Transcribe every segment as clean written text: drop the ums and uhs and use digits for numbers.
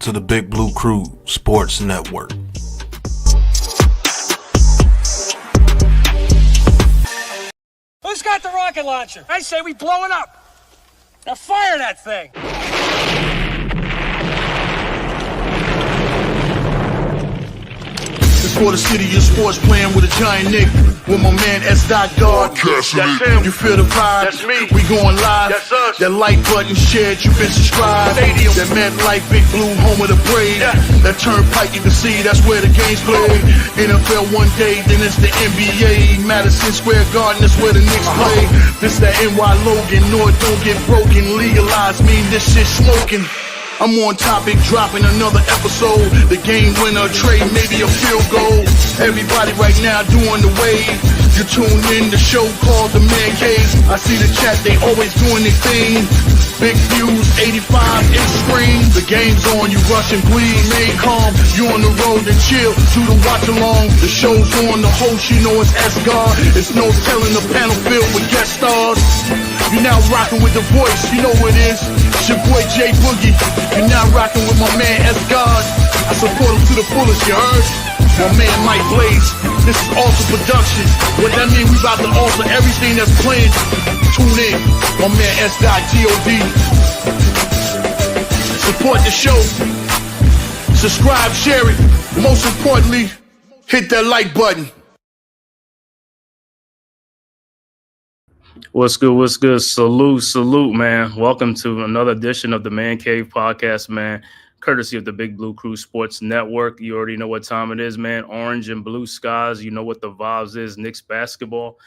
to the Big Blue Crew Sports Network. Who's got the rocket launcher? I say we blow it up. Now fire that thing. It's for the city of sports, playing with a giant Nick. With my man S. Guard. That's him. You feel the vibe? That's me. We going live. That's us. That like button shared, you been subscribed. Stadium. That MetLife Big Blue, home of the Braves. Yeah. That turnpike you can see, that's where the game's played. NFL one day, then it's the NBA. Madison Square Garden, that's where the Knicks play. This that NY Logan, North don't get broken. Legalized mean this shit smoking. I'm on topic, dropping another episode. The game winner, trade, maybe a field goal. Everybody right now doing the wave. You tune in, the show called The Man Cave. I see the chat, they always doing their thing. Big views, 85 inch screen. The game's on, you rushing, please. Stay calm, you on the road and chill. Do the watch along. The show's on, the host, you know it's S-Guard. It's no telling, the panel filled with guest stars. You now rocking with the voice, you know what it is. It's your boy J Boogie. You now rocking with my man S-Guard. I support him to the fullest, you heard? My man Mike Blaze. This is Alter Production. What that mean? We about to alter everything that's playing. Tune in. My man S.G.O.D. Support the show. Subscribe, share it. Most importantly, hit that like button. What's good? What's good? Salute, man. Welcome to another edition of the Man Cave Podcast, man. Courtesy of the Big Blue Crew Sports Network. You already know what time it is, man. Orange and blue skies. You know what the vibes is. Knicks basketball.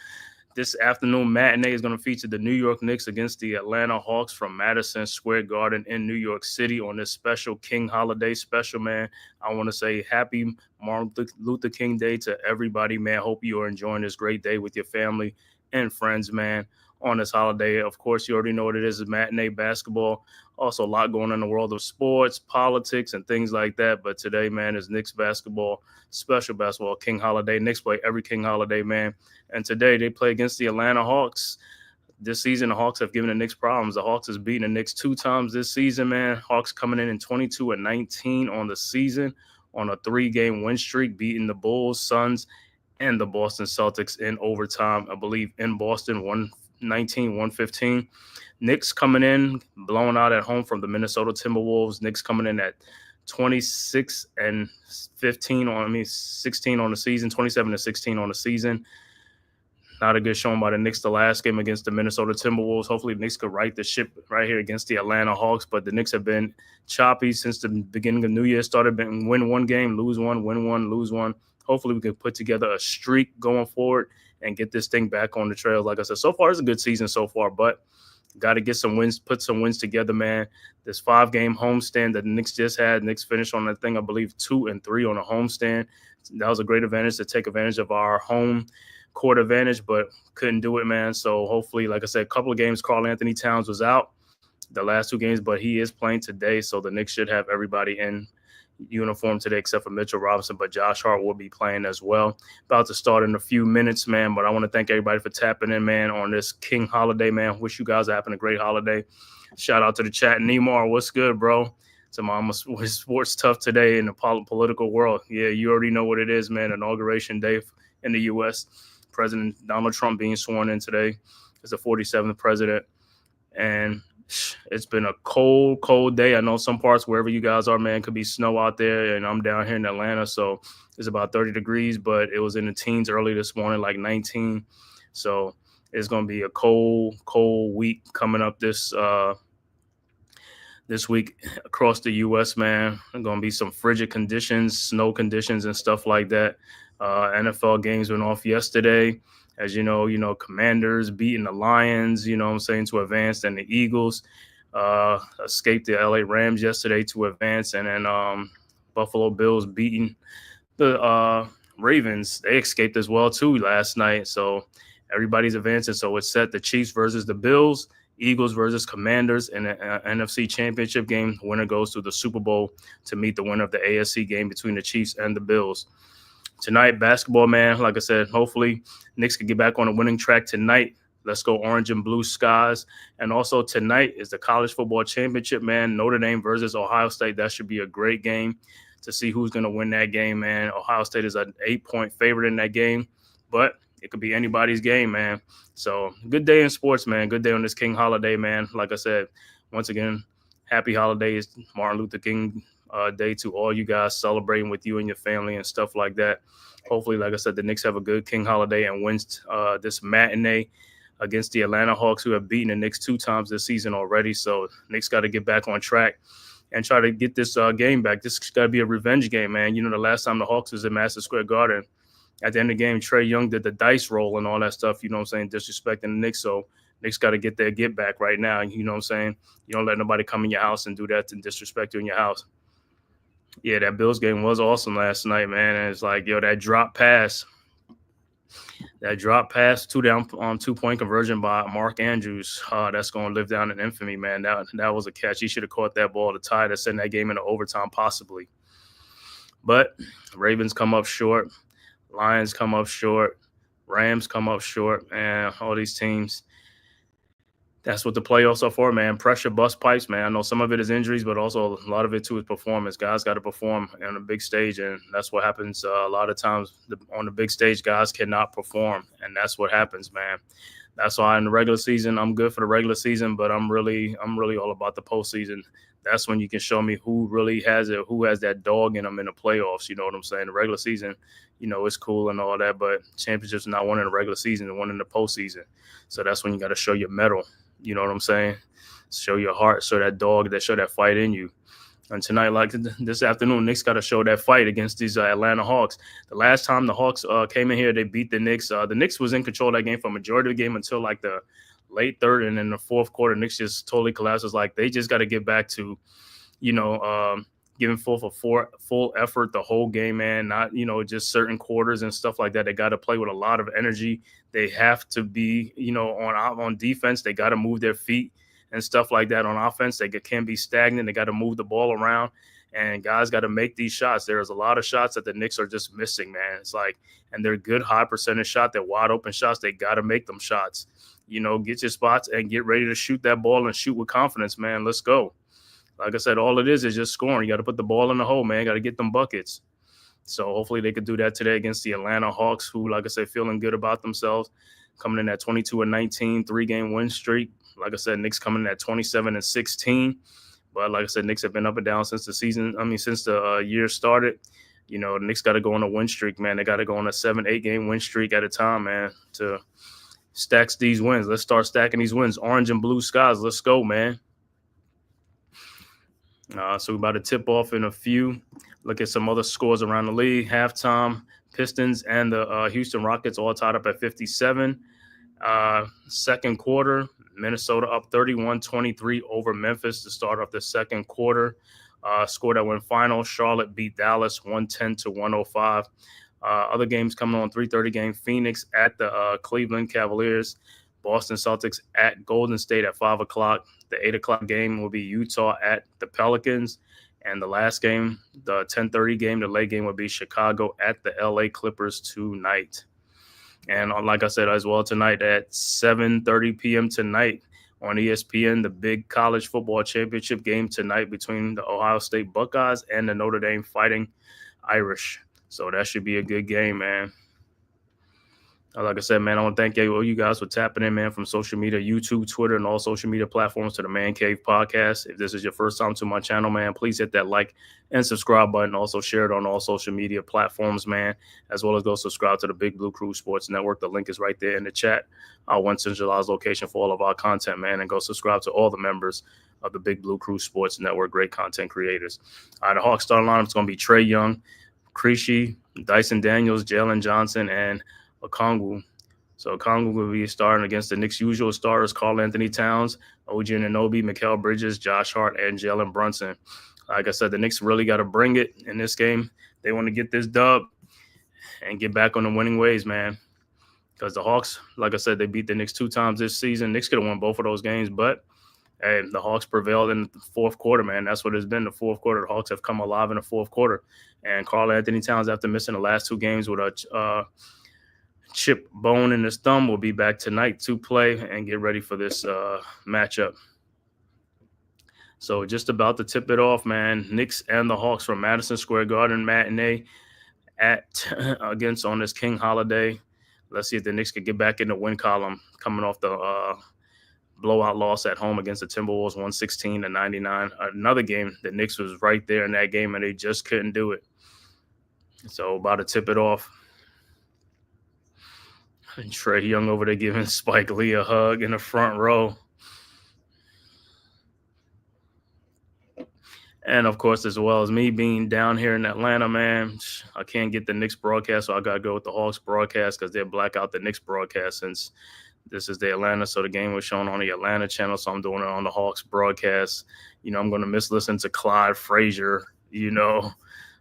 This afternoon matinee is going to feature the New York Knicks against the Atlanta Hawks from Madison Square Garden in New York City on this special King Holiday special, man. I want to say happy Martin Luther King Day to everybody, man. Hope you are enjoying this great day with your family and friends, man, on this holiday. Of course, you already know what it is matinee basketball. Also, a lot going on in the world of sports, politics, and things like that. But today, man, is Knicks basketball, special basketball, King Holiday. Knicks play every King Holiday, man. And today they play against the Atlanta Hawks. This season, the Hawks have given the Knicks problems. The Hawks has beaten the Knicks 2 times this season, man. Hawks coming in 22-19 on the season on a 3-game win streak, beating the Bulls, Suns, and the Boston Celtics in overtime, I believe, in Boston, 119-115. Knicks coming in, blowing out at home from the Minnesota Timberwolves. Knicks coming in at 26-15 16 on the season, 27-16 on the season. Not a good showing by the Knicks the last game against the Minnesota Timberwolves. Hopefully the Knicks could right the ship right here against the Atlanta Hawks, but the Knicks have been choppy since the beginning of New Year. Started win one game, lose one, win one, lose one. Hopefully we can put together a streak going forward and get this thing back on the trail. Like I said, so far it's a good season so far, but got to get some wins, put some wins together, man. This 5-game homestand that the Knicks just had, Knicks finished on that thing, I believe, 2-3 on a homestand. That was a great advantage to take advantage of our home court advantage, but couldn't do it, man. So hopefully, like I said, a couple of games, Karl Anthony Towns was out the last 2 games, but he is playing today, so the Knicks should have everybody in uniform today except for Mitchell Robinson, but Josh Hart will be playing as well. About to start in a few minutes, man, but I want to thank everybody for tapping in, man, on this King Holiday, man. Wish you guys are having a great holiday. Shout out to the chat. Neymar, what's good, bro? So I'm sports tough today in the political world. Yeah, you already know what it is, man. Inauguration day in the U.S. President Donald Trump being sworn in today as the 47th president, and it's been a cold day. I know some parts wherever you guys are, man, could be snow out there, and I'm down here in Atlanta, so it's about 30 degrees, but it was in the teens early this morning, like 19. So it's going to be a cold week coming up this week across the U.S., man. There's going to be some frigid conditions, snow conditions, and stuff like that. NFL games went off yesterday. As you know, Commanders beating the Lions, you know what I'm saying, to advance, and the Eagles escaped the LA Rams yesterday to advance, and then Buffalo Bills beating the Ravens. They escaped as well, too, last night. So everybody's advancing. So it's set the Chiefs versus the Bills, Eagles versus Commanders in an NFC Championship game. The winner goes to the Super Bowl to meet the winner of the AFC game between the Chiefs and the Bills. Tonight, basketball, man, like I said, hopefully Knicks can get back on a winning track tonight Let's go orange and blue skies. And also tonight is the college football championship, man. Notre Dame versus Ohio State. That should be a great game to see who's going to win that game, man. Ohio State is an 8-point favorite in that game, but it could be anybody's game, man. So good day in sports, man. Good day on this King holiday, man. Like I said, once again, happy holidays, Martin Luther King Day to all you guys celebrating with you and your family and stuff like that. Hopefully, like I said, the Knicks have a good King holiday and wins this matinee against the Atlanta Hawks, who have beaten the Knicks 2 times this season already. So Knicks got to get back on track and try to get this game back. This got to be a revenge game, man. You know, the last time the Hawks was in Madison Square Garden, at the end of the game, Trae Young did the dice roll and all that stuff, you know what I'm saying, disrespecting the Knicks. So Knicks got to get their get back right now. You know what I'm saying? You don't let nobody come in your house and do that and disrespect you in your house. Yeah, that Bills game was awesome last night, man. And it's like, yo, that drop pass, 2-point conversion by Mark Andrews, that's going to live down in infamy, man. That was a catch. He should have caught that ball to tie to send that game into overtime possibly. But Ravens come up short. Lions come up short. Rams come up short. And all these teams, that's what the playoffs are for, man. Pressure, bust pipes, man. I know some of it is injuries, but also a lot of it, too, is performance. Guys got to perform on a big stage, and that's what happens a lot of times. On the big stage, guys cannot perform, and that's what happens, man. That's why in the regular season, I'm good for the regular season, but I'm really all about the postseason. That's when you can show me who really has it, who has that dog in them in the playoffs. You know what I'm saying? The regular season, you know, it's cool and all that, but championships are not won in the regular season, they're won in the postseason. So that's when you got to show your mettle. You know what I'm saying? Show your heart, show that dog, show that fight in you. And tonight, like this afternoon, Knicks got to show that fight against these Atlanta Hawks. The last time the Hawks came in here, they beat the Knicks. The Knicks was in control of that game for a majority of the game until like the late third, and in the fourth quarter, Knicks just totally collapsed. It's like they just got to get back to, you know, giving full effort the whole game, man. Not, you know, just certain quarters and stuff like that. They got to play with a lot of energy. They have to be, you know, on defense. They got to move their feet and stuff like that. On offense, they can't be stagnant. They got to move the ball around, and guys got to make these shots. There's a lot of shots that the Knicks are just missing, man. It's like, and they're good high percentage shot. They're wide open shots. They got to make them shots. You know, get your spots and get ready to shoot that ball and shoot with confidence, man. Let's go. Like I said, all it is just scoring. You got to put the ball in the hole, man. Got to get them buckets. So hopefully they could do that today against the Atlanta Hawks, who, like I said, feeling good about themselves, coming in at 22-19, 3-game win streak. Like I said, Knicks coming in at 27-16. But like I said, Knicks have been up and down since the season. Since the year started. You know, the Knicks got to go on a win streak, man. They got to go on a 7-8-game win streak at a time, man, to stack these wins. Let's start stacking these wins. Orange and blue skies. Let's go, man. So we're about to tip off in a few. Look at some other scores around the league. Halftime, Pistons and the Houston Rockets all tied up at 57. Second quarter, Minnesota up 31-23 over Memphis to start off the second quarter. Score that went final. Charlotte beat Dallas 110-105. Other games coming on 3:30 game. Phoenix at the Cleveland Cavaliers. Boston Celtics at Golden State at 5 o'clock. The 8 o'clock game will be Utah at the Pelicans. And the last game, the 10:30 game, the late game will be Chicago at the LA Clippers tonight. And like I said as well, tonight at 7:30 p.m. tonight on ESPN, the big college football championship game tonight between the Ohio State Buckeyes and the Notre Dame Fighting Irish. So that should be a good game, man. Like I said, man, I want to thank all you guys for tapping in, man, from social media, YouTube, Twitter, and all social media platforms to the Man Cave Podcast. If this is your first time to my channel, man, please hit that like and subscribe button. Also share it on all social media platforms, man, as well as go subscribe to the Big Blue Crew Sports Network. The link is right there in the chat. Our one centralized location for all of our content, man, and go subscribe to all the members of the Big Blue Crew Sports Network, great content creators. All right, the Hawks starting lineup is going to be Trae Young, Creasy, Dyson Daniels, Jalen Johnson, and Okongwu. So Okongwu will be starting against the Knicks' usual starters, Karl Anthony Towns, OG Anunoby, Mikal Bridges, Josh Hart, and Jalen Brunson. Like I said, the Knicks really got to bring it in this game. They want to get this dub and get back on the winning ways, man. Because the Hawks, like I said, they beat the Knicks 2 times this season. Knicks could have won both of those games, but hey, the Hawks prevailed in the fourth quarter, man. That's what it's been, the fourth quarter. The Hawks have come alive in the fourth quarter. And Karl Anthony Towns, after missing the last 2 games with a chip bone in his thumb, will be back tonight to play and get ready for this matchup. So just about to tip it off, man. Knicks and the Hawks from Madison Square Garden matinee against on this King holiday. Let's see if the Knicks could get back in the win column coming off the blowout loss at home against the Timberwolves, 116-99. Another game, the Knicks was right there in that game, and they just couldn't do it. So about to tip it off. And Trae Young over there giving Spike Lee a hug in the front row. And, of course, as well as me being down here in Atlanta, man, I can't get the Knicks broadcast, so I got to go with the Hawks broadcast because they'll black out the Knicks broadcast since this is the Atlanta. So the game was shown on the Atlanta channel, so I'm doing it on the Hawks broadcast. I'm going to listen to Clyde Frazier,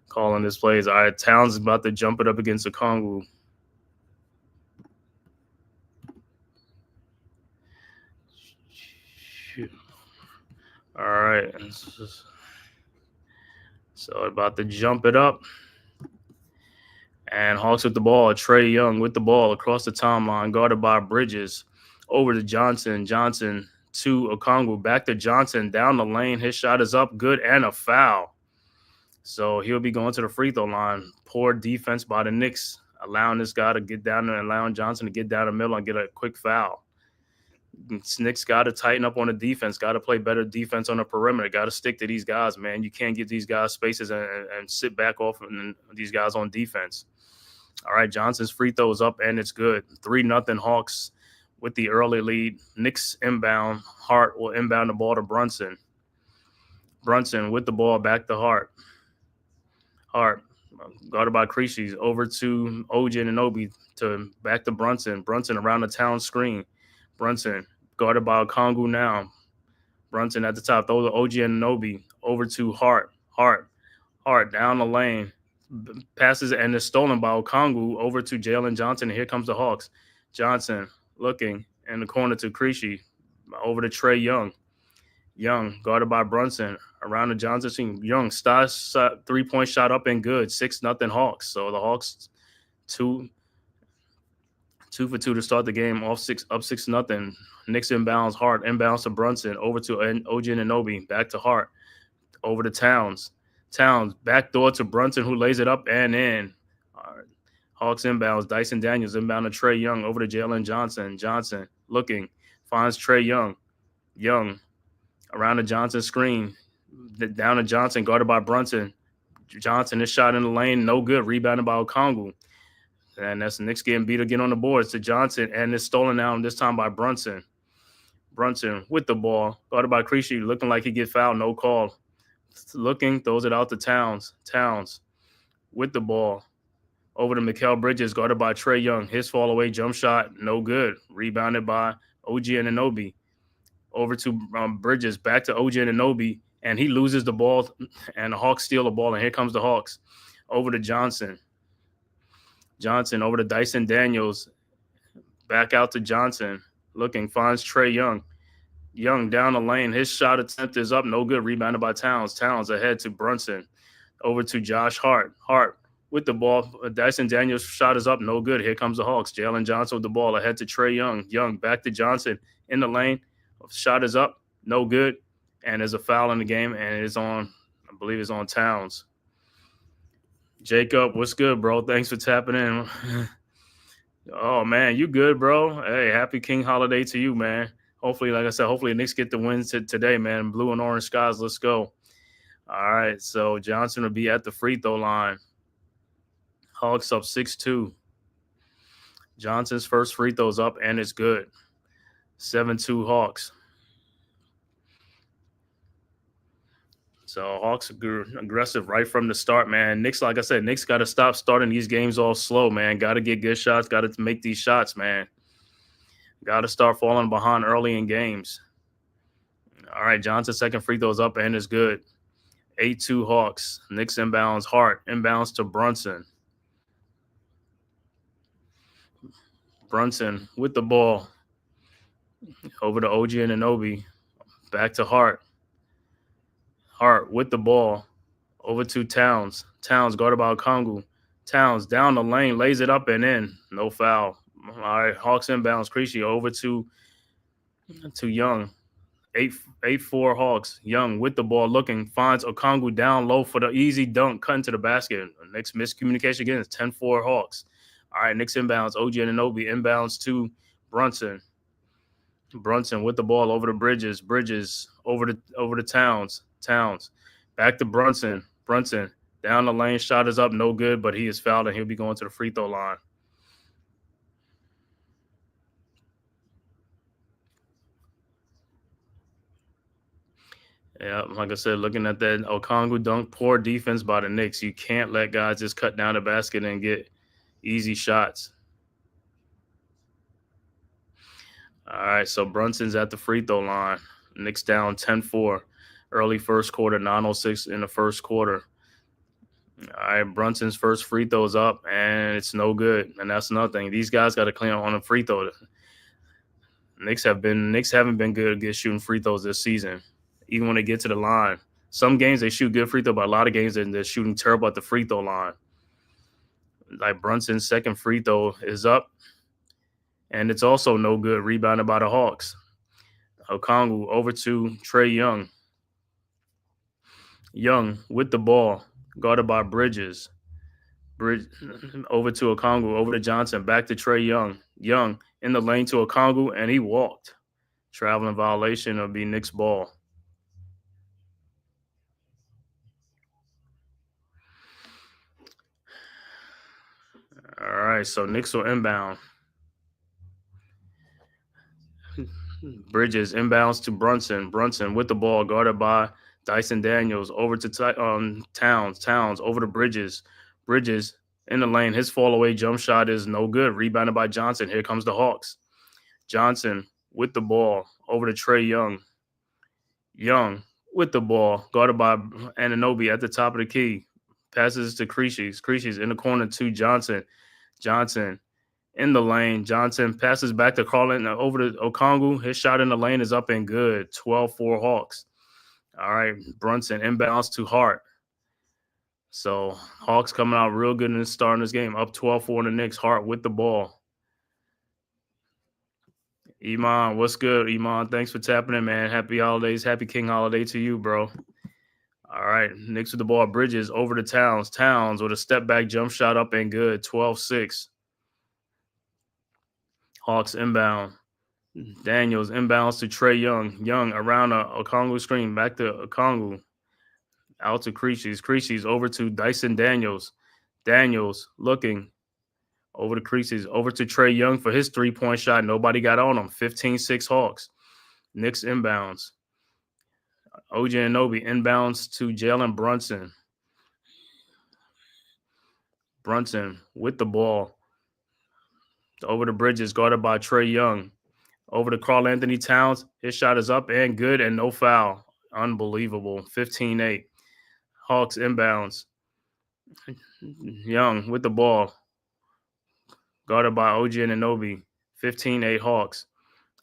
calling this plays. All right, Towns is about to jump it up against the Kongu. All right. So about to jump it up. And Hawks with the ball. Trae Young with the ball across the timeline, guarded by Bridges. Over to Johnson. Johnson to Okongwu. Back to Johnson. Down the lane. His shot is up. Good and a foul. So he'll be going to the free throw line. Poor defense by the Knicks, allowing this guy to get down there and allowing Johnson to get down the middle and get a quick foul. Knicks got to tighten up on the defense, got to play better defense on the perimeter, got to stick to these guys, man. You can't give these guys spaces and sit back off and these guys on defense. All right, Johnson's free throw is up, and it's good. 3-0 Hawks with the early lead. Knicks inbound. Hart will inbound the ball to Brunson. Brunson with the ball back to Hart. Hart, guarded by Creasy, over to OG Anunoby to back to Brunson. Brunson around the town screen. Brunson guarded by Okongwu now. Brunson at the top. Throw to OG Anunoby. Over to Hart. Hart down the lane. Passes and is stolen by Okongwu over to Jalen Johnson. And here comes the Hawks. Johnson looking in the corner to Creasy. Over to Trae Young. Young guarded by Brunson. Around the Johnson team. Young, three-point shot up and good. 6-0 Hawks. So the Hawks 2 for 2 to start the game, up 6-0. Knicks inbounds. Hart inbounds to Brunson. Over to OG Anunoby. Back to Hart. Over to Towns. Towns backdoor to Brunson, who lays it up and in. All right. Hawks inbounds. Dyson Daniels inbound to Trae Young. Over to Jalen Johnson. Johnson looking. Finds Trae Young. Young around the Johnson screen. Down to Johnson, guarded by Brunson. Johnson, his shot in the lane, no good. Rebounded by Okongwu. And that's the Knicks getting beat again on the boards to Johnson. And it's stolen now, this time by Brunson. Brunson with the ball. Guarded by Creasy, looking like he get fouled. No call. Looking, throws it out to Towns. Towns with the ball. Over to Mikal Bridges, guarded by Trae Young. His fall away jump shot, no good. Rebounded by OG Anunoby. Over to Bridges, back to OG Anunoby. And he loses the ball, and the Hawks steal the ball, and here comes the Hawks. Over to Johnson. Johnson over to Dyson Daniels. Back out to Johnson. Looking, finds Trae Young. Young down the lane. His shot attempt is up, no good. Rebounded by Towns. Towns ahead to Brunson. Over to Josh Hart. Hart with the ball. Dyson Daniels' shot is up, no good. Here comes the Hawks. Jalen Johnson with the ball ahead to Trae Young. Young back to Johnson in the lane. Shot is up, no good. And there's a foul in the game, and it's on, I believe it's on Towns. Jacob, what's good, bro? Thanks for tapping in. Oh, man, you good, bro? Hey, happy King holiday to you, man. Hopefully, like I said, hopefully the Knicks get the win today, man. Blue and orange skies, let's go. All right, so Johnson will be at the free throw line. Hawks up 6-2. Johnson's first free throw's up, and it's good. 7-2 Hawks. So Hawks aggressive right from the start, man. Knicks, like I said, Knicks got to stop starting these games all slow, man. Got to get good shots. Got to make these shots, man. Got to start falling behind early in games. All right, Johnson's second free throw's up and is good. 8-2 Hawks. Knicks inbounds. Hart inbounds to Brunson. Brunson with the ball. Over to OG Anunoby. Back to Hart. Hart with the ball. Over to Towns. Towns guarded by Okongwu. Towns down the lane, lays it up and in. No foul. All right, Hawks inbounds. Creasy over to Young. 8-4 Hawks. Young with the ball looking, finds Okongwu down low for the easy dunk, cutting to the basket. Next miscommunication again is 10-4 Hawks. All right, Knicks inbounds. OG Anunoby inbounds to Brunson. Brunson with the ball over to Bridges. Bridges over to Towns. Towns back to Brunson. Brunson down the lane. Shot is up. No good, but he is fouled and he'll be going to the free throw line. Yeah, like I said, looking at that Okongwu dunk, poor defense by the Knicks. You can't let guys just cut down the basket and get easy shots. All right, so Brunson's at the free throw line. Knicks down 10-4. Early first quarter, 9:06 in the first quarter. All right, Brunson's first free throw's up, and it's no good. And that's nothing. These guys got to clean up on a free throw. Knicks haven't been good at shooting free throws this season, even when they get to the line. Some games they shoot good free throw, but a lot of games they're shooting terrible at the free throw line. Like Brunson's second free throw is up, and it's also no good. Rebounded by the Hawks. Okongwu over to Trey Young. Young with the ball, guarded by Bridges. Over to Okongwu, over to Johnson, back to Trey Young. Young in the lane to Okongwu, and he walked. Traveling violation of the Knicks ball. All right, so Knicks will inbound. Bridges inbounds to Brunson. Brunson with the ball, guarded by Dyson Daniels. Over to Towns. Towns over to Bridges. Bridges in the lane. His fall away jump shot is no good. Rebounded by Johnson. Here comes the Hawks. Johnson with the ball. Over to Trey Young. Young with the ball, guarded by Anunoby at the top of the key. Passes to Creasy. Creasy's in the corner to Johnson. Johnson in the lane. Johnson passes back to Carlin over to Okongwu. His shot in the lane is up and good. 12-4 Hawks. All right, Brunson inbounds to Hart. So Hawks coming out real good in the start of this game. Up 12-4 in the Knicks. Hart with the ball. Iman, what's good, Iman? Thanks for tapping in, man. Happy holidays. Happy King holiday to you, bro. All right, Knicks with the ball. Bridges over to Towns. Towns with a step-back jump shot up and good. 12-6. Hawks inbound. Daniels inbounds to Trey Young. Young around a Okongwu screen. Back to Okongwu. Out to Creasy. Creasy's over to Dyson Daniels. Daniels looking. Over to Creasy's. Over to Trey Young for his three-point shot. Nobody got on him. 15-6 Hawks. Knicks inbounds. OG Anunoby inbounds to Jalen Brunson. Brunson with the ball. Over to Bridges, guarded by Trey Young. Over to Karl Anthony Towns. His shot is up and good and no foul. Unbelievable. 15-8. Hawks inbounds. Young with the ball. Guarded by OG Anunoby. 15-8 Hawks.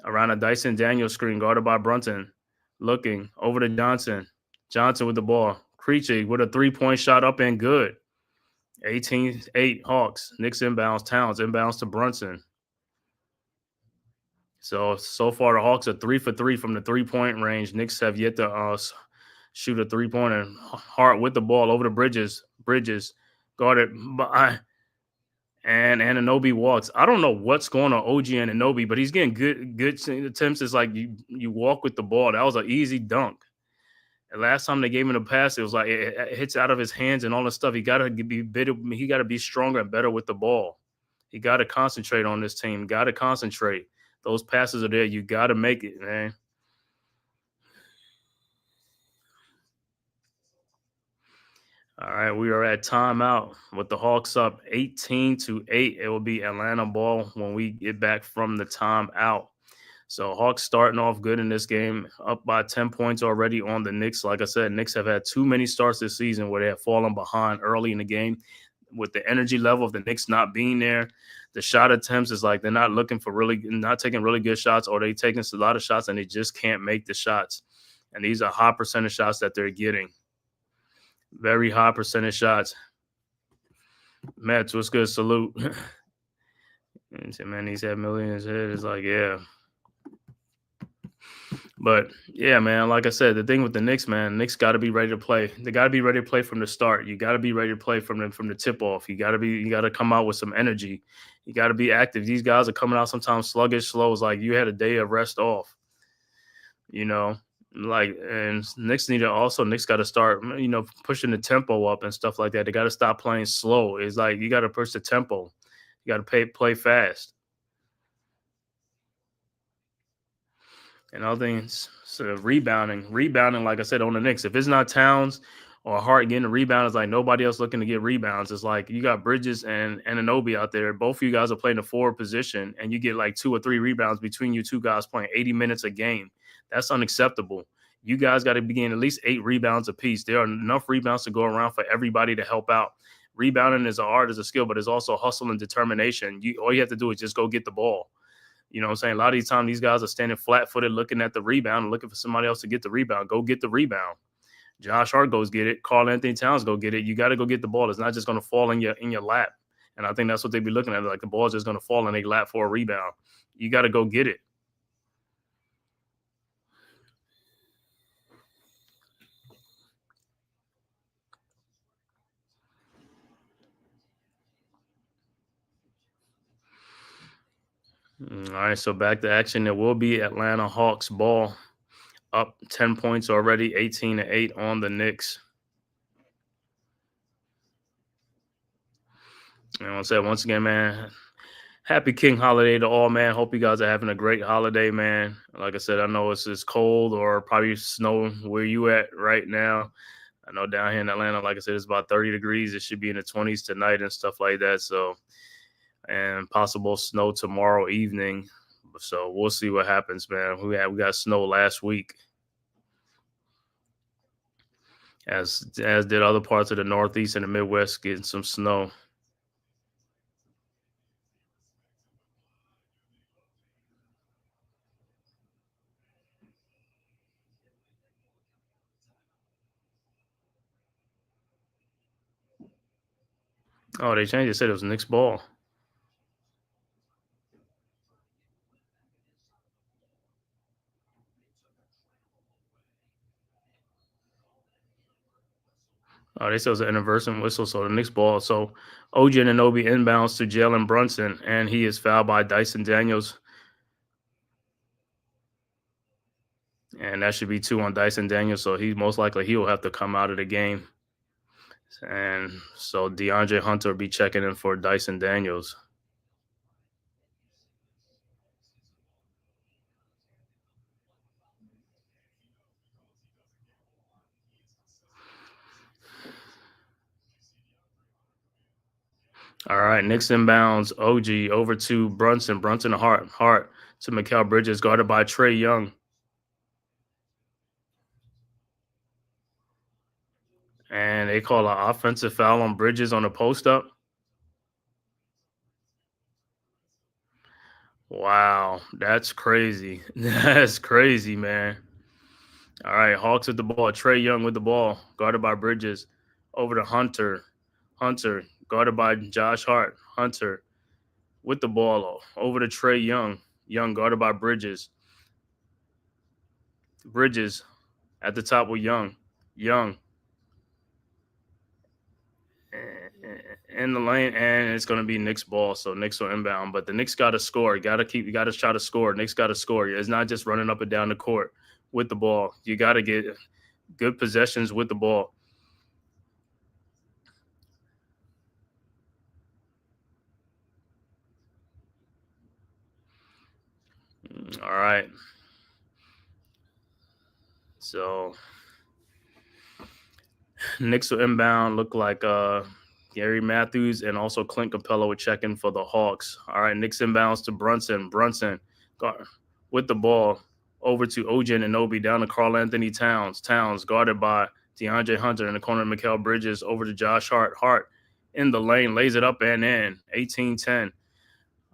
Around a Dyson Daniels screen, guarded by Brunson. Looking. Over to Johnson. Johnson with the ball. Creasy with a three-point shot up and good. 18-8 Hawks. Knicks inbounds. Towns inbounds to Brunson. So far the Hawks are 3 for 3 from the three-point range. Knicks have yet to shoot a three-pointer. Hart with the ball over to Bridges. Bridges guarded by and Anunoby walks. I don't know what's going on OG Anunoby, but he's getting good attempts. It's like you walk with the ball. That was an easy dunk. And last time they gave him the pass, it was like it hits out of his hands and all this stuff. He got to be stronger and better with the ball. He got to concentrate on this team. Got to concentrate. Those passes are there. You got to make it, man. All right, we are at timeout with the Hawks up 18-8. It will be Atlanta ball when we get back from the timeout. So Hawks starting off good in this game, up by 10 points already on the Knicks. Like I said, Knicks have had too many starts this season where they have fallen behind early in the game. With the energy level of the Knicks not being there, the shot attempts is like they're not taking really good shots, or they taking a lot of shots and they just can't make the shots. And these are high percentage shots that they're getting. Very high percentage shots. Mets, what's good? Salute. And so, man, he's had millions. It's like, yeah. But yeah, man, like I said, the thing with the Knicks, man, Knicks got to be ready to play. They got to be ready to play from the start. You got to be ready to play from the tip off. You got to come out with some energy. You got to be active. These guys are coming out sometimes sluggish, slow. It's like you had a day of rest off, you know. Like, and Knicks got to start, pushing the tempo up and stuff like that. They got to stop playing slow. It's like you got to push the tempo. You got to play fast. And other things, so rebounding, like I said, on the Knicks. If it's not Towns or Hart getting a rebound, it's like nobody else looking to get rebounds. It's like you got Bridges and Anunoby out there. Both of you guys are playing the forward position, and you get like 2 or 3 rebounds between you two guys playing 80 minutes a game. That's unacceptable. You guys got to be getting at least 8 rebounds apiece. There are enough rebounds to go around for everybody to help out. Rebounding is an art, is a skill, but it's also hustle and determination. All you have to do is just go get the ball. You know what I'm saying? A lot of these times, these guys are standing flat-footed looking at the rebound and looking for somebody else to get the rebound. Go get the rebound. Josh Hart goes get it. Karl Anthony Towns go get it. You got to go get the ball. It's not just going to fall in your lap. And I think that's what they be looking at. Like the ball's just going to fall in their lap for a rebound. You got to go get it. All right, so back to action. There will be Atlanta Hawks ball up 10 points already, 18-8 on the Knicks. And I want to say once again, man, happy King holiday to all, man. Hope you guys are having a great holiday, man. Like I said, I know it's cold or probably snow where you at right now. I know down here in Atlanta, like I said, it's about 30 degrees. It should be in the 20s tonight and stuff like that. So, and possible snow tomorrow evening. So we'll see what happens, man. We got snow last week, as did other parts of the Northeast and the Midwest getting some snow. Oh, they changed it. Said it was Knicks ball. Oh, they said it was an inversion whistle, so the Knicks ball. So OG Anunoby inbounds to Jalen Brunson, and he is fouled by Dyson Daniels. And that should be 2 on Dyson Daniels, so he will have to come out of the game. And so DeAndre Hunter will be checking in for Dyson Daniels. All right, Knicks inbounds OG over to Brunson. Brunson to Hart to Mikal Bridges, guarded by Trae Young. And they call an offensive foul on Bridges on the post-up. Wow, that's crazy. That's crazy, man. All right, Hawks with the ball. Trae Young with the ball, guarded by Bridges. Over to Hunter. Hunter, guarded by Josh Hart. Hunter with the ball over to Trae Young. Young, guarded by Bridges. Bridges at the top with Young. Young in the lane, and it's going to be Knicks ball, so Knicks will inbound. But the Knicks got to score. You got to try to score. Knicks got to score. It's not just running up and down the court with the ball. You got to get good possessions with the ball. All right. So Knicks will inbound. Look like Gary Matthews and also Clint Capella would check in for the Hawks. All right, Knicks inbounds to Brunson. Brunson with the ball over to OG Anunoby, down to Karl Anthony Towns. Towns guarded by DeAndre Hunter in the corner. Mikal Bridges over to Josh Hart. Hart in the lane, lays it up and in. 18-10.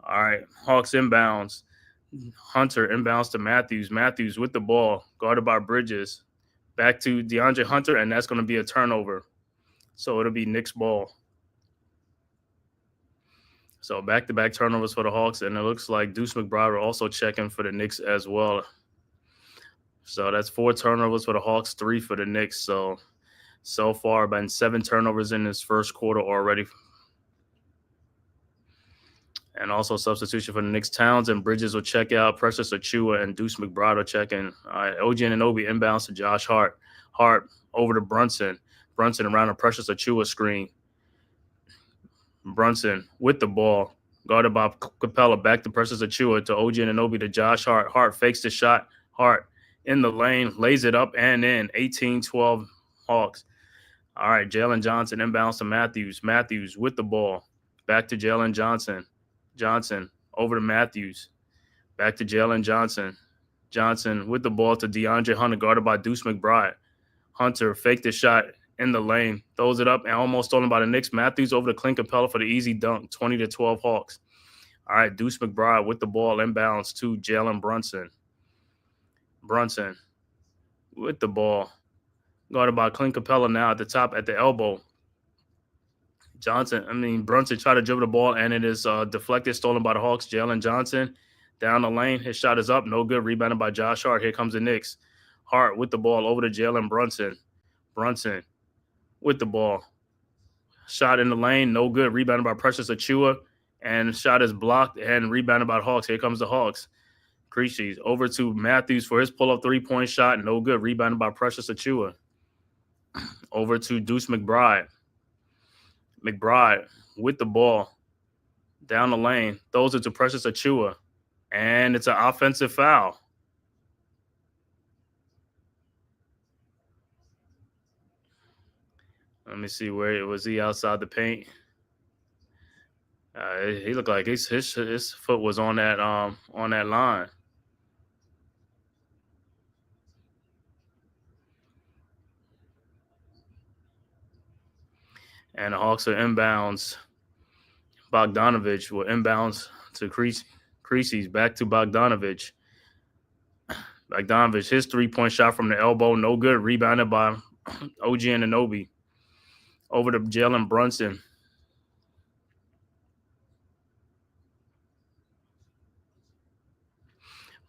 All right, Hawks inbounds. Hunter inbounds to Matthews. Matthews with the ball, guarded by Bridges. Back to DeAndre Hunter, and that's going to be a turnover. So it'll be Knicks ball. So back-to-back turnovers for the Hawks, and it looks like Deuce McBride will also check in for the Knicks as well. So that's 4 turnovers for the Hawks, 3 for the Knicks. So far, been 7 turnovers in this first quarter already. And also substitution for the Knicks. Towns and Bridges will check out. Precious Achua and Deuce McBride will check in. All right, OG Anunoby inbounds to Josh Hart. Hart over to Brunson. Brunson around a Precious Achua screen. Brunson with the ball. Guarded by Capella. Back to Precious Achua to OG Anunoby to Josh Hart. Hart fakes the shot. Hart in the lane. Lays it up and in. 18-12 Hawks. All right, Jalen Johnson inbounds to Matthews. Matthews with the ball. Back to Jalen Johnson. Johnson over to Matthews. Back to Jalen Johnson. Johnson with the ball to DeAndre Hunter, guarded by Deuce McBride. Hunter faked the shot in the lane, throws it up, and almost stolen by the Knicks. Matthews over to Clint Capella for the easy dunk, 20-12 Hawks. All right, Deuce McBride with the ball inbounds to Jalen Brunson. Brunson with the ball, guarded by Clint Capella now at the top at the elbow. Brunson tried to dribble the ball, and it is deflected, stolen by the Hawks. Jalen Johnson down the lane. His shot is up. No good. Rebounded by Josh Hart. Here comes the Knicks. Hart with the ball over to Jalen Brunson. Brunson with the ball. Shot in the lane. No good. Rebounded by Precious Achua. And shot is blocked and rebounded by the Hawks. Here comes the Hawks. Creasy over to Matthews for his pull-up three-point shot. No good. Rebounded by Precious Achua. Over to Deuce McBride. McBride with the ball down the lane, throws it to Precious Achua, and it's an offensive foul. Let me see, where was he outside the paint? He looked like his foot was on that line. And the Hawks are inbounds. Bogdanovich will inbounds to Creasy's. Back to Bogdanovich. Bogdanovich, his three-point shot from the elbow, no good. Rebounded by OG Anunoby. Over to Jalen Brunson.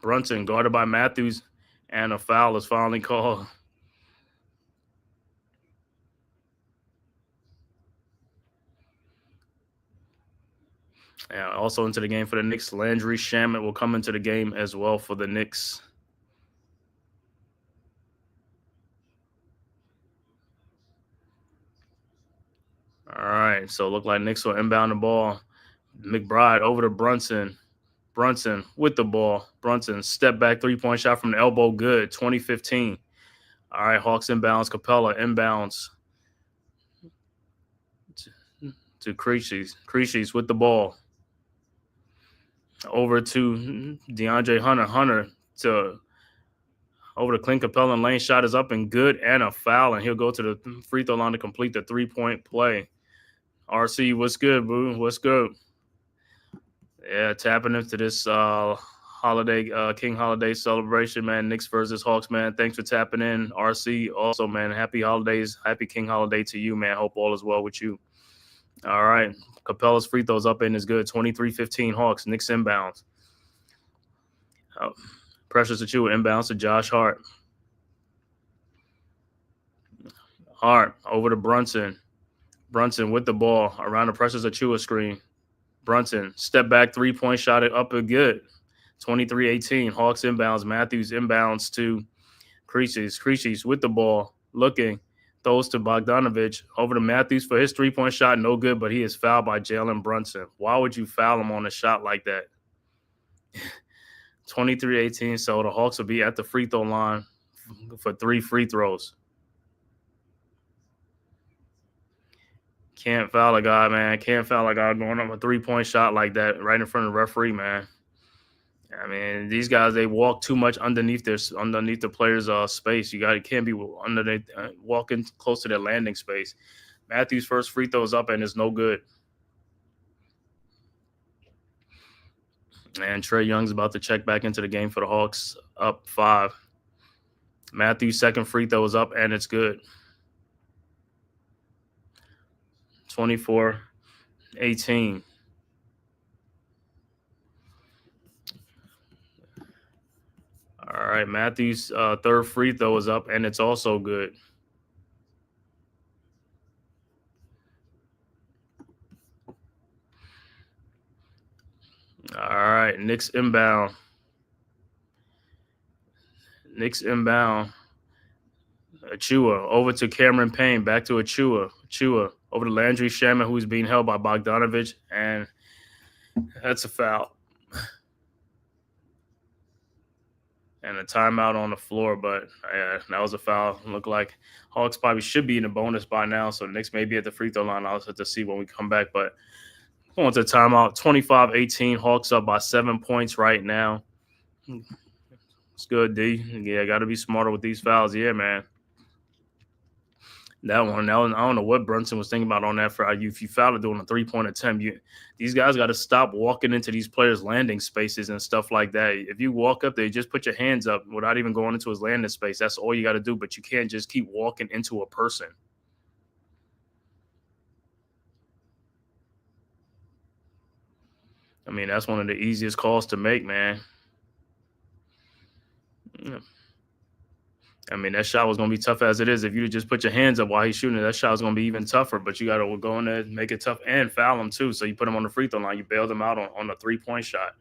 Brunson guarded by Matthews, and a foul is finally called. And also into the game for the Knicks, Landry Shamet will come into the game as well for the Knicks. All right, so look like Knicks will inbound the ball. McBride over to Brunson. Brunson with the ball. Brunson step back three-point shot from the elbow, good, 20-15. All right, Hawks inbounds. Capella inbounds to Creasy. Creasy's with the ball. Over to DeAndre Hunter. Hunter over to Clint Capella, and lane shot is up and good, and a foul, and he'll go to the free throw line to complete the three-point play. RC, what's good, boo? What's good? Yeah, tapping into this holiday, King Holiday celebration, man. Knicks versus Hawks, man. Thanks for tapping in, RC. Also, man, happy holidays, happy King Holiday to you, man. Hope all is well with you. All right, Capella's free throws up and is good. 23-15 Hawks. Knicks inbounds. Precious Achua inbounds to Josh Hart. Hart over to Brunson. Brunson with the ball around the Precious Achua screen. Brunson step back three-point shot it up and good. 23-18 Hawks inbounds. Matthews inbounds to Creasy's. Creasy's with the ball looking. Throws to Bogdanovich. Over to Matthews for his three-point shot. No good, but he is fouled by Jalen Brunson. Why would you foul him on a shot like that? 23-18, so the Hawks will be at the free throw line for 3 free throws. Can't foul a guy, man. Can't foul a guy going up a three-point shot like that right in front of the referee, man. I mean, these guys, they walk too much underneath the player's space. You can't be underneath, walking close to their landing space. Matthews' first free throw is up and it's no good. And Trae Young's about to check back into the game for the Hawks, up 5. Matthews' second free throw is up and it's good. 24-18. right, Matthews' third free throw is up, and it's also good. All right, Knicks inbound. Achua over to Cameron Payne, back to Achua. Achua over to Landry Shaman, who's being held by Bogdanovich, and that's a foul. And a timeout on the floor, but that was a foul. Looked like Hawks probably should be in the bonus by now, so the Knicks may be at the free throw line. I'll have to see when we come back, but going to timeout. 25-18, Hawks up by 7 points right now. It's good, D. Yeah, got to be smarter with these fouls. Yeah, man. That one, I don't know what Brunson was thinking about on that. For if you foul it doing a 3-point attempt, these guys got to stop walking into these players' landing spaces and stuff like that. If you walk up there, just put your hands up without even going into his landing space. That's all you got to do. But you can't just keep walking into a person. I mean, that's one of the easiest calls to make, man. Yeah. I mean, that shot was going to be tough as it is. If you just put your hands up while he's shooting it, that shot was going to be even tougher. But you got to go in there and make it tough and foul him, too. So you put him on the free throw line. You bailed him out on the 3-point shot.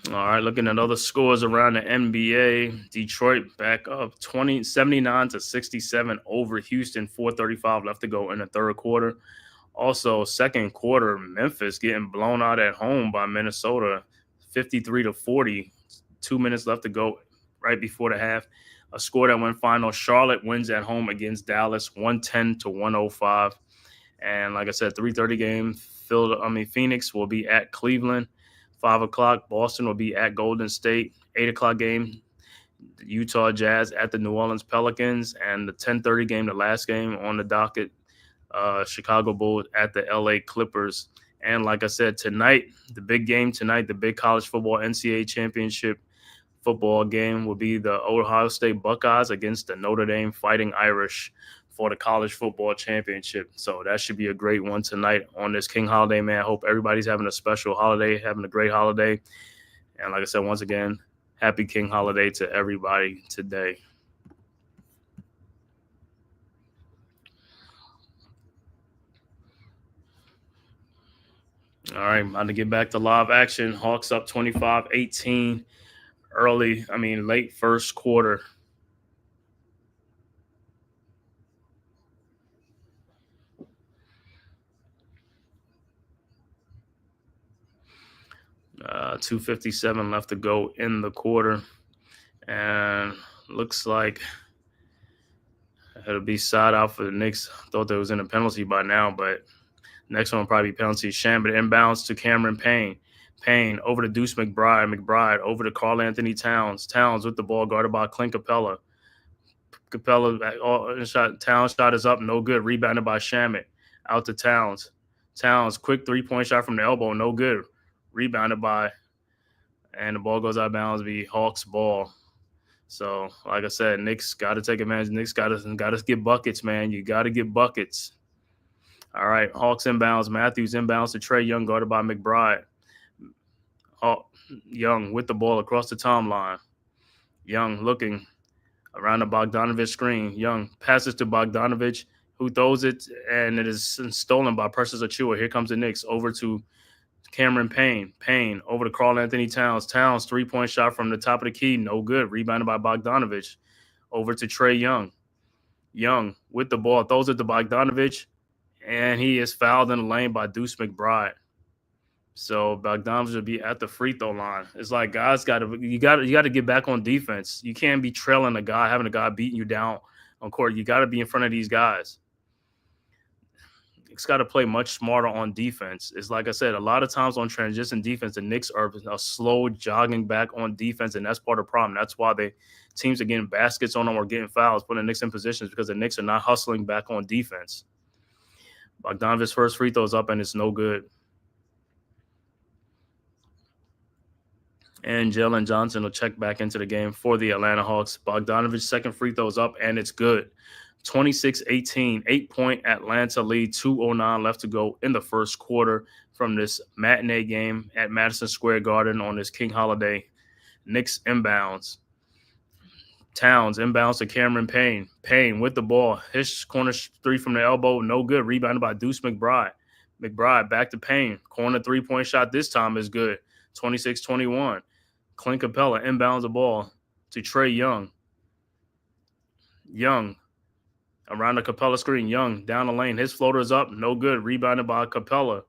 All right, looking at other scores around the NBA. Detroit back up 79-67 over Houston. 4:35 left to go in the third quarter. Also, second quarter, Memphis getting blown out at home by Minnesota, 53-40. 2 minutes left to go right before the half. A score that went final. Charlotte wins at home against Dallas, 110-105. And like I said, 3:30 game. Phoenix will be at Cleveland. 5 o'clock, Boston will be at Golden State. 8 o'clock game, the Utah Jazz at the New Orleans Pelicans. And the 10:30 game, the last game on the docket, Chicago Bulls at the LA Clippers. And like I said, tonight, the big game tonight, the big college football NCAA championship football game will be the Ohio State Buckeyes against the Notre Dame Fighting Irish for the college football championship. So that should be a great one tonight on this King holiday, man. I hope everybody's having a special holiday, having a great holiday. And like I said, once again, happy King holiday to everybody today. All right, I'm about to get back to live action. Hawks up 25-18 late first quarter. $2:57 left to go in the quarter. And looks like it'll be side out for the Knicks. Thought they was in a penalty by now, but next one will probably be penalty. Chambers inbounds to Cameron Payne. Payne over to Deuce McBride. McBride over to Karl Anthony Towns. Towns with the ball guarded by Clint Capella. Towns shot is up, no good. Rebounded by Shamet. Out to Towns. Towns, quick 3-point shot from the elbow, no good. Rebounded by, and the ball goes out of bounds, be Hawks ball. So, like I said, Knicks got to take advantage. Knicks got to get buckets, man. You got to get buckets. All right, Hawks inbounds. Matthews inbounds to Trae Young, guarded by McBride. Young with the ball across the timeline. Young looking around the Bogdanovich screen. Young passes to Bogdanovich, who throws it, and it is stolen by Precious Achiuwa. Here comes the Knicks over to Cameron Payne. Payne over to Karl Anthony Towns. Towns, 3-point shot from the top of the key. No good. Rebounded by Bogdanovich. Over to Trae Young. Young with the ball. Throws it to Bogdanovich. And he is fouled in the lane by Deuce McBride. So Bogdanovich will be at the free throw line. It's like guys you gotta get back on defense. You can't be trailing a guy, having a guy beating you down on court. You gotta be in front of these guys. It's got to play much smarter on defense. It's like I said, a lot of times on transition defense, the Knicks are slow jogging back on defense, and that's part of the problem. That's why teams are getting baskets on them or getting fouls, putting the Knicks in positions because the Knicks are not hustling back on defense. Bogdanovich's first free throw is up, and it's no good. And Jalen Johnson will check back into the game for the Atlanta Hawks. Bogdanovic's second free throw is up, and it's good. 26-18, 8-point Atlanta lead, 2:09 left to go in the first quarter from this matinee game at Madison Square Garden on this King holiday. Knicks inbounds. Towns inbounds to Cameron Payne. Payne with the ball. His corner three from the elbow, no good. Rebounded by Deuce McBride. McBride back to Payne. Corner three-point shot this time is good. 26-21. Clint Capella inbounds the ball to Trey Young. Young around the Capella screen. Young down the lane. His floater is up. No good. Rebounded by Capella.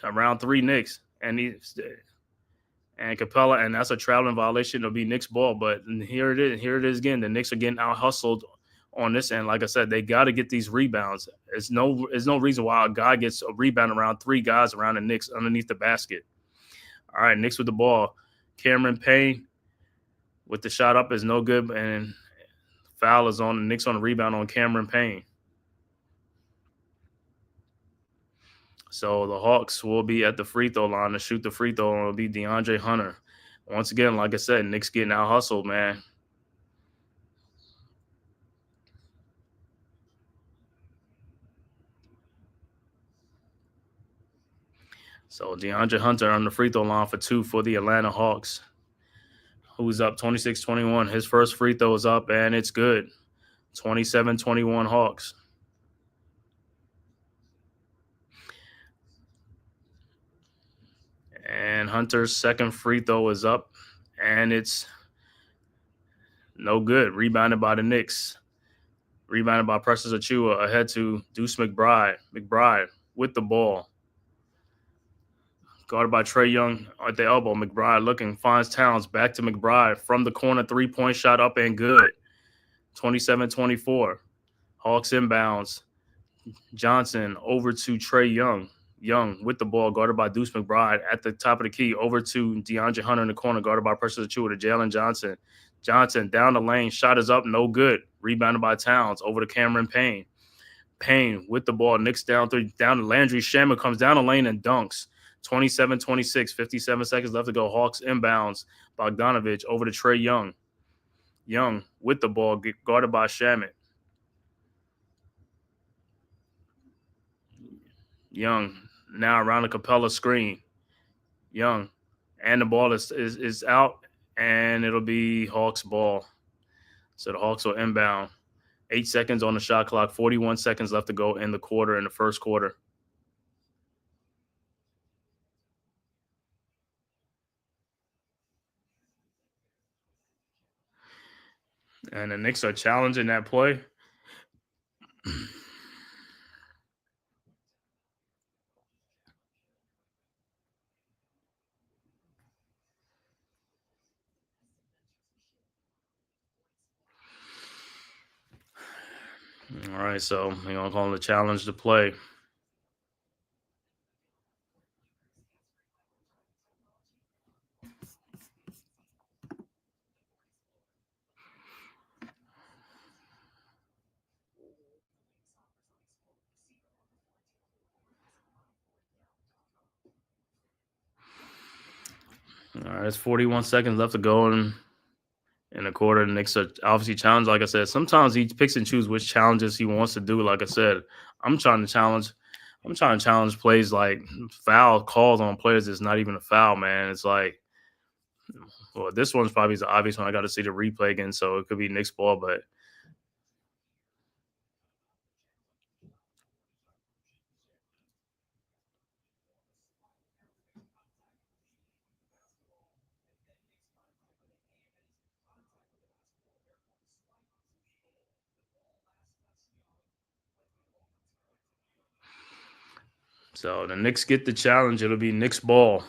Around three Knicks. And Capella, and that's a traveling violation. It'll be Knicks ball. But here it is. Here it is again. The Knicks are getting out-hustled on this end. Like I said, they got to get these rebounds. There's no reason why a guy gets a rebound around three guys around the Knicks underneath the basket. All right, Knicks with the ball. Cameron Payne with the shot up is no good, and foul is on the Knicks on the rebound on Cameron Payne. So the Hawks will be at the free throw line to shoot the free throw, and it'll be DeAndre Hunter. Once again, like I said, Knicks getting out hustled, man. So DeAndre Hunter on the free throw line for two for the Atlanta Hawks, who's up 26-21. His first free throw is up, and it's good. 27-21 Hawks. And Hunter's second free throw is up, and it's no good. Rebounded by the Knicks. Rebounded by Precious Achiuwa ahead to Deuce McBride. McBride with the ball. Guarded by Trey Young at the elbow. McBride looking, finds Towns. Back to McBride from the corner. Three-point shot up and good. 27-24. Hawks inbounds. Johnson over to Trey Young. Young with the ball, guarded by Deuce McBride at the top of the key. Over to DeAndre Hunter in the corner, guarded by Precious Achiuwa to Jalen Johnson. Johnson down the lane. Shot is up. No good. Rebounded by Towns. Over to Cameron Payne. Payne with the ball. Knicks down three. Down to Landry Shamet. Comes down the lane and dunks. 27-26, 57 seconds left to go. Hawks inbounds. Bogdanovich over to Trey Young. Young with the ball, guarded by Shamet. Young now around the Capella screen. Young. And the ball is out, and it'll be Hawks ball. So the Hawks will inbound. 8 seconds on the shot clock, 41 seconds left to go in the first quarter. And the Knicks are challenging that play. All right, so we're going to call it a challenge to play. All right, it's 41 seconds left to go in the quarter. The Knicks are obviously challenged. Like I said, sometimes he picks and chooses which challenges he wants to do. Like I said, I'm trying to challenge plays like foul calls on players. It's not even a foul, man. It's like, well, this one's probably the obvious one. I got to see the replay again, so it could be Knicks ball, but so the Knicks get the challenge. It'll be Knicks ball.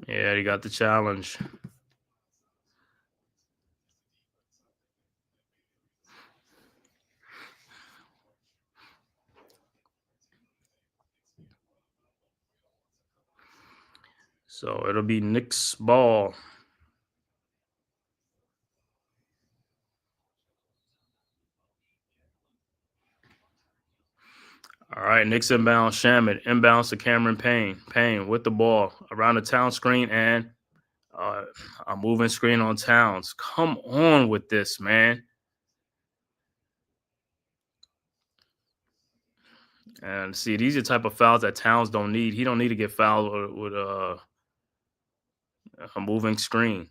Yeah, he got the challenge. So it'll be Knicks ball. All right, Knicks inbound, Shamit. Inbounds to Cameron Payne. Payne with the ball around the town screen and a moving screen on Towns. Come on with this, man. And see, these are the type of fouls that Towns don't need. He don't need to get fouled with a moving screen.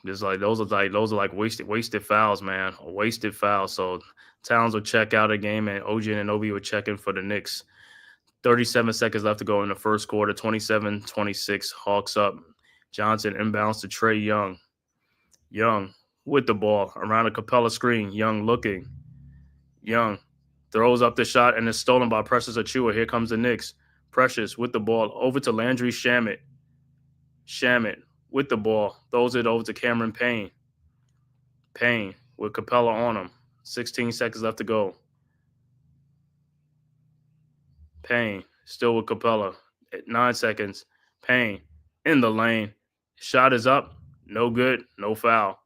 Just like those are like wasted fouls, man. A wasted foul. So Towns will check out a game, and OG and Obi were checking for the Knicks. 37 seconds left to go in the first quarter. 27-26. Hawks up. Johnson inbounds to Trey Young. Young with the ball around a Capella screen. Young looking. Young throws up the shot and is stolen by Precious Achiuwa. Here comes the Knicks. Precious with the ball over to Landry Shamit. Shamit with the ball. Throws it over to Cameron Payne. Payne with Capella on him. 16 seconds left to go. Payne still with Capella. At 9 seconds. Payne in the lane. Shot is up. No good. No foul.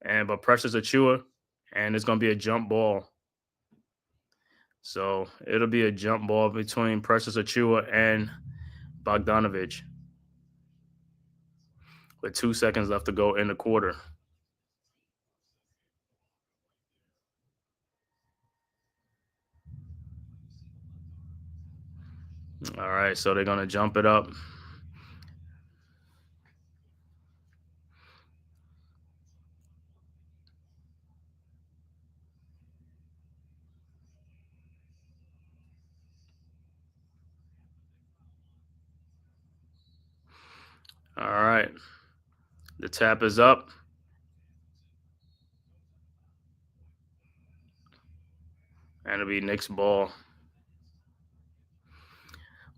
But Precious Achiuwa, and it's going to be a jump ball. So it'll be a jump ball between Precious Achiuwa and Bogdanovich with 2 seconds left to go in the quarter. All right, so they're going to jump it up. All right. The tap is up. And it'll be Knicks ball.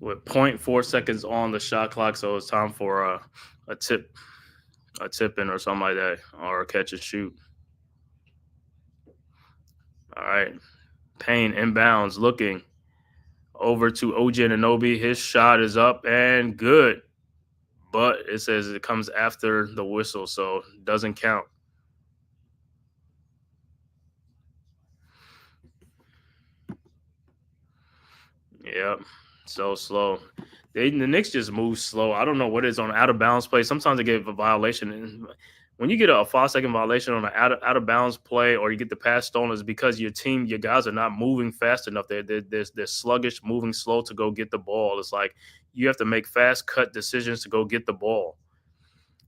With 0.4 seconds on the shot clock, so it's time for a tip-in or something like that, or a catch and shoot. All right. Payne inbounds, looking over to OG Anunoby. His shot is up and good. But it says it comes after the whistle, so it doesn't count. Yep, so slow. The Knicks just move slow. I don't know what it is on out of bounds play. Sometimes they get a violation. And when you get a 5-second violation on an out of bounds play, or you get the pass stolen, it's because your guys are not moving fast enough. They're sluggish, moving slow to go get the ball. It's like you have to make fast cut decisions to go get the ball.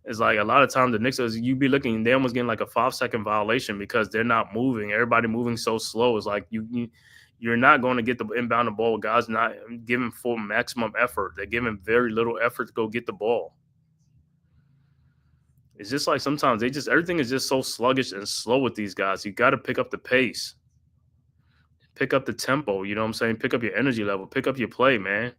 It's like a lot of times the Knicks, you be looking, they're almost getting like a 5-second violation because they're not moving. Everybody moving so slow. It's like you're not going to get the inbound the ball. Guys not giving full maximum effort. They're giving very little effort to go get the ball. It's just like sometimes everything is just so sluggish and slow with these guys. You got to pick up the pace, pick up the tempo. You know what I'm saying? Pick up your energy level, pick up your play, man.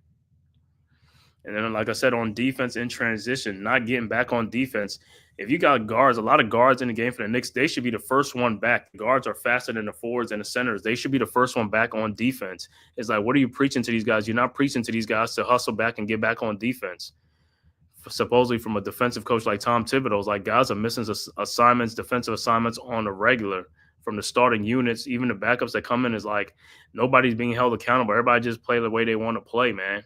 And then, like I said, on defense in transition, not getting back on defense. If you got guards, a lot of guards in the game for the Knicks, they should be the first one back. The guards are faster than the forwards and the centers. They should be the first one back on defense. It's like, what are you preaching to these guys? You're not preaching to these guys to hustle back and get back on defense. Supposedly from a defensive coach like Tom Thibodeau, like guys are missing assignments, defensive assignments on the regular from the starting units. Even the backups that come in is like nobody's being held accountable. Everybody just play the way they want to play, man.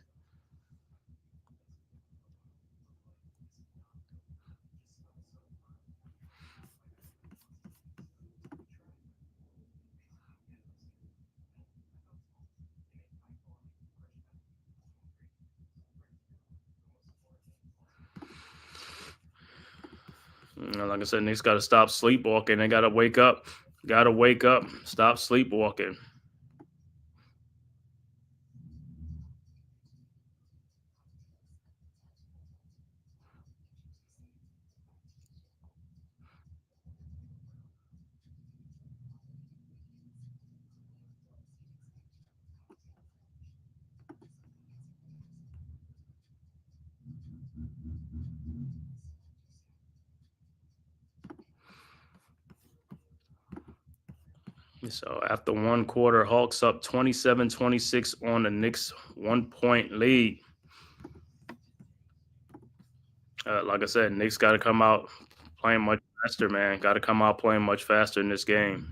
Like I said, Knicks got to stop sleepwalking. They got to wake up. Got to wake up. Stop sleepwalking. So after one quarter, Hawks up 27-26 on the Knicks 1-point lead. Like I said, Knicks got to come out playing much faster, man. Got to come out playing much faster in this game.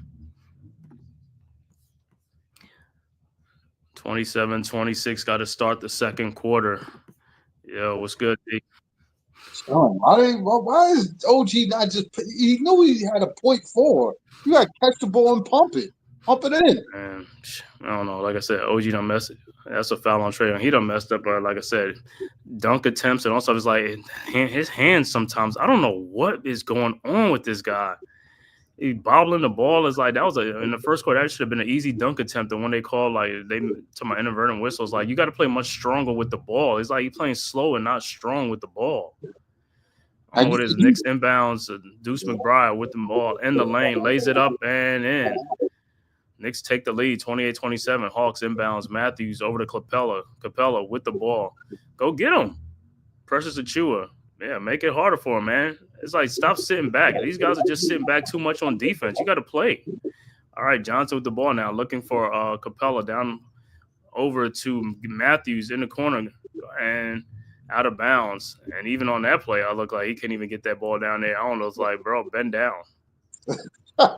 27-26, got to start the second quarter. Yo, what's good, D? Why is OG not just? He knew he had a .4. You got to catch the ball and pump it in. Man, I don't know. Like I said, OG done messed. That's a foul on Trae Young. He done messed up. But like I said, dunk attempts and also it's like his hands sometimes. I don't know what is going on with this guy. He bobbling the ball is like that was in the first quarter. That should have been an easy dunk attempt. And when they called to my inadvertent whistles, like you got to play much stronger with the ball. It's like you playing slow and not strong with the ball. I don't know what it is. Knicks inbounds. Deuce McBride with the ball in the lane, lays it up and in. Knicks take the lead, 28-27. Hawks inbounds. Matthews over to Capella. Capella with the ball. Go get him. Precious Achiuwa. Yeah, make it harder for him, man. It's like stop sitting back. These guys are just sitting back too much on defense. You got to play. All right, Johnson with the ball now, looking for Capella down over to Matthews in the corner and out of bounds. And even on that play, I look like he can't even get that ball down there. I don't know. It's like, bro, bend down.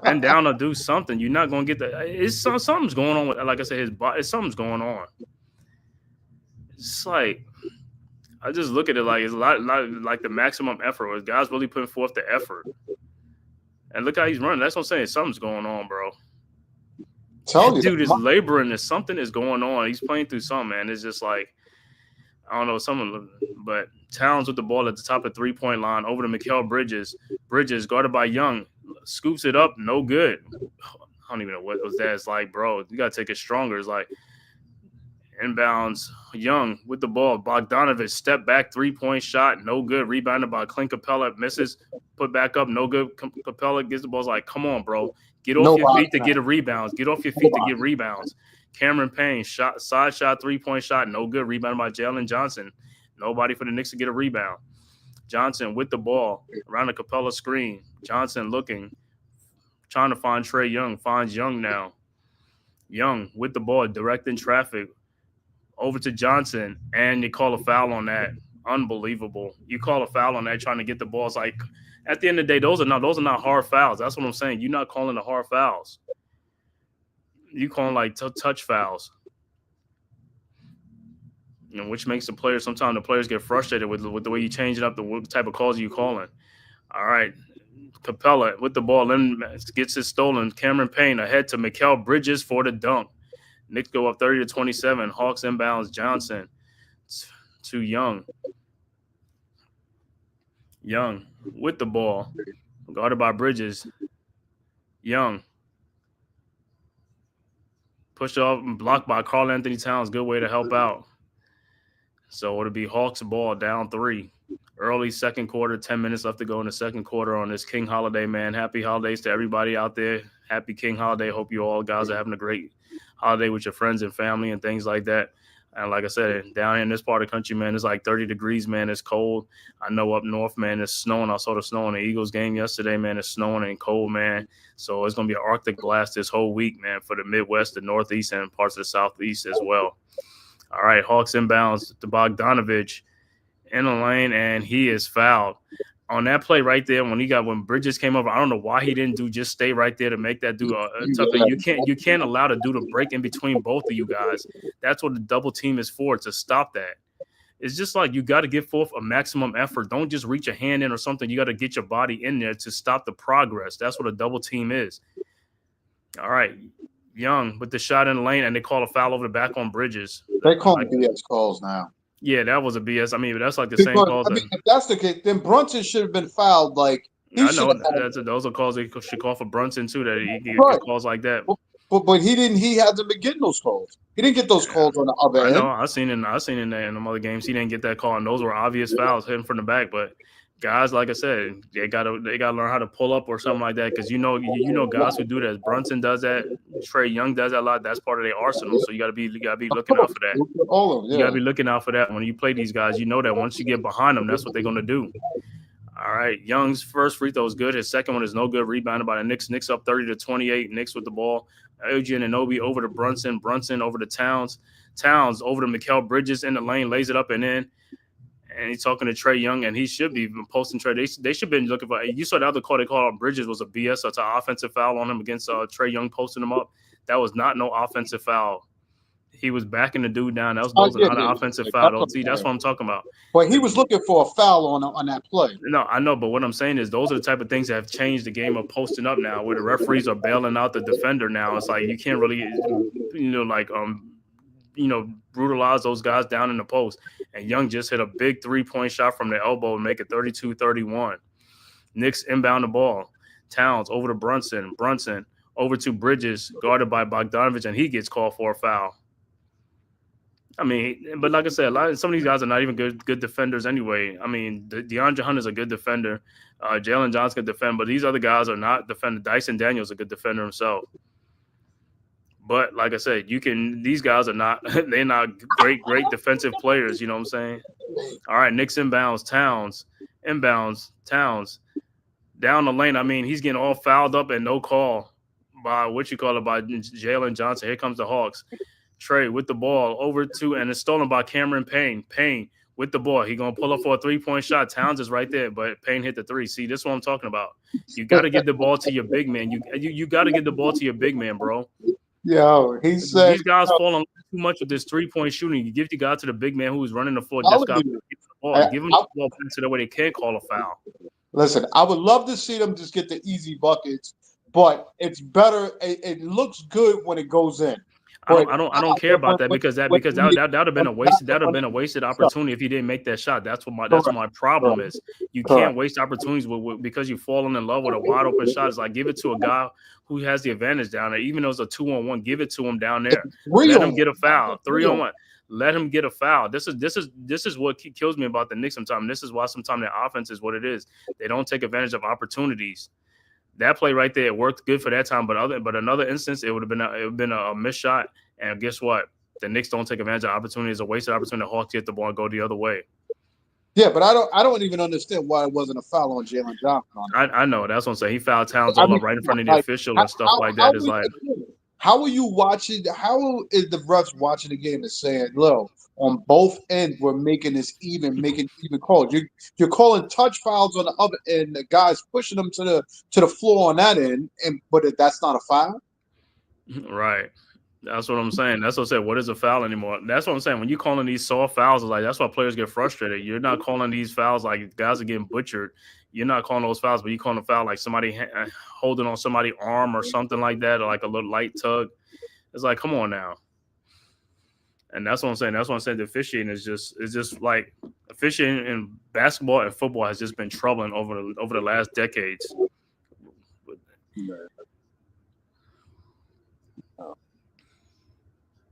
Bend down or do something. You're not going to get that. Something's going on with, like I said, his body. Something's going on. It's like, I just look at it like it's a lot like the maximum effort. Where guys really putting forth the effort. And look how he's running. That's what I'm saying. Something's going on, bro. Dude is laboring. There's something is going on. He's playing through something, man. It's just like, I don't know, someone, but Towns with the ball at the top of the 3-point line over to Mikal Bridges. Bridges guarded by Young. Scoops it up. No good. I don't even know what was that. It's like, bro, you got to take it stronger. It's like, inbounds, Young with the ball. Bogdanovich step back 3-point shot, no good. Rebounded by Clint Capella, misses, put back up, no good. Capella gets the ball. It's like, come on, bro. Get off your feet to get a rebounds. Get off your feet to get rebounds. Cameron Payne, side shot, 3-point shot, no good. Rebounded by Jalen Johnson. Nobody for the Knicks to get a rebound. Johnson with the ball around the Capella screen. Johnson looking, trying to find Trae Young. Finds Young now. Young with the ball, directing traffic over to Johnson, and you call a foul on that. Unbelievable. You call a foul on that trying to get the ball. It's like, at the end of the day, those are not hard fouls. That's what I'm saying. You're not calling the hard fouls. You calling like touch fouls. You know, which makes the players, sometimes the players get frustrated with the way you change it up, what type of calls you calling. All right. Capella with the ball, then gets it stolen. Cameron Payne ahead to Mikal Bridges for the dunk. Knicks go up 30-27. Hawks inbounds Johnson to Young. Young with the ball, guarded by Bridges. Young. Pushed off and blocked by Karl Anthony Towns. Good way to help out. So it'll be Hawks ball down 3. Early second quarter, 10 minutes left to go in the second quarter on this King holiday, man. Happy holidays to everybody out there. Happy King holiday. Hope you all guys are having a great holiday with your friends and family and things like that. And like I said, down here in this part of the country, man, it's like 30 degrees, man. It's cold. I know up north, man, it's snowing. I saw the snow in the Eagles game yesterday, man. It's snowing and cold, man. So it's going to be an Arctic blast this whole week, man, for the Midwest, the Northeast, and parts of the Southeast as well. All right, Hawks inbounds to Bogdanovich in the lane, and he is fouled. On that play right there, when Bridges came over, I don't know why he didn't just stay right there to make that dude tougher. You can't allow the dude to break in between both of you guys. That's what the double team is for, to stop that. It's just like you got to give forth a maximum effort. Don't just reach a hand in or something. You got to get your body in there to stop the progress. That's what a double team is. All right, Young with the shot in the lane, and they call a foul over the back on Bridges. They call BS calls now. Yeah, that was a BS. I mean, that's like the same calls. I mean, if that's the case, then Brunson should have been fouled. Like, I know those are calls they should call for Brunson too. That he get calls like that. But he didn't. He hasn't been getting those calls. He didn't get those calls on the other end. I know. I seen in them other games he didn't get that call, and those were obvious fouls hitting from the back. But guys, like I said, they gotta learn how to pull up or something like that, because you know guys who do that. Brunson does that. Trae Young does that a lot. That's part of their arsenal. So you gotta be looking out for that. You gotta be looking out for that when you play these guys. You know that once you get behind them, that's what they're gonna do. All right, Young's first free throw is good. His second one is no good. Rebounded by the Knicks. Knicks up 30-28. Knicks with the ball. OG Anunoby over to Brunson. Brunson over to Towns. Towns over to Mikal Bridges in the lane, lays it up and in. And he's talking to Trae Young, and he should be posting Trae. They should be looking for. You saw the other call they called on Bridges was a BS. So it's an offensive foul on him against Trae Young, posting him up. That was not no offensive foul. He was backing the dude down. Those are not an offensive foul. See, that's what I'm talking about. But he was looking for a foul on that play. No, I know, but what I'm saying is those are the type of things that have changed the game of posting up now, where the referees are bailing out the defender now. It's like you can't really, brutalize those guys down in the post. And Young just hit a big 3-point shot from the elbow and make it 32-31. Knicks inbound the ball. Towns over to Brunson. Brunson over to Bridges, guarded by Bogdanovich, and he gets called for a foul. I mean, but like I said, some of these guys are not even good defenders anyway. I mean, DeAndre Hunter's a good defender. Jalen Johnson can defend, but these other guys are not defenders. Dyson Daniels is a good defender himself. But like I said, these guys are not – they're not great defensive players, you know what I'm saying? All right, Knicks inbounds, Towns. Down the lane, I mean, he's getting all fouled up and no call by Jalen Johnson. Here comes the Hawks. Trae with the ball over to, and it's stolen by Cameron Payne. Payne with the ball. He's going to pull up for a 3-point shot. Towns is right there, but Payne hit the 3. See, this is what I'm talking about. You got to get the ball to your big man. You got to get the ball to your big man, bro. Yo, he said these guys falling too much with this 3-point shooting. You give the guy to the big man who's running the floor. Just got to give him the ball. Give him the ball so that way they can't call a foul. Listen, I would love to see them just get the easy buckets, but it's better. It looks good when it goes in. I don't care about that because that would have been a wasted opportunity if he didn't make that shot. That's what my problem is. You can't waste opportunities because you've fallen in love with a wide open shot. It's like give it to a guy who has the advantage down there. Even though it's a 2-on-1, give it to him down there. Let him get a foul. 3-on-1. Let him get a foul. This is what kills me about the Knicks sometimes. This is why sometimes their offense is what it is. They don't take advantage of opportunities. That play right there, it worked good for that time, but another instance, it would have been a missed shot. And guess what? The Knicks don't take advantage of opportunities. A wasted opportunity. The Hawks get the ball and go the other way. Yeah, but I don't even understand why it wasn't a foul on Jalen Johnson. I know that's what I'm saying. He fouled Towns all up right in front of the official and stuff like that. It's like, how are you watching? How is the refs watching the game and saying, "Look, on both ends, we're making even calls. You're calling touch fouls on the other end. The guy's pushing them to the floor on that end, but that's not a foul." Right. That's what I'm saying. That's what I said. What is a foul anymore? That's what I'm saying. When you're calling these soft fouls, like that's why players get frustrated. You're not calling these fouls like guys are getting butchered. You're not calling those fouls, but you calling a foul like somebody holding on somebody's arm or something like that, or like a little light tug. It's like, come on now. And that's what I'm saying. That's what I'm saying. The officiating is just like officiating in basketball and football has just been troubling over the last decades.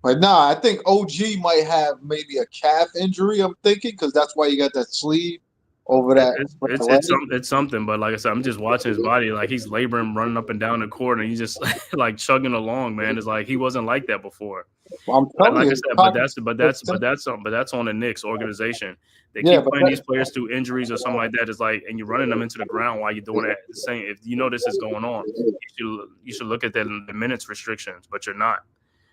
But nah, I think OG might have maybe a calf injury. I'm thinking because that's why you got that sleeve over that. It's something. But like I said, I'm just watching his body. Like he's laboring, running up and down the court, and he's just like chugging along. Man, it's like he wasn't like that before. Well, I'm telling you, but that's on the Knicks organization. They keep playing these players through injuries or something like that. It's like, and you're running them into the ground while you're doing that. Saying if you know this is going on, you should look at the minutes restrictions, but you're not.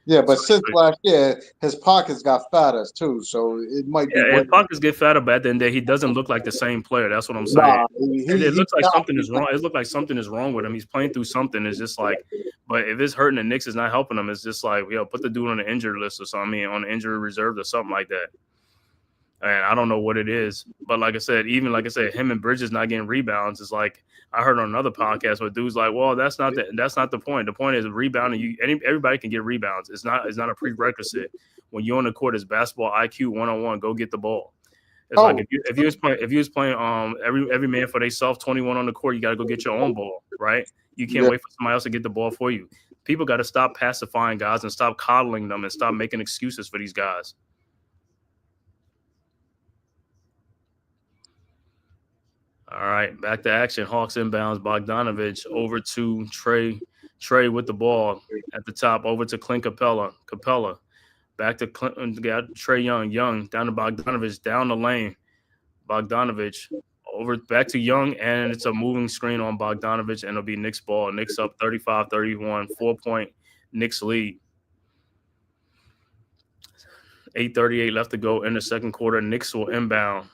Yeah, but since last year, his pockets got fatter too, so it might be. Yeah, his pockets get fatter, but at the end of the day, he doesn't look like the same player. That's what I'm saying. It looks like something is wrong. It looks like something is wrong with him. He's playing through something. It's just like, but if it's hurting the Knicks, is not helping him. It's just like, put the dude on the injury list or something. I mean, on the injury reserve or something like that. And I don't know what it is, but like I said, him and Bridges not getting rebounds is like I heard on another podcast where dudes like, well, that's not the point. The point is rebounding. Everybody can get rebounds. It's not a prerequisite. When you're on the court, it's basketball IQ 1-on-1. Go get the ball. It's like if you was playing every man for themselves 21 on the court, you got to go get your own ball, right? You can't wait for somebody else to get the ball for you. People got to stop pacifying guys and stop coddling them and stop making excuses for these guys. All right, back to action. Hawks inbounds. Bogdanovich over to Trae. Trae with the ball at the top. Over to Clint Capella. Capella back to Clint. Got Trae Young. Young down to Bogdanovich. Down the lane. Bogdanovich over back to Young, and it's a moving screen on Bogdanovich, and it'll be Knicks ball. Knicks up 35-31. 4-point Knicks lead. 8:38 left to go in the second quarter. Knicks will inbound.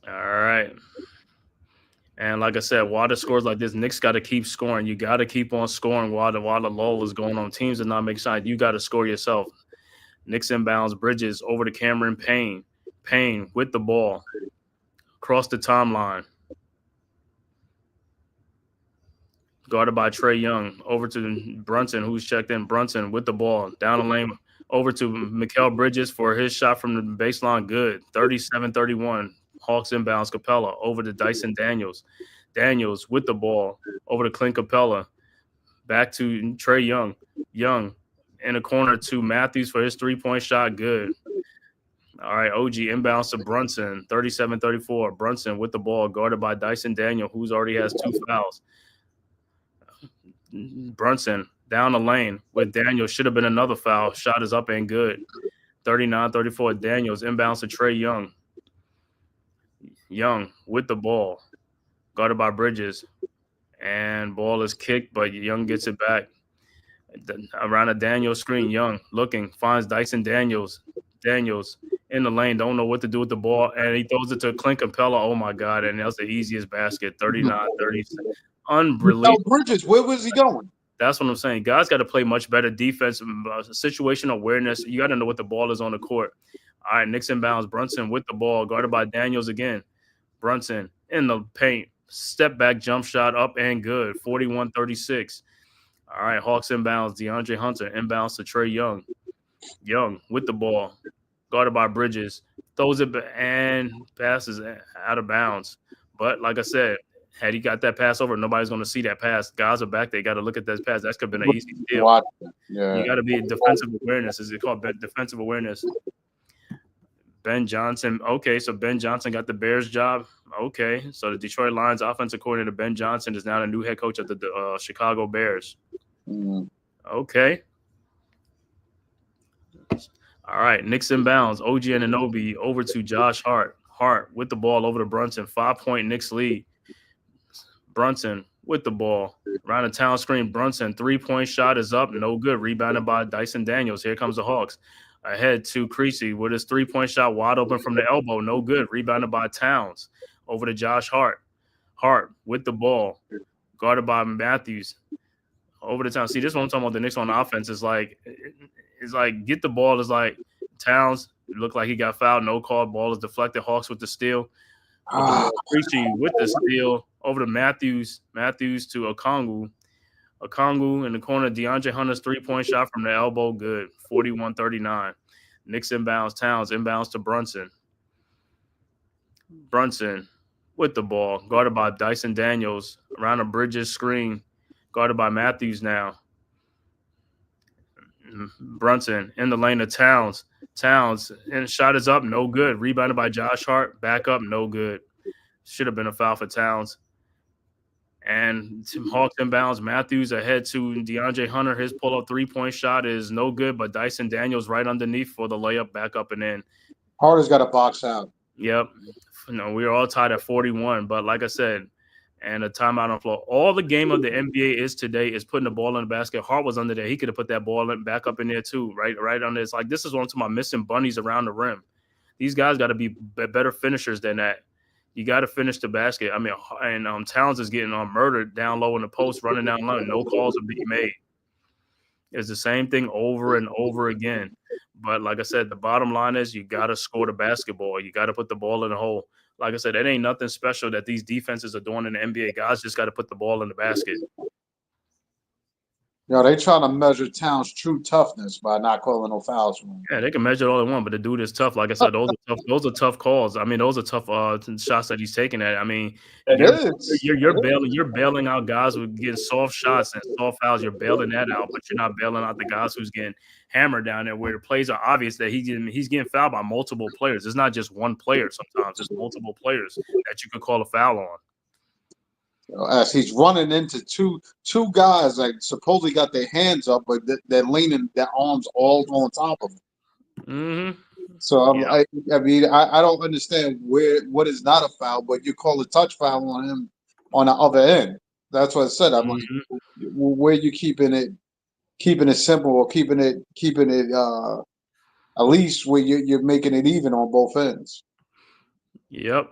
All right. And like I said, while the scores like this, Knicks got to keep scoring. You got to keep on scoring while the lull is going on. Teams are not making shots. You got to score yourself. Knicks inbounds, Bridges over to Cameron Payne. Payne with the ball across the timeline. Guarded by Trae Young. Over to Brunson, who's checked in. Brunson with the ball down the lane. Over to Mikal Bridges for his shot from the baseline. Good. 37-31. Hawks inbounds. Capella over to Dyson Daniels. Daniels with the ball over to Clint Capella. Back to Trae Young. Young in the corner to Matthews for his three-point shot. Good. All right, OG inbounds to Brunson. 37-34. Brunson with the ball guarded by Dyson Daniel, who's already has 2 fouls. Brunson down the lane with Daniel. Should have been another foul. Shot is up and good. 39-34. Daniels inbounds to Trae Young. Young with the ball. Guarded by Bridges. And ball is kicked, but Young gets it back. Around a Daniels screen, Young looking. Finds Dyson Daniels. Daniels in the lane. Don't know what to do with the ball. And he throws it to Clint Capella. Oh, my God. And that's the easiest basket. 39-36. Unbelievable. Bridges, where was he going? That's what I'm saying. Guys got to play much better defense, situational awareness. You got to know what the ball is on the court. All right, Knicks inbounds. Brunson with the ball, guarded by Daniels again. Brunson in the paint. Step back jump shot up and good. 41-36. All right, Hawks inbounds. DeAndre Hunter inbounds to Trae Young. Young with the ball, guarded by Bridges. Throws it and passes out of bounds. But like I said, had he got that pass over, nobody's going to see that pass. Guys are back. They got to look at that pass. That could have been an easy steal. Yeah. You got to be defensive awareness. Is it called defensive awareness? Ben Johnson. Okay, so Ben Johnson got the Bears job. Okay, so the Detroit Lions offensive coordinator Ben Johnson is now the new head coach of the Chicago Bears. Okay. All right, Knicks inbounds. OG Anunoby over to Josh Hart. Hart with the ball over to Brunson. 5-point Knicks lead. Brunson with the ball. Around the town screen, Brunson. 3-point shot is up. No good. Rebounded by Dyson Daniels. Here comes the Hawks. Ahead to Creasy with his 3-point shot wide open from the elbow. No good. Rebounded by Towns. Over to Josh Hart. Hart with the ball. Guarded by Matthews. Over the Towns. See, this is what I'm talking about. The Knicks on offense is like get the ball. Is like Towns. It looked like he got fouled. No call. Ball is deflected. Hawks with the steal. Creasy with the steal. Over to Matthews. Matthews to Okongwu. Okongwu in the corner. DeAndre Hunter's 3-point shot from the elbow. Good. 41-39. Knicks inbounds. Towns inbounds to Brunson. Brunson with the ball. Guarded by Dyson Daniels. Around a Bridges screen. Guarded by Matthews now. Brunson in the lane of Towns. Towns and shot is up. No good. Rebounded by Josh Hart. Back up. No good. Should have been a foul for Towns. And Hawks inbounds. Matthews ahead to DeAndre Hunter. His pull-up 3-point shot is no good, but Dyson Daniels right underneath for the layup, back up and in. Harder's got a box out. Yep. No, we are all tied at 41, but like I said, and a timeout on the floor. All the game of the NBA is today is putting the ball in the basket. Hart was under there. He could have put that ball back up in there too, right under. It's like this is what I'm talking about, missing bunnies around the rim. These guys got to be better finishers than that. You got to finish the basket. I mean, and Towns is getting murdered down low in the post, running down low. No calls are being made. It's the same thing over and over again. But like I said, the bottom line is you got to score the basketball. You got to put the ball in the hole. Like I said, it ain't nothing special that these defenses are doing in the NBA. Guys just got to put the ball in the basket. You know, they trying to measure Towns' true toughness by not calling no fouls for him. Yeah, they can measure all they want, but the dude is tough. Like I said, those are tough calls. I mean, those are tough shots that he's taking at. I mean, you're bailing out guys who getting soft shots and soft fouls. You're bailing that out, but you're not bailing out the guys who's getting hammered down there where the plays are obvious that he's getting fouled by multiple players. It's not just one player. Sometimes it's multiple players that you could call a foul on. As he's running into two guys that supposedly got their hands up, but they're leaning their arms all on top of him. Mm-hmm. So I mean, I don't understand what is not a foul, but you call a touch foul on him on the other end. That's what I said. I'm like, where you keeping it? keeping it simple or keeping it at least where you're making it even on both ends. Yep.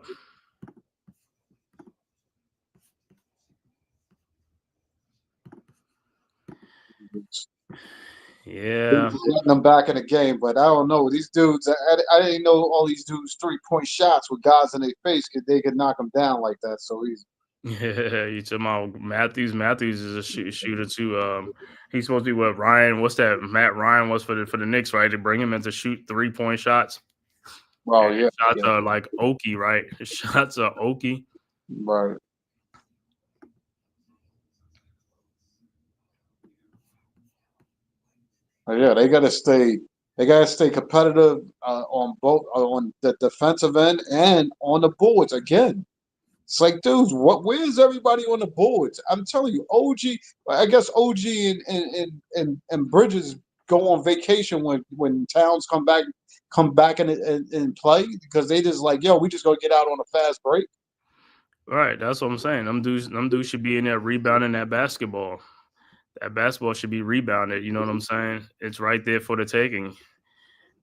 Yeah. Getting them back in the game, but I don't know these dudes. I didn't know all these dudes 3-point shots with guys in their face they could knock them down like that so easy. Yeah, you talking about Matthews? Matthews is a shooter too. He's supposed to be what Ryan? What's that? Matt Ryan was for the Knicks, right? To bring him in to shoot 3-point shots. Well, And yeah, shots are like oaky, right? His shots are oaky. right. Yeah, they gotta stay. They gotta stay competitive on both on the defensive end and on the boards. Again, it's like, dudes, where's everybody on the boards? I'm telling you, OG. I guess OG and Bridges go on vacation when Towns come back and play because they just like, yo, we just gonna get out on a fast break. Right, that's what I'm saying. Them dudes should be in there rebounding that basketball. That basketball should be rebounded. You know what I'm saying? It's right there for the taking.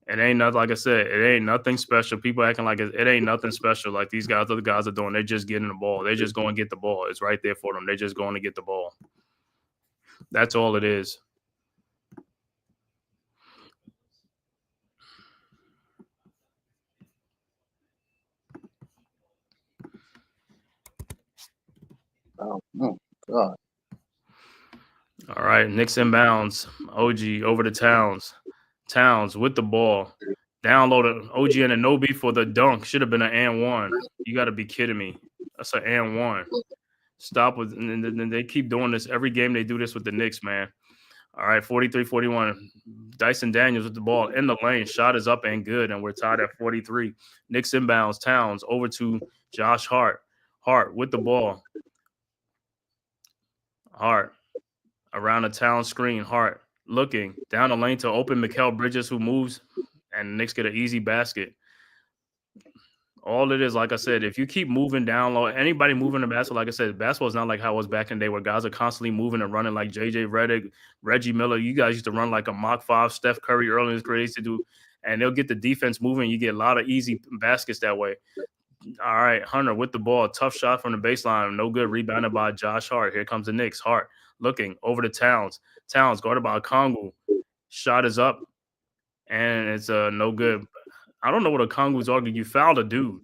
It ain't nothing, like I said, it ain't nothing special. People acting like it ain't nothing special. Like these guys, other guys are doing. They're just getting the ball. They just go and get the ball. It's right there for them. They're just going to get the ball. That's all it is. Oh God. All right, Knicks inbounds. OG over to Towns. Towns with the ball. Downloaded OG and Anobi for the dunk. Should have been an and one. You got to be kidding me. That's an and one. Stop with, and they keep doing this every game. They do this with the Knicks, man. All right, 43-41. Dyson Daniels with the ball in the lane. Shot is up and good, and we're tied at 43. Knicks inbounds. Towns over to Josh Hart. Hart with the ball. Hart around the Town screen. Hart looking down the lane to open Mikal Bridges, who moves, and the Knicks get an easy basket. All it is, like I said, if you keep moving down low, anybody moving the basketball, like I said, basketball is not like how it was back in the day where guys are constantly moving and running like JJ Redick, Reggie Miller. You guys used to run like a Mach 5, Steph Curry early in his career used to do, and they'll get the defense moving. You get a lot of easy baskets that way. All right, Hunter with the ball. Tough shot from the baseline. No good. Rebounded by Josh Hart. Here comes the Knicks. Hart looking over to Towns. Towns guarded by Kongu. Shot is up, and it's no good. I don't know what a Kongu's arguing. You fouled a dude.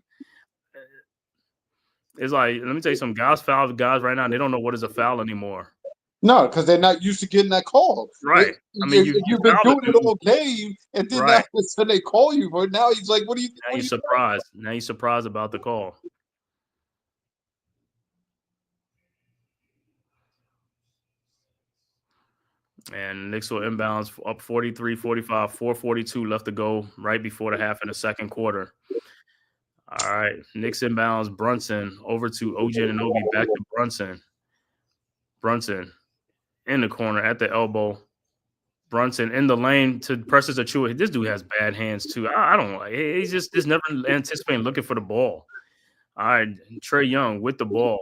It's like, let me tell you something. Guys foul guys right now. They don't know what is a foul anymore. No, because they're not used to getting that call. Right. I mean, you've been doing it all game, and then right. that's when they call you. But now he's like, "What are you?" Now you're surprised. Now you're surprised about the call. And Knicks will inbounds up 43-45, 4:42 left to go right before the half in the second quarter. All right, Knicks inbounds Brunson over to OG Anunoby, back to Brunson. Brunson in the corner at the elbow. Brunson in the lane to Precious Achiuwa. This dude has bad hands too. I don't like. He's just never anticipating looking for the ball. All right, Trae Young with the ball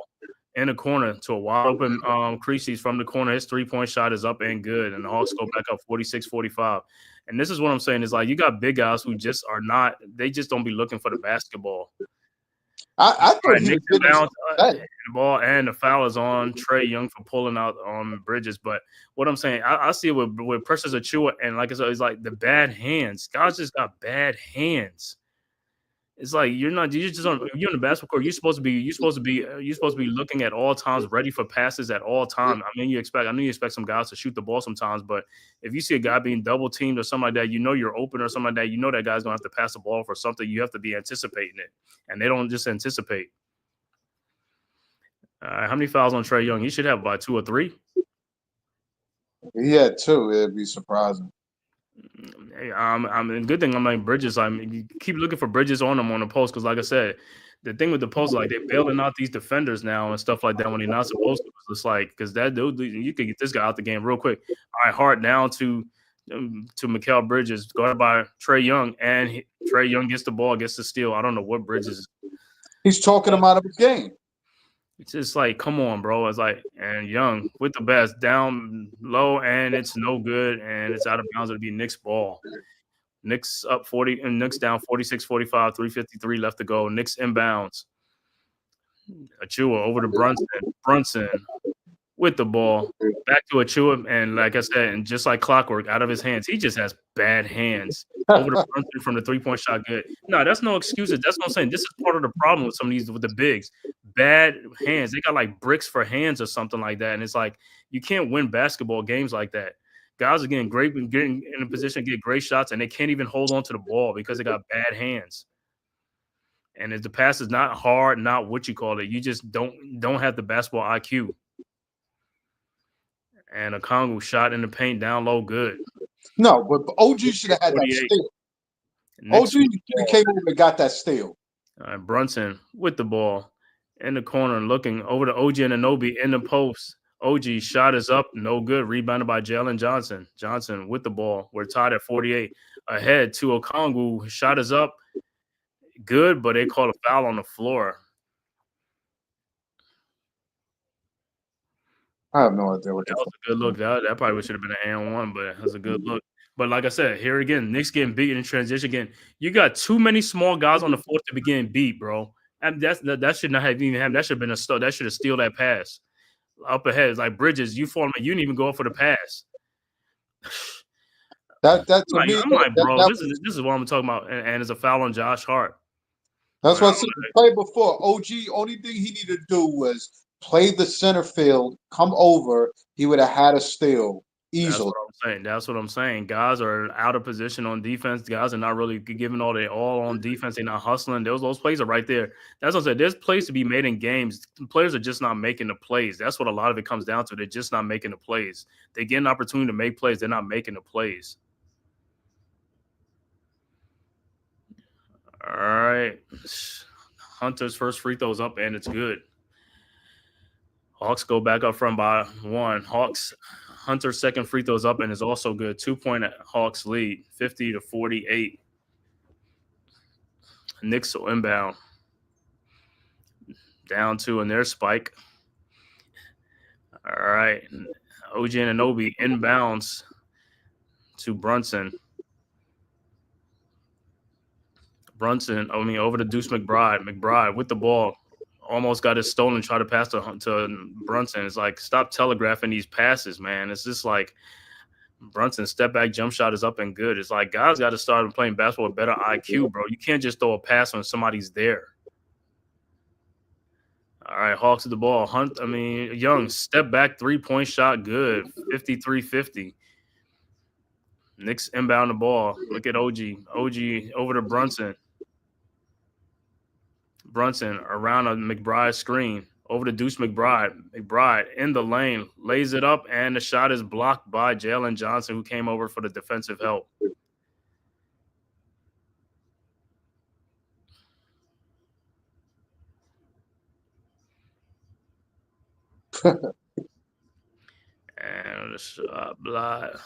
in the corner to a wide open Creasy from the corner. His 3-point shot is up and good, and the Hawks go back up 46-45. And this is what I'm saying is like you got big guys who just are not. They just don't be looking for the basketball. I thought Knicks bounce the ball, and the foul is on Trae Young for pulling out on Bridges. But what I'm saying, I see it with Precious Achiuwa, and like I said, it's like the bad hands. Guys just got bad hands. It's like you're in the basketball court. You're supposed to be looking at all times, ready for passes at all times. I know you expect some guys to shoot the ball sometimes, but if you see a guy being double teamed or something like that, you know you're open or something like that. You know that guy's gonna have to pass the ball for something. You have to be anticipating it, and they don't just anticipate. How many fouls on Trae Young? He should have about 2 or 3. He had 2. It'd be surprising. I mean, good thing I'm like Bridges. I mean, you keep looking for Bridges on them on the post because, like I said, the thing with the post, like they're bailing out these defenders now and stuff like that when they're not supposed to. It's like because that dude, you could get this guy out the game real quick. All right, Hart down to Mikal Bridges, guarded by Trae Young, and Trae Young gets the ball, gets the steal. I don't know what Bridges. He's talking him out of the game. It's just like, come on, bro. It's like, and Young with the best down low, and it's no good, and it's out of bounds. It'll be Knicks ball. Knicks up 40, and Knicks down 46-45, 3:53 left to go. Knicks inbounds. Achua over to Brunson. Brunson with the ball. Back to Achua, and like I said, and just like clockwork, out of his hands. He just has bad hands. Over to Brunson from the three-point shot, good. No, that's no excuses. That's what I'm saying. This is part of the problem with some of these with the bigs. Bad hands. They got like bricks for hands or something like that. And it's like you can't win basketball games like that. Guys are getting in a position to get great shots, and they can't even hold on to the ball because they got bad hands. And if the pass is not hard, not what you call it, you just don't have the basketball IQ. And a Kongu shot in the paint down low, good. No, but OG should have had that steal. OG should have came over and got that steal. Brunson with the ball in the corner, looking over to OG and Anunoby in the post. OG shot is up, no good. Rebounded by Jalen Johnson. Johnson with the ball. We're tied at 48. Ahead to Okongwu. Shot is up, good, but they called a foul on the floor. I have no idea what that was a good look. That probably should have been an and one, but it was a good look. But like I said, here again, Knicks getting beat in transition again. You got too many small guys on the floor to be getting beat, bro. And that should not have even happened. That should have been a steal. That should have steal that pass. Up ahead, it's like Bridges. You didn't even go up for the pass. I'm like, bro, this is what I'm talking about. And it's a foul on Josh Hart. That's what I said. Play before OG. Only thing he needed to do was play the center field, come over. He would have had a steal easily. That's what I'm saying. Guys are out of position on defense. Guys are not really giving all on defense. They're not hustling. Those plays are right there. That's what I said. There's plays to be made in games. Players are just not making the plays. That's what a lot of it comes down to. They're just not making the plays. They get an opportunity to make plays. They're not making the plays. All right. Hunter's first free throw's up, and it's good. Hawks go back up front by 1. Hunter's second free throw's up and is also good. 2-point Hawks lead, 50-48. Knicks will inbound. Down 2 in their spike. All right. OG Anunoby inbounds to Brunson. Over to Deuce McBride. McBride with the ball. Almost got it stolen, try to pass to Brunson. It's like, stop telegraphing these passes, man. It's just like Brunson, step back, jump shot is up and good. It's like guys got to start playing basketball with better IQ, bro. You can't just throw a pass when somebody's there. All right, Hawks with the ball. Young, step back, 3-point shot, good. 53-50. Knicks inbound the ball. Look at OG. OG over to Brunson. Brunson around a McBride screen. Over to Deuce McBride. McBride in the lane. Lays it up, and the shot is blocked by Jalen Johnson, who came over for the defensive help. And the shot blocked.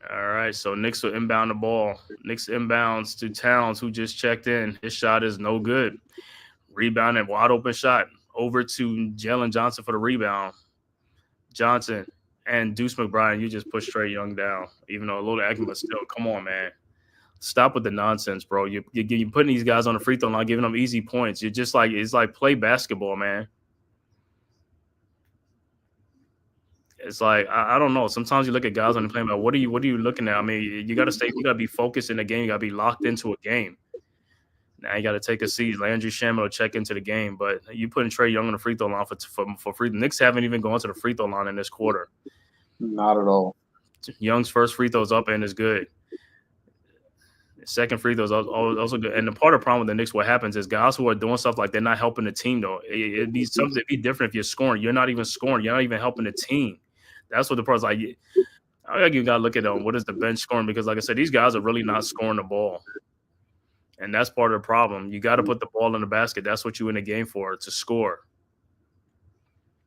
All right, so Knicks will inbound the ball. Knicks inbounds to Towns, who just checked in. His shot is no good. Rebound and wide open shot. Over to Jalen Johnson for the rebound. Johnson and Deuce McBride, you just push Trae Young down, even though a little acting, but still, come on, man. Stop with the nonsense, bro. You're putting these guys on the free throw line, giving them easy points. You're just like, it's like play basketball, man. It's like, I don't know. Sometimes you look at guys on the plane, but what are you looking at? I mean, you got to be focused in the game. You got to be locked into a game. Now you got to take a seat. Landry Shamet will check into the game, but you putting Trae Young on the free throw line for free. The Knicks haven't even gone to the free throw line in this quarter. Not at all. Young's first free throw's up and is good. Second free throws also good. And the part of the problem with the Knicks, what happens is guys who are doing stuff like they're not helping the team, though. It'd be different if you're scoring. You're not even scoring. You're not even helping the team. That's what the part's like. I think you got to look at what is the bench scoring, because, like I said, these guys are really not scoring the ball. And that's part of the problem. You got to put the ball in the basket. That's what you're in the game for, to score.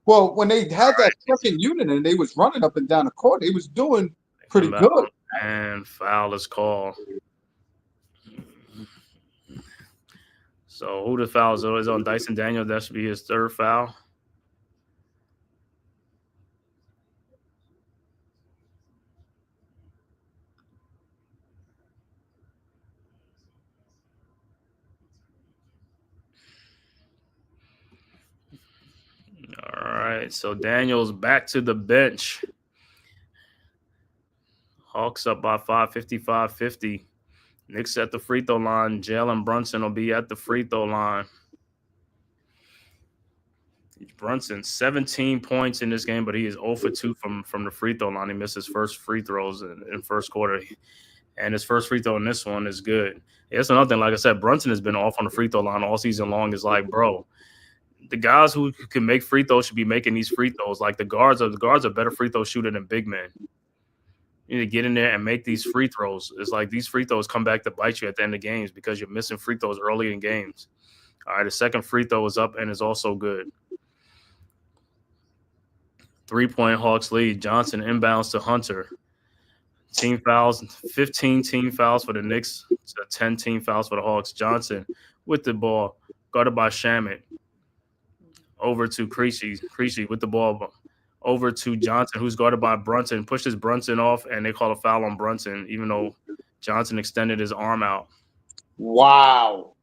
Well, when they had that second unit and they was running up and down the court, they was doing pretty good. And foul is called. So who the foul is on Dyson Daniel? That should be his third foul. All right, so Daniels back to the bench. Hawks up by 5, 55-50. Knicks at the free throw line. Jalen Brunson will be at the free throw line. Brunson, 17 points in this game, but he is 0 for 2 from the free throw line. He missed his first free throws in first quarter, and his first free throw in this one is good. It's another thing. Like I said, Brunson has been off on the free throw line all season long. Is like, bro, the guys who can make free throws should be making these free throws. Like the guards are better free throw shooter than big men. You need to get in there and make these free throws. It's like these free throws come back to bite you at the end of games because you're missing free throws early in games. All right, the second free throw is up and is also good. 3-point Hawks lead. Johnson inbounds to Hunter. Team fouls, 15 team fouls for the Knicks, 10 team fouls for the Hawks. Johnson with the ball, guarded by Shamet. Over to Creasy. Creasy with the ball over to Johnson, who's guarded by Brunson. Pushes Brunson off, and they call a foul on Brunson, even though Johnson extended his arm out. Wow.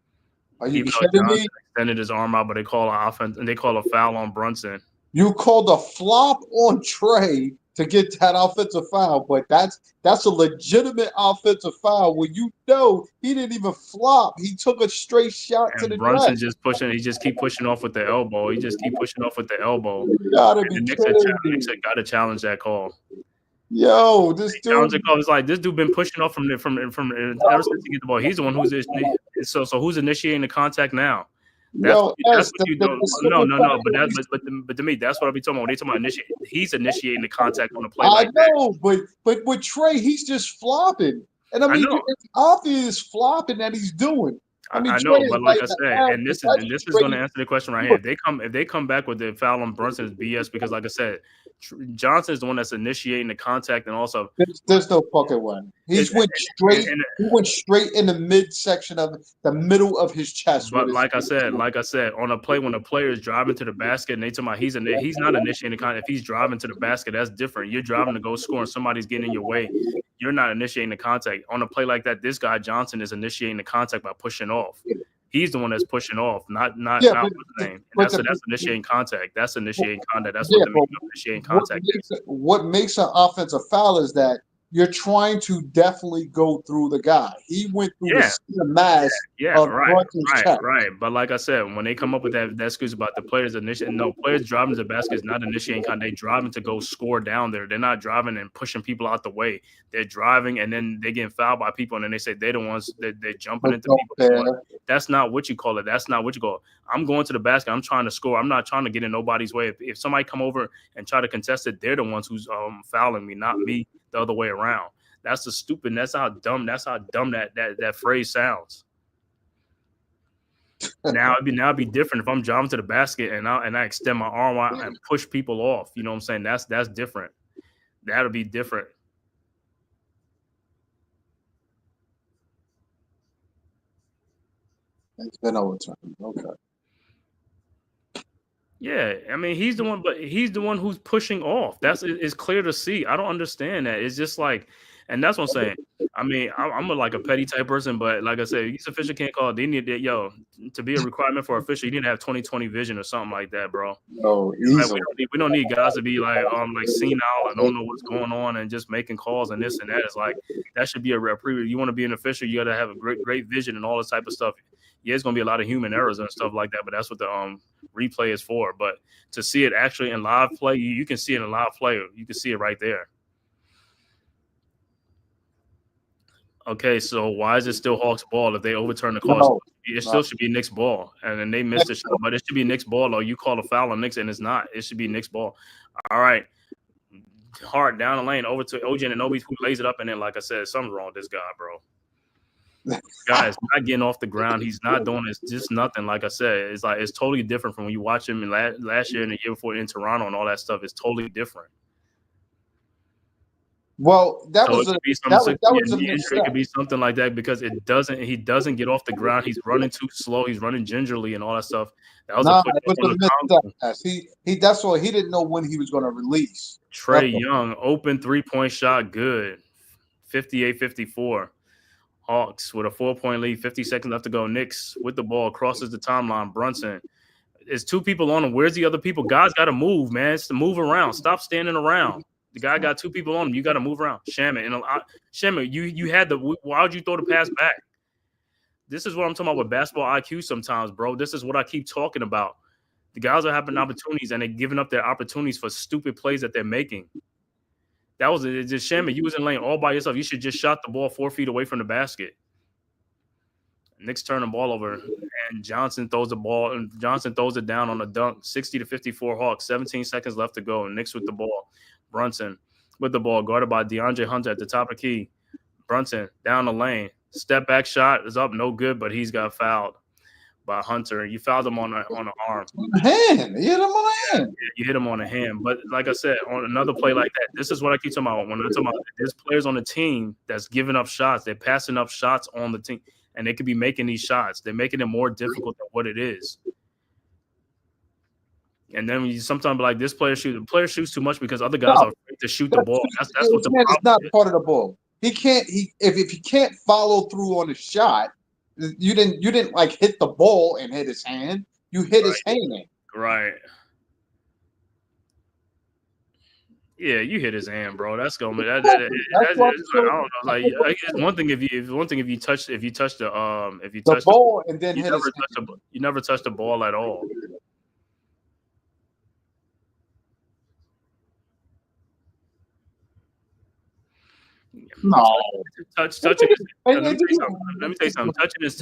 Are you kidding me? Extended his arm out, but they call an offense and they call a foul on Brunson. You called a flop on Trey to get that offensive foul, but that's a legitimate offensive foul when you know he didn't even flop. He took a straight shot to the Brunson net. just pushing. He just keep pushing off with the elbow. He just keep pushing off with the elbow. You gotta be kidding me. Knicks got to challenge that call. Yo, this dude. It's like this dude been pushing off from ever since he get the ball. He's the one who's so who's initiating the contact now. But to me, that's what I'll be talking about. When they talking about initiate, he's initiating the contact on the play. I know, but with Trey, he's just flopping, and I mean, it's obvious flopping that he's doing. I know, but like I said, and this is going to answer the question right here. If they come back with the foul on Brunson, it's BS because, like I said, Johnson is the one that's initiating the contact, and also there's no fucking way. He went straight in the midsection of the middle of his chest. But like I said, on a play when a player is driving to the basket, and they talking about he's not initiating the contact. If he's driving to the basket, that's different. You're driving to go score, and somebody's getting in your way. You're not initiating the contact. On a play like that, this guy Johnson is initiating the contact by pushing off. He's the one that's pushing off, not what's his name. That's initiating contact. That's initiating contact. That's what initiating contact is. What makes an offensive foul is that you're trying to definitely go through the guy. He went through the mass of Brunson's chest. Right. But like I said, when they come up with that excuse about the players initiating, players driving to the basket is not initiating contact. They're driving to go score down there. They're not driving and pushing people out the way. They're driving and then they get fouled by people, and then they say they're the ones that they're jumping into people. That's not what you call it. That's not what you call it. I'm going to the basket. I'm trying to score. I'm not trying to get in nobody's way. If somebody come over and try to contest it, they're the ones who's fouling me, not me. The other way around. That's how dumb that phrase sounds. Now it'd be different if I'm driving to the basket and I extend my arm out and push people off. You know what I'm saying? That's different. That'll be different. It's been overturned. Okay. Yeah, I mean he's the one who's pushing off. It's clear to see. I don't understand that. It's just like, and that's what I'm saying. I mean, I'm a petty type person, but like I said, these official can't call it. They need to be a requirement for official. You need to have 20/20 vision or something like that, bro. Oh, we don't need guys to be like senile and don't know what's going on and just making calls and this and that. It's like that should be a preview. You want to be an official, you got to have a great vision and all this type of stuff. Yeah, it's gonna be a lot of human errors and stuff like that, but that's what the replay is for. But to see it actually in live play, you can see it in live play. You can see it right there. Okay, so why is it still Hawks ball if they overturn the call? No, it still should be Knicks ball, and then they missed the shot, but it should be Knicks ball. Though you call a foul on Knicks, and it's not. It should be Knicks ball. All right, hard down the lane over to OG Anunoby, who lays it up, and then like I said, something's wrong with this guy, bro. Guys, not getting off the ground. He's not doing it's just nothing. Like I said, it's totally different from when you watch him in last year and the year before in Toronto and all that stuff. It's totally different. Well, that So was it a could be some that was a knee injury. It misstep. could be something like that because he doesn't get off the ground. He's running too slow. He's running gingerly and all that stuff. That was a Nah, quick it was on a the misstep. Congo. He that's why he didn't know when he was going to release. Trey Young, open 3-point shot, good. 58-54. Hawks with a 4-point lead, 50 seconds left to go. Knicks with the ball, crosses the timeline. Brunson. There's two people on him. Where's the other people? Guys got to move, man. It's to move around. Stop standing around. The guy got two people on him. You got to move around. Shaman, you had the. Why would you throw the pass back? This is what I'm talking about with basketball IQ sometimes, bro. This is what I keep talking about. The guys are having opportunities and they're giving up their opportunities for stupid plays that they're making. That was just Shaman. You was in lane all by yourself. You should just shot the ball 4 feet away from the basket. Knicks turn the ball over, and Johnson throws the ball, and Johnson throws it down on a dunk, 60-54 Hawks, 17 seconds left to go. Knicks with the ball. Brunson with the ball, guarded by DeAndre Hunter at the top of the key. Brunson down the lane. Step back shot is up, no good, but he's got fouled by Hunter. You fouled him on the arm. Hand. You hit him on the hand. You hit him on the hand. But like I said, on another play like that, this is what I keep talking about. When I'm talking about there's players on the team that's giving up shots. They're passing up shots on the team, and they could be making these shots. They're making it more difficult than what it is. And then you sometimes be like, this player shoots too much because other guys are afraid to shoot the ball. That's what the problem is not is. part of the ball. He can't. If he can't follow through on a shot, you didn't like hit the ball and hit his hand. You hit his hand. Right. Yeah, you hit his hand, bro. That's gonna be I don't know. Like it's one thing if you touch the ball and then hit his hand. You never touch the ball at all. No. Touching. Let me tell you something. Touching is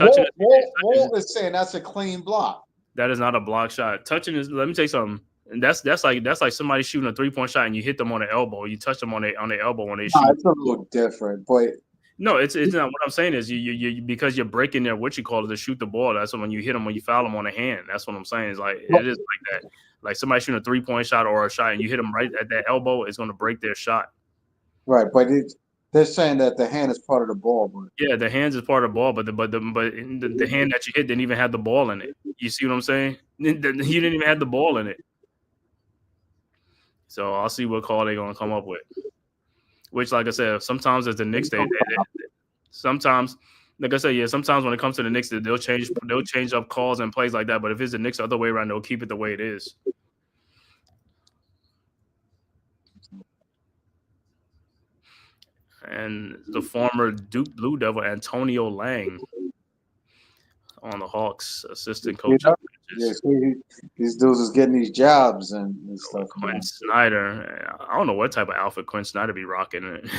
Wall is saying that's a clean block. That is not a block shot. Touching is. Let me tell you something. And that's like somebody shooting a 3-point shot and you hit them on the elbow. You touch them on the elbow when they shoot. It's a little different, but no, it's not. What I'm saying is you because you're breaking their what you call it to shoot the ball. That's when you hit them when you foul them on the hand. That's what I'm saying. It's like it is like that. Like somebody shooting a 3-point shot or a shot and you hit them right at that elbow, it's going to break their shot. Right, but they're saying that the hand is part of the ball. But yeah, the hands is part of the ball, but the hand that you hit didn't even have the ball in it. You see what I'm saying? He didn't even have the ball in it. So I'll see what call they're gonna come up with. Which, like I said, sometimes as the Knicks, they sometimes, like I said, yeah, sometimes when it comes to the Knicks, they'll change up calls and plays like that. But if it's the Knicks the other way around, they'll keep it the way it is. And the former Duke Blue Devil Antonio Lang on the Hawks assistant coach. Yes, these dudes is getting these jobs and stuff. Quinn Snyder. I don't know what type of outfit Quinn Snyder be rocking it.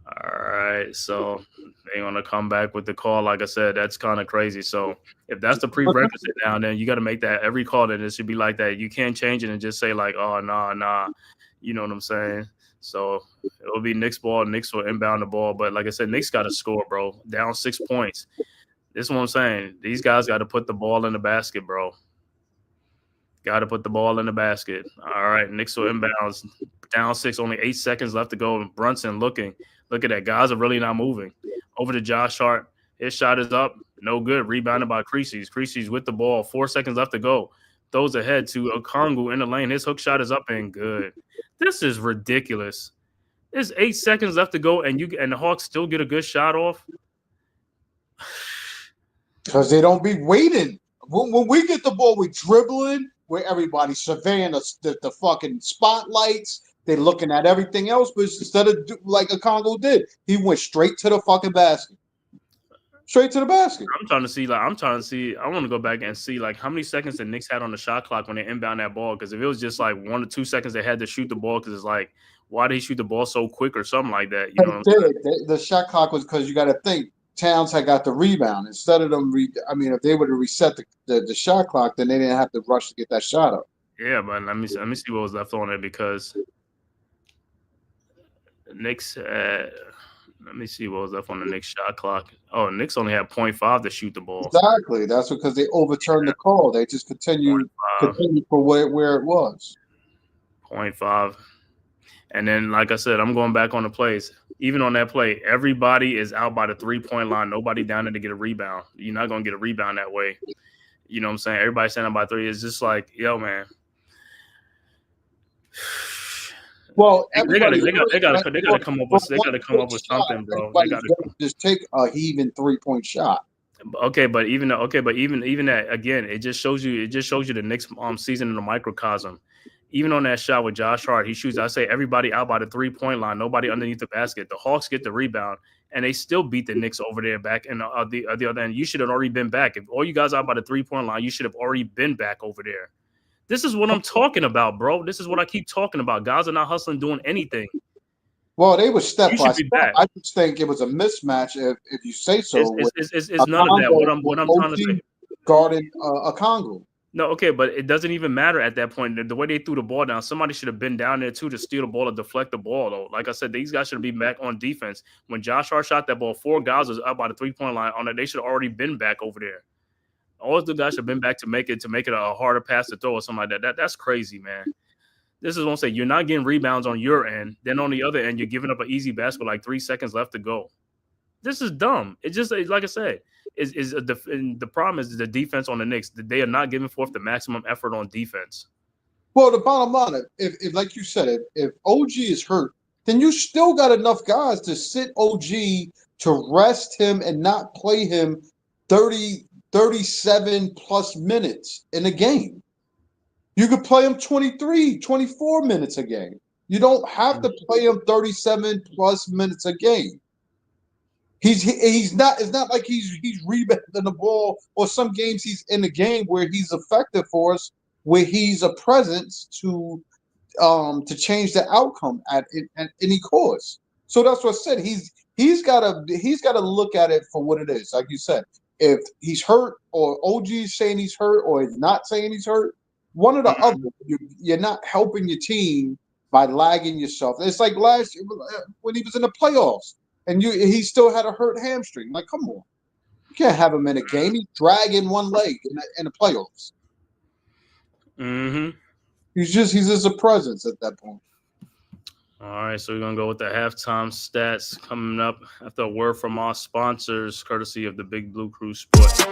All right, so they're gonna come back with the call. Like I said, that's kind of crazy. So if that's the prerequisite now, then you got to make that every call. That it should be like that. You can't change it and just say like, "Oh, nah." You know what I'm saying? So it'll be Knicks ball. Knicks will inbound the ball. But like I said, Knicks got to score, bro. Down 6 points. This is what I'm saying. These guys got to put the ball in the basket, bro. Got to put the ball in the basket. All right, Knicks will inbounds. Down 6, only 8 seconds left to go. Brunson looking. Look at that. Guys are really not moving. Over to Josh Hart. His shot is up. No good. Rebounded by Creasy's. Creasy's with the ball. 4 seconds left to go. Throws ahead to Okongwu in the lane. His hook shot is up and good. This is ridiculous. There's 8 seconds left to go, and the Hawks still get a good shot off. Because they don't be waiting. When we get the ball, we dribbling, where everybody's surveying the fucking spotlights. They're looking at everything else, but instead of like Okongwu did, he went straight to the fucking basket. Straight to the basket. I want to go back and see like how many seconds the Knicks had on the shot clock when they inbound that ball. Because if it was just like 1 or 2 seconds they had to shoot the ball, because it's like, why did he shoot the ball so quick or something like that? You know what I'm saying? The shot clock was because you got to think Towns had got the rebound instead of them. If they would have reset the shot clock, then they didn't have to rush to get that shot up. Yeah, but let me see what was left on it, because the Knicks. Let me see what was left on the Knicks shot clock. Oh, Knicks only had 0.5 to shoot the ball. Exactly. That's because they overturned the call. They just continued for where it was. 0.5. And then, like I said, I'm going back on the plays. Even on that play, everybody is out by the 3-point line. Nobody down there to get a rebound. You're not going to get a rebound that way. You know what I'm saying? Everybody standing out by 3. It's just like, yo, man. Well, They got to come up with something, bro. They got to just take a heaving 3-point shot. Okay, but even that again, it just shows you the Knicks season in a microcosm. Even on that shot with Josh Hart, he shoots. I say everybody out by the 3-point line, nobody underneath the basket. The Hawks get the rebound, and they still beat the Knicks over there back in the other end. You should have already been back. If all you guys out by the 3-point line, you should have already been back over there. This is what I'm talking about, bro. This is what I keep talking about. Guys are not hustling, doing anything. Well, they were step by step. I just think it was a mismatch, if you say so. It's none of that. What I'm trying to say. Guarding a Congo. No, okay, but it doesn't even matter at that point. The way they threw the ball down, somebody should have been down there too to steal the ball or deflect the ball. Though, like I said, these guys should have been back on defense. When Josh Hart shot that ball, 4 guys was up by the 3-point line on it. They should have already been back over there. All the guys should have been back to make it a harder pass to throw or something like that. That's crazy, man. This is what I'm saying. You're not getting rebounds on your end. Then on the other end, you're giving up an easy basket with like 3 seconds left to go. This is dumb. It's just like I said. The problem is the defense on the Knicks. They are not giving forth the maximum effort on defense. Well, the bottom line, if like you said, if OG is hurt, then you still got enough guys to sit OG to rest him and not play him 37 plus minutes in a game. You could play him 23, 24 minutes a game. You don't have to play him 37 plus minutes a game. He's not. It's not like he's rebounding the ball, or some games he's in the game where he's effective for us, where he's a presence to change the outcome at any course. So that's what I said. He's got to look at it for what it is. Like you said, if he's hurt, or OG is saying he's hurt, or he's not saying he's hurt, one or the other. You're not helping your team by lagging yourself. It's like last year when he was in the playoffs. And he still had a hurt hamstring. Like, come on. You can't have him in a game. He's dragging one leg in the playoffs. Mm-hmm. He's just a presence at that point. All right, so we're going to go with the halftime stats coming up after a word from our sponsors, courtesy of the Big Blue Crew Sports.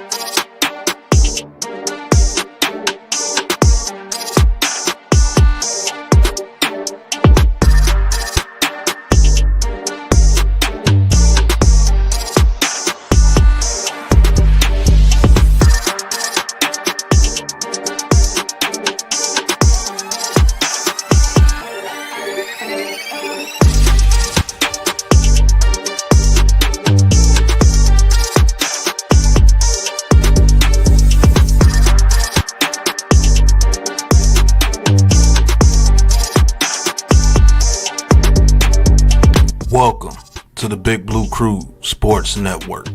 Welcome to the Big Blue Crew Sports Network.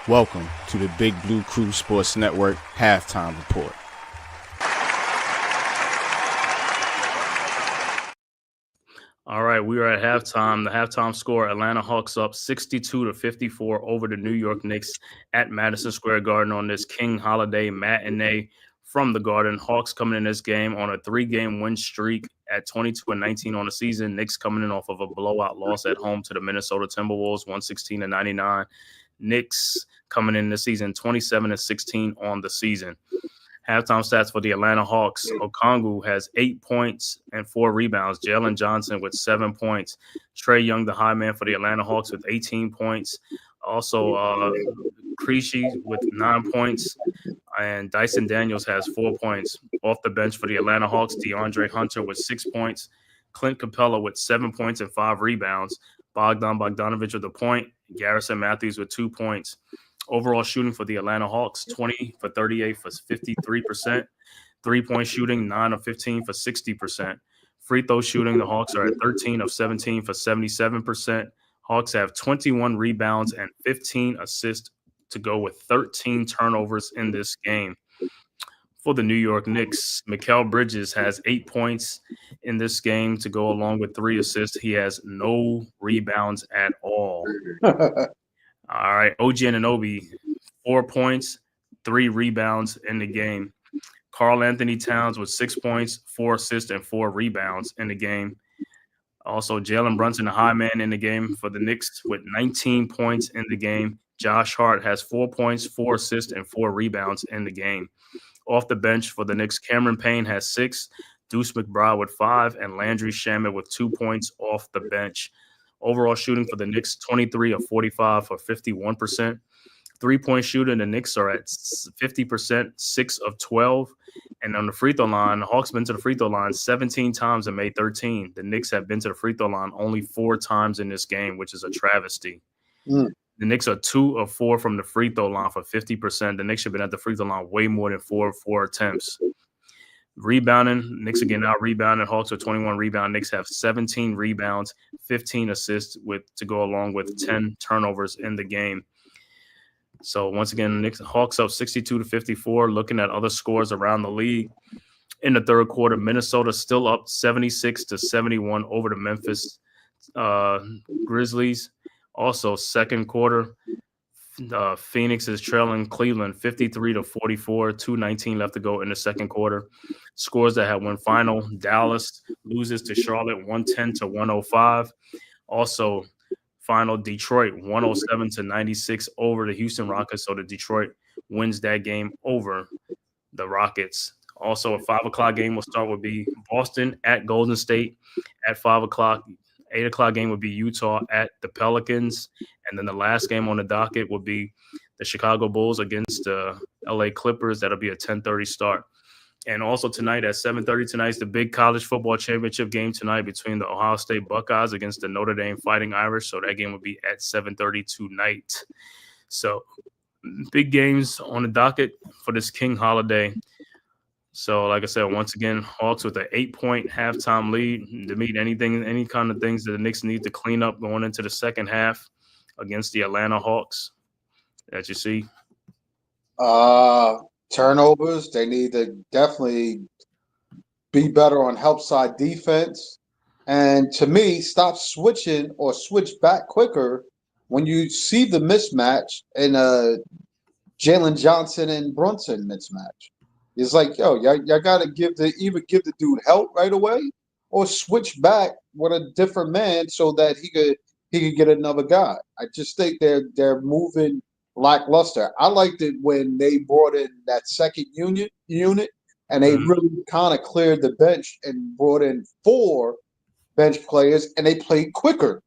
Welcome to the Big Blue Crew Sports Network Halftime Report. All right, we are at halftime. The halftime score, Atlanta Hawks up 62-54 over the New York Knicks at Madison Square Garden on this King Holiday matinee from the Garden. Hawks coming in this game on a 3-game win streak at 22-19 on the season. Knicks coming in off of a blowout loss at home to the Minnesota Timberwolves, 116-99. Knicks coming in this season 27-16 on the season. Halftime stats for the Atlanta Hawks. Okongwu has 8 points and 4 rebounds. Jalen Johnson with 7 points. Trae Young, the high man for the Atlanta Hawks, with 18 points. Also, Krejci with 9 points. And Dyson Daniels has 4 points. Off the bench for the Atlanta Hawks, DeAndre Hunter with 6 points. Clint Capella with 7 points and 5 rebounds. Bogdan Bogdanovic with a point. Garrison Matthews with 2 points. Overall shooting for the Atlanta Hawks, 20 for 38 for 53%. 3-point shooting, 9 of 15 for 60%. Free throw shooting, the Hawks are at 13 of 17 for 77%. Hawks have 21 rebounds and 15 assists to go with 13 turnovers in this game. For the New York Knicks, Mikal Bridges has 8 points in this game to go along with 3 assists. He has no rebounds at all. All right, OG Anunoby, 4 points, 3 rebounds in the game. Karl Anthony Towns with 6 points, 4 assists, and 4 rebounds in the game. Also, Jalen Brunson, the high man in the game for the Knicks with 19 points in the game. Josh Hart has 4 points, 4 assists, and 4 rebounds in the game. Off the bench for the Knicks, Cameron Payne has 6, Deuce McBride with 5, and Landry Shamet with 2 points off the bench. Overall shooting for the Knicks, 23 of 45 for 51%. 3-point shooting, the Knicks are at 50%, 6 of 12. And on the free throw line, the Hawks been to the free throw line 17 times and made 13. The Knicks have been to the free throw line only 4 times in this game, which is a travesty. The Knicks are 2 of 4 from the free throw line for 50%. The Knicks have been at the free throw line way more than 4 attempts. Rebounding, Knicks again out rebounding. Hawks with 21 rebounds. Knicks have 17 rebounds, 15 assists to go along with 10 turnovers in the game. So once again, Hawks up 62-54. Looking at other scores around the league in the third quarter, Minnesota still up 76-71 over the Memphis Grizzlies. Also, second quarter, Phoenix is trailing Cleveland 53-44. 2:19 left to go in the second quarter. Scores that have went final: Dallas loses to Charlotte 110-105. Also, final Detroit 107-96 over the Houston Rockets. So the Detroit wins that game over the Rockets. Also, a 5:00 game will start would be Boston at Golden State at 5:00. 8:00 game would be Utah at the Pelicans. And then the last game on the docket would be the Chicago Bulls against the LA Clippers. That'll be a 10:30 start. And also tonight at 7:30 tonight is the big college football championship game tonight between the Ohio State Buckeyes against the Notre Dame Fighting Irish. So that game will be at 7:30 tonight. So big games on the docket for this King holiday. So like I said, once again, Hawks with an 8-point halftime lead to meet any kind of things that the Knicks need to clean up going into the second half against the Atlanta Hawks that you see. Turnovers. They need to definitely be better on help side defense. And to me, stop switching or switch back quicker when you see the mismatch in a Jalen Johnson and Brunson mismatch. It's like, yo, y'all got to either give the dude help right away or switch back with a different man so that he could get another guy. I just think they're moving lackluster. I liked it when they brought in that second unit and they really kind of cleared the bench and brought in 4 bench players and they played quicker.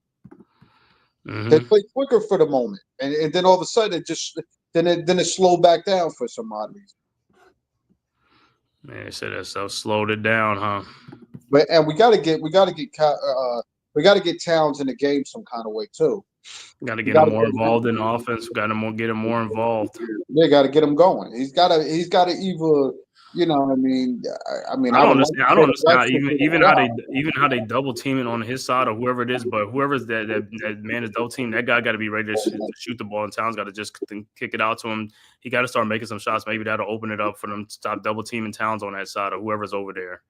They played quicker for the moment, and then all of a sudden it slowed back down for some odd reason. Man, so that stuff slowed it down, huh? But we got to get Towns in the game some kind of way too. Got to get him more involved in offense. Got to get him more involved. They got to get him going. He's got to either, you know what I mean. I don't understand even how they double teaming on his side or whoever it is. But whoever's that man is double team, that guy got to be ready to shoot the ball. And Towns got to just kick it out to him. He got to start making some shots. Maybe that'll open it up for them to stop double teaming Towns on that side or whoever's over there.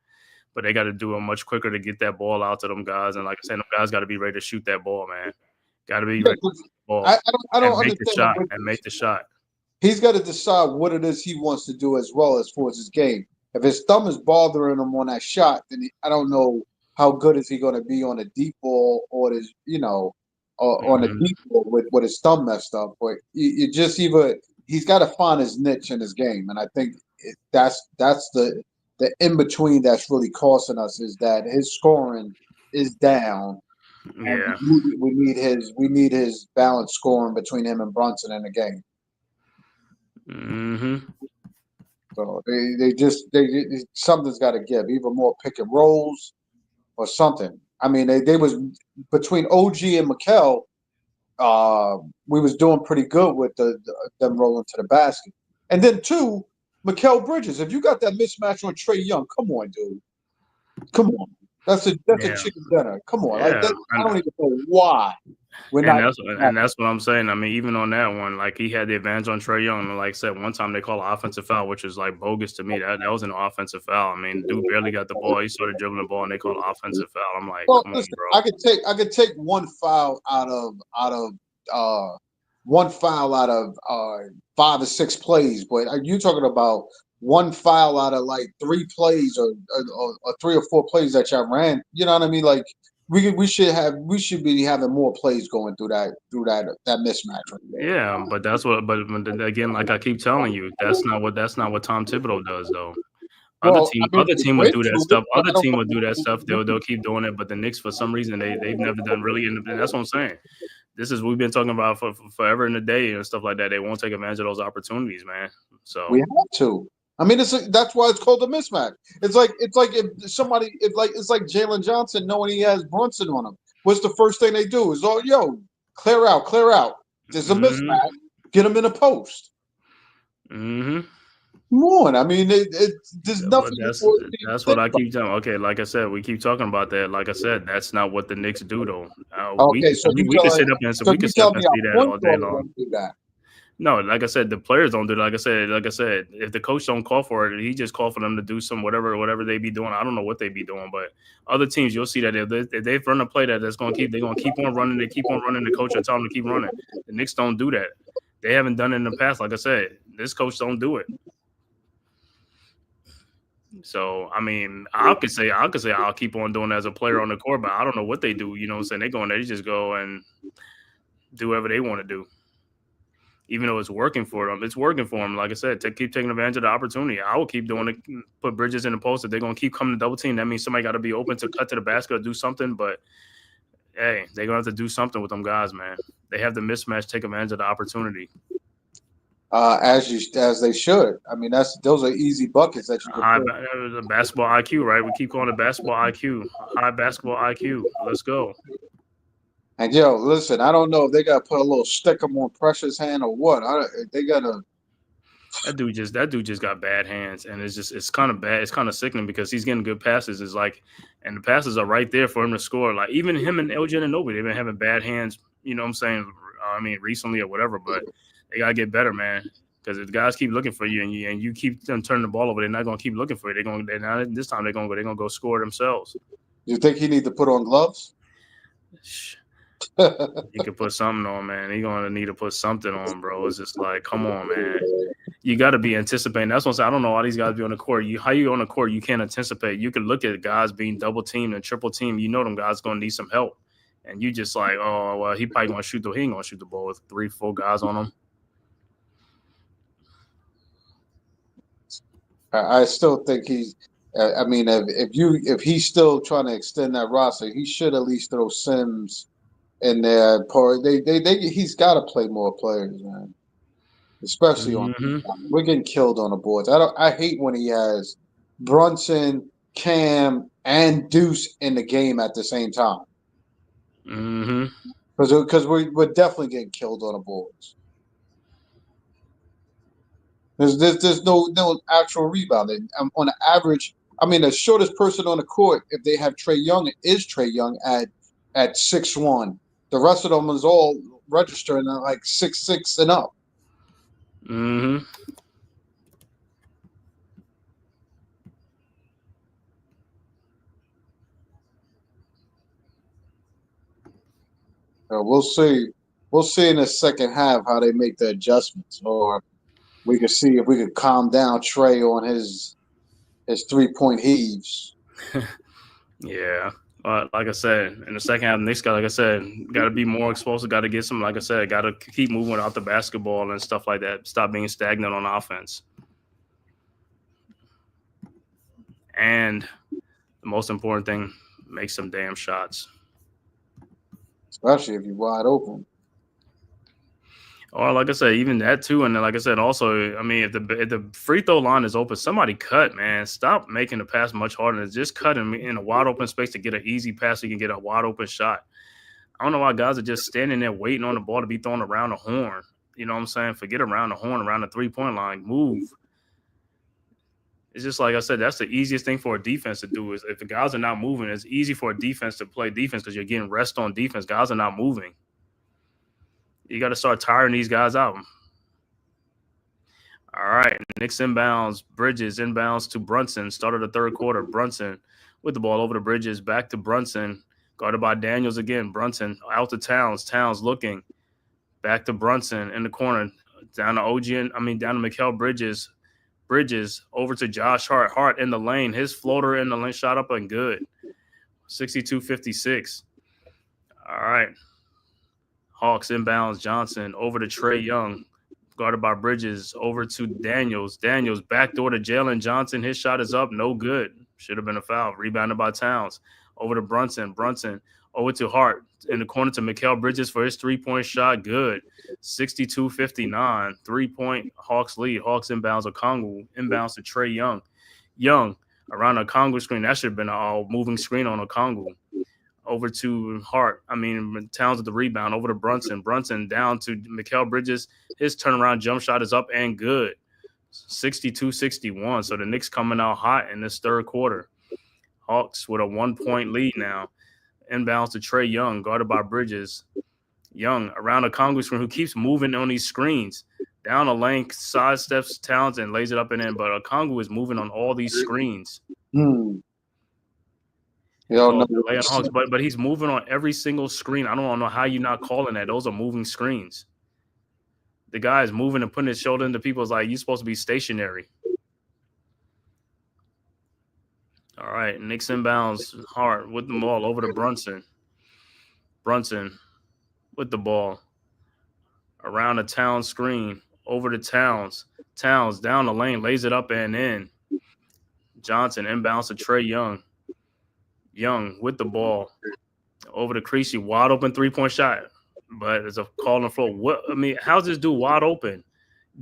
But they got to do it much quicker to get that ball out to them guys. And like I said, them guys got to be ready to shoot that ball, man. Got to be ready to shoot the ball. I don't understand. Make the shot. He's got to decide what it is he wants to do as well as far as his game. If his thumb is bothering him on that shot, then I don't know how good is he going to be on a deep ball or his, on a deep ball with his thumb messed up. But you just he's got to find his niche in his game, and I think that's the in between that's really costing us is that his scoring is down. Yeah, we need his balanced scoring between him and Brunson in the game. So they something's got to give, either more pick and rolls or something. I mean, they was between OG and Mikal. We was doing pretty good with them rolling to the basket, and then 2, Mikal Bridges. If you got that mismatch on Trae Young, come on, dude, come on. That's a chicken dinner. Come on, yeah, I don't even know why. That's what I'm saying. I mean, even on that one, like he had the advantage on Trae Young. And like I said, one time they called an offensive foul, which is like bogus to me. That was an offensive foul. I mean, dude barely got the ball. He started dribbling the ball, and they called an offensive foul. I'm like, come on, bro. I could take one foul out of one foul out of 5 or 6 plays, but you're talking about one foul out of like 3 plays or 3 or 4 plays that y'all ran. You know what I mean? Like we should be having more plays going through that mismatch right there. Yeah, but that's what. But again, like I keep telling you, that's not what Tom Thibodeau does, though. Well, I mean, Other they team would went do that to it, stuff. but Other I don't team know would do that stuff. what They'll keep doing it. But the Knicks, for some reason, they've never done really. And that's what I'm saying. This is we've been talking about for forever and a day and stuff like that. They won't take advantage of those opportunities, man. So we have to. I mean, that's why it's called a mismatch. It's like it's like Jalen Johnson knowing he has Brunson on him. What's the first thing they do? Is clear out, clear out. There's a mismatch. Get him in a post. Mm-hmm. Come on, I mean, there's But nothing. that's what I keep telling. Okay, like I said, we keep talking about that. Like I said, that's not what the Knicks do, though. Okay, so We could sit up and so we could you sit up tell and me see our that all point day guard long. don't do that. No, like I said, the players don't do it. Like I said, if the coach don't call for it, he just call for them to do some whatever they be doing. I don't know what they be doing, but other teams you'll see that if they run a play they're gonna keep on running. They keep on running. The coach will tell them to keep running. The Knicks don't do that. They haven't done it in the past. Like I said, this coach don't do it. So I mean, I could say I'll keep on doing it as a player on the court, but I don't know what they do. You know what I'm saying? They go in there, they just go and do whatever they want to do. Even though it's working for them, it's working for them. Like I said, keep taking advantage of the opportunity. I will keep doing it. Put Bridges in the post. If they're gonna keep coming to double team, that means somebody got to be open to cut to the basket or do something. But hey, they're gonna have to do something with them guys, man. They have the mismatch. Take advantage of the opportunity. As they should. I mean, those are easy buckets that you can put. The basketball IQ, right? We keep calling it basketball IQ. High basketball IQ. Let's go. And listen, I don't know if they got to put a little sticker on Precious' hand or what. They got to. That dude just got bad hands, and it's kind of bad. It's kind of sickening because he's getting good passes. It's like, and the passes are right there for him to score. Like even him and LJ and Nobi, they've been having bad hands. You know what I'm saying? I mean, recently or whatever, but they gotta get better, man. Because if the guys keep looking for you and you keep them turning the ball over, they're not gonna keep looking for you. This time they're gonna go score themselves. You think he need to put on gloves? He could put something on, man. He's gonna need to put something on, bro. It's just like, come on, man. You got to be anticipating. That's what I'm saying. I don't know why these guys be on the court. How you on the court? You can't anticipate. You can look at guys being double teamed and triple teamed. You know them guys gonna need some help, and you just like, oh well, he probably gonna shoot he ain't gonna shoot the ball with 3-4 guys on him. I still think he's. I mean, if he's still trying to extend that roster, he should at least throw Sims in there. He's got to play more players, man. Especially on, we're getting killed on the boards. I hate when he has Brunson, Cam, and Deuce in the game at the same time. Because we're definitely getting killed on the boards. There's no actual rebounding. On the average, I mean, the shortest person on the court, if they have Trae Young, is Trae Young at 6'1". The rest of them is all registering at like 6'6" and up. We'll see. We'll see in the second half how they make the adjustments, or we can see if we could calm down Trae on his 3-point heaves. Yeah. Like I said, in the second half, Knicks got to be more explosive. Got to get some, like I said, got to keep moving out the basketball and stuff like that. Stop being stagnant on offense. And the most important thing, make some damn shots. Especially if you're wide open. Or like I said, even that too. And then, like I said, also, I mean, if the free throw line is open, somebody cut, man. Stop making the pass much harder. Just cut him in a wide open space to get an easy pass so you can get a wide open shot. I don't know why guys are just standing there waiting on the ball to be thrown around the horn. You know what I'm saying? Forget around the horn, around the 3-point line. Move. It's just like I said, that's the easiest thing for a defense to do is if the guys are not moving, it's easy for a defense to play defense because you're getting rest on defense. Guys are not moving. You got to start tiring these guys out. All right. Knicks inbounds. Bridges inbounds to Brunson. Started the third quarter. Brunson with the ball over the Bridges. Back to Brunson. Guarded by Daniels again. Brunson out to Towns. Towns looking. Back to Brunson in the corner. Down to down to Mikal Bridges. Bridges over to Josh Hart. Hart in the lane. His floater in the lane shot up and good. 62-56. All right. Hawks inbounds. Johnson over to Trae Young. Guarded by Bridges. Over to Daniels. Daniels backdoor to Jalen Johnson. His shot is up. No good. Should have been a foul. Rebounded by Towns. Over to Brunson. Brunson over to Hart. In the corner to Mikal Bridges for his three-point shot. Good. 62-59. 3-point Hawks lead. Hawks inbounds Okongwu. Inbounds to Trae Young. Young around a Okongwu screen. That should have been a moving screen on Okongwu. Over to Towns with the rebound. Over to Brunson. Brunson down to Mikal Bridges. His turnaround jump shot is up and good. 62-61. So the Knicks coming out hot in this third quarter. Hawks with a 1-point lead now. Inbounds to Trae Young, guarded by Bridges. Young around a Okongwu screen who keeps moving on these screens. Down the lane, sidesteps Towns and lays it up and in. But Okongwu is moving on all these screens. But he's moving on every single screen. I don't know how you're not calling that. Those are moving screens. The guy is moving and putting his shoulder into people's like, you're supposed to be stationary. All right, Knicks inbounds Hart with the ball over to Brunson. Brunson with the ball around the Towns screen, over to Towns. Towns down the lane, lays it up and in. Johnson inbounds to Trae Young. Young with the ball over to Creasy, wide open 3-point shot, but there's a call on the floor. How's this dude wide open?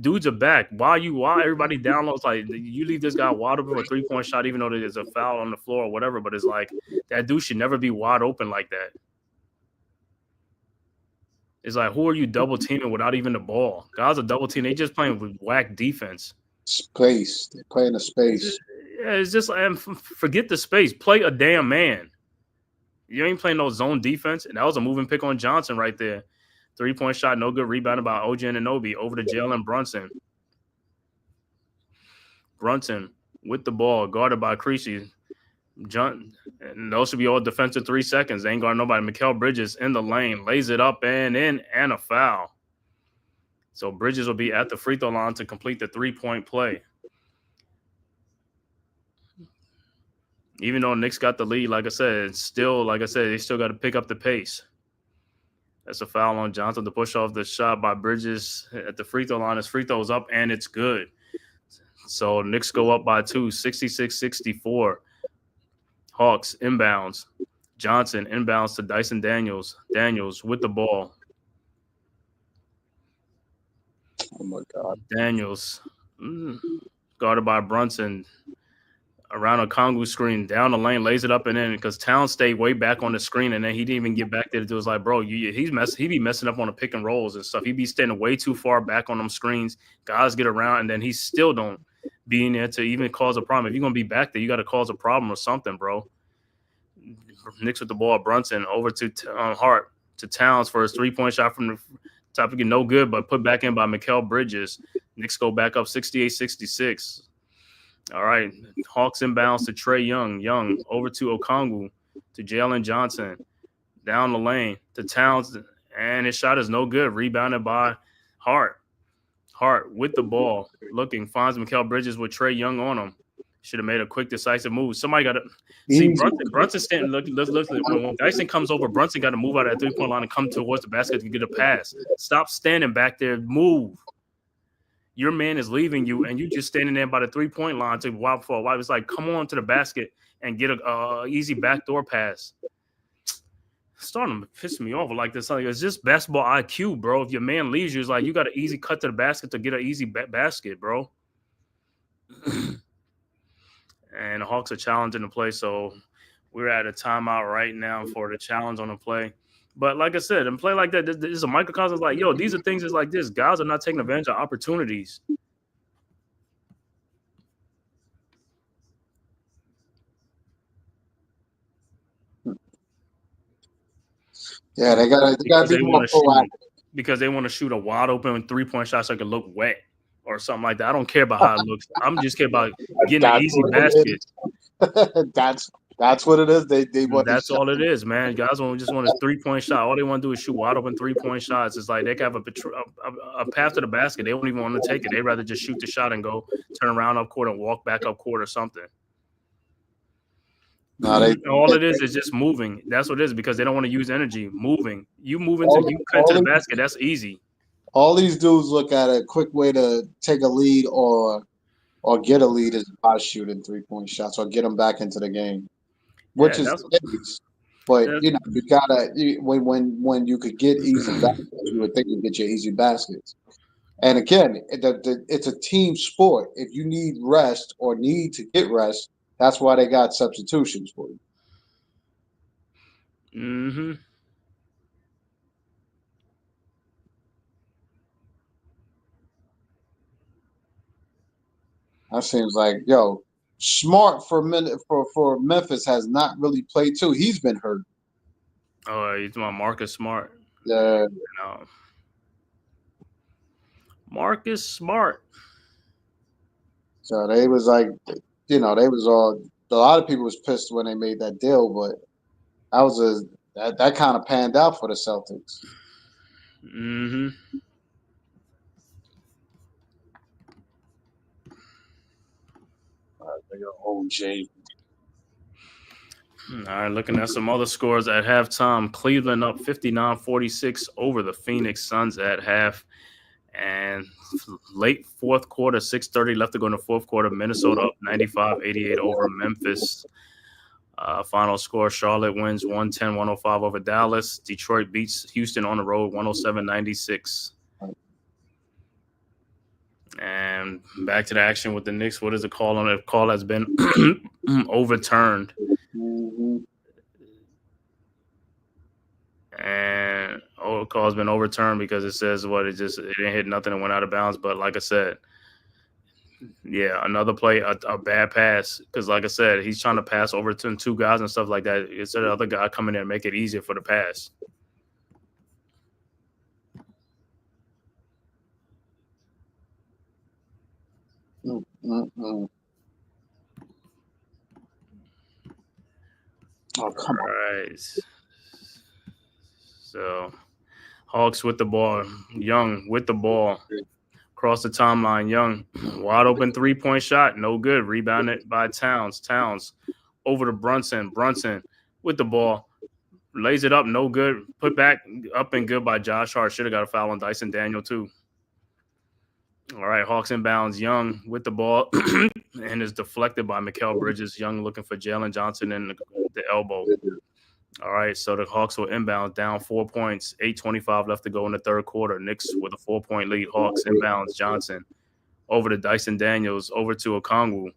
Dudes are back. Why everybody down low? It's like you leave this guy wide open for a 3-point shot, even though there's a foul on the floor or whatever. But it's like that dude should never be wide open like that. It's like, who are you double teaming without even the ball? Guys are double teaming. They just playing with whack defense. Space. They're playing the space. Yeah, it's just forget the space. Play a damn man. You ain't playing no zone defense. And that was a moving pick on Johnson right there. 3-point shot, no good. Rebounded by OG Anunoby. Over to Jalen Brunson. Brunson with the ball, guarded by Creasy. And those should be all defensive 3 seconds. They ain't guarding nobody. Mikal Bridges in the lane. Lays it up and in, and a foul. So Bridges will be at the free throw line to complete the 3-point play. Even though Knicks got the lead, they still got to pick up the pace. That's a foul on Johnson to push off the shot by Bridges at the free throw line. His free throw's up, and it's good. So Knicks go up by 2, 66-64. Hawks inbounds. Johnson inbounds to Dyson Daniels. Daniels with the ball. Oh, my God. Daniels guarded by Brunson. Around a Okongwu screen, down the lane, lays it up and in because Towns stayed way back on the screen, and then he didn't even get back there to do it. It's like, bro, he be messing up on the pick and rolls and stuff. He be standing way too far back on them screens. Guys get around, and then he still don't be in there to even cause a problem. If you're going to be back there, you got to cause a problem or something, bro. Knicks with the ball. Brunson over to Hart to Towns for his 3-point shot from the top. Again, no good, but put back in by Mikal Bridges. Knicks go back up 68-66. All right, Hawks inbounds to Trae Young. Young over to Okongwu, to Jalen Johnson. Down the lane to Towns, and his shot is no good. Rebounded by Hart. Hart with the ball, looking, finds Mikal Bridges with Trae Young on him. Should have made a quick, decisive move. Somebody got to see Brunson standing. Look. When Dyson comes over, Brunson got to move out of that 3-point line and come towards the basket to get a pass. Stop standing back there. Move. Your man is leaving you, and you just standing there by the 3-point line to wipe for a while. It's like, come on to the basket and get a easy backdoor pass. Starting to piss me off like this. It's just basketball IQ, bro. If your man leaves you, it's like you got an easy cut to the basket to get an easy basket, bro. And the Hawks are challenging the play, so we're at a timeout right now for the challenge on the play. But like I said, in play like that, this is a microcosm. Like, yo, these are things that's like this. Guys are not taking advantage of opportunities. Yeah, they gotta be more proactive. Because they want to shoot a wide open 3-point shot so it can look wet or something like that. I don't care about how it looks. I'm just care about getting an easy basket. That's what it is. They want That's all it is, man. Guys just want a 3-point shot. All they want to do is shoot wide open 3-point shots. It's like they can have a path to the basket. They don't even want to take it. They'd rather just shoot the shot and go turn around up court and walk back up court or something. No, all it is just moving. That's what it is because they don't want to use energy. Moving. You move into the basket. That's easy. All these dudes look at a quick way to take a lead or get a lead is by shooting 3-point shots or get them back into the game, which is the case. But you gotta when you could get easy baskets, you would think you get your easy baskets. And again, it's a team sport. If you need rest or need to get rest, that's why they got substitutions for you. Mm-hmm. That seems like Smart for Memphis has not really played too. He's been hurt. Oh, you're talking about Marcus Smart. Yeah. Marcus Smart. So they was like, they was all. A lot of people was pissed when they made that deal, but that kind of panned out for the Celtics. Mm-hmm. OJ. All right, looking at some other scores at halftime. Cleveland up 59-46 over the Phoenix Suns at half. And late fourth quarter, 6:30 left to go in the fourth quarter. Minnesota up 95-88 over Memphis. Final score, Charlotte wins 110-105 over Dallas. Detroit beats Houston on the road 107-96. And back to the action with the Knicks. What is the call on it? The call has been overturned. Mm-hmm. And the call has been overturned because it says it didn't hit nothing and went out of bounds. But like I said, yeah, another play, a bad pass. Because like I said, he's trying to pass over to two guys and stuff like that. Instead of the other guy coming in and make it easier for the pass. Mm-mm. Oh, come on. Right. So, Hawks with the ball. Young with the ball. Across the timeline. Young. Wide open 3-point shot. No good. Rebounded by Towns. Towns over to Brunson. Brunson with the ball. Lays it up. No good. Put back up and good by Josh Hart. Should have got a foul on Dyson Daniel too. All right, Hawks inbounds. Young with the ball and is deflected by Mikal Bridges. Young looking for Jalen Johnson in the elbow. All right, so the Hawks will inbound down 4 points. 8:25 left to go in the third quarter. Knicks with a 4-point lead. Hawks inbounds. Johnson over to Dyson Daniels. Over to Okongwu.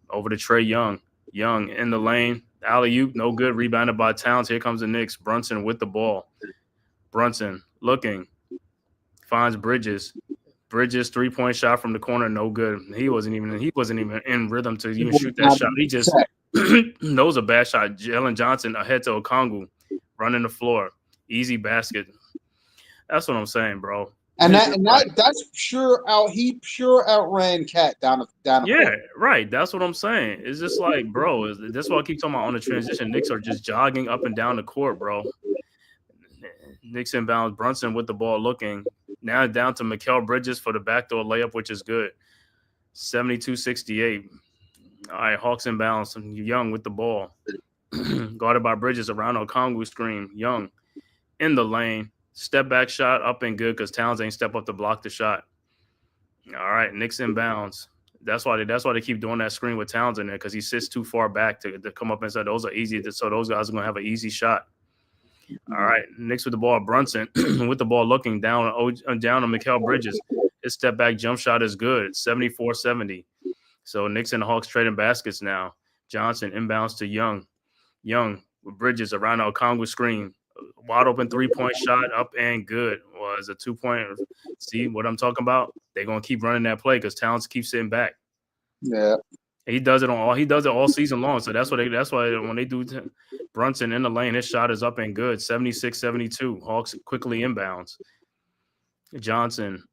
Over to Trae Young. Young in the lane. Alley-oop, no good. Rebounded by Towns. Here comes the Knicks. Brunson with the ball. Brunson looking. Finds Bridges. Bridges 3-point shot from the corner, no good. He wasn't even in rhythm to even shoot that shot. He just knows a bad shot. Jalen Johnson ahead to Okongwu, running the floor, easy basket. That's what I'm saying, bro. And that's pure out. He pure outran Cat down the court. Right. That's what I'm saying. It's just like, bro. That's why I keep talking about on the transition. Knicks are just jogging up and down the court, bro. Knicks inbounds. Brunson with the ball looking. Now down to Mikal Bridges for the backdoor layup, which is good. 72-68. All right, Hawks inbounds. Young with the ball. Guarded by Bridges around Okongwu screen. Young in the lane. Step back shot up and good because Towns ain't step up to block the shot. All right, Knicks inbounds. That's why they keep doing that screen with Towns in there because he sits too far back to come up inside. Those are easy. So those guys are going to have an easy shot. All right, Knicks with the ball. Brunson with the ball looking down on Mikal Bridges. His step back jump shot is good. 74-70. So Knicks and the Hawks trading baskets now. Johnson inbounds to Young. Young with Bridges around the Okongwu screen. Wide open 3-point shot up and good. Was a 2-point. See what I'm talking about? They're gonna keep running that play because Towns keeps sitting back. Yeah. He does it all season long. So that's why when they do Brunson in the lane, his shot is up and good. 76-72. Hawks quickly inbounds. Johnson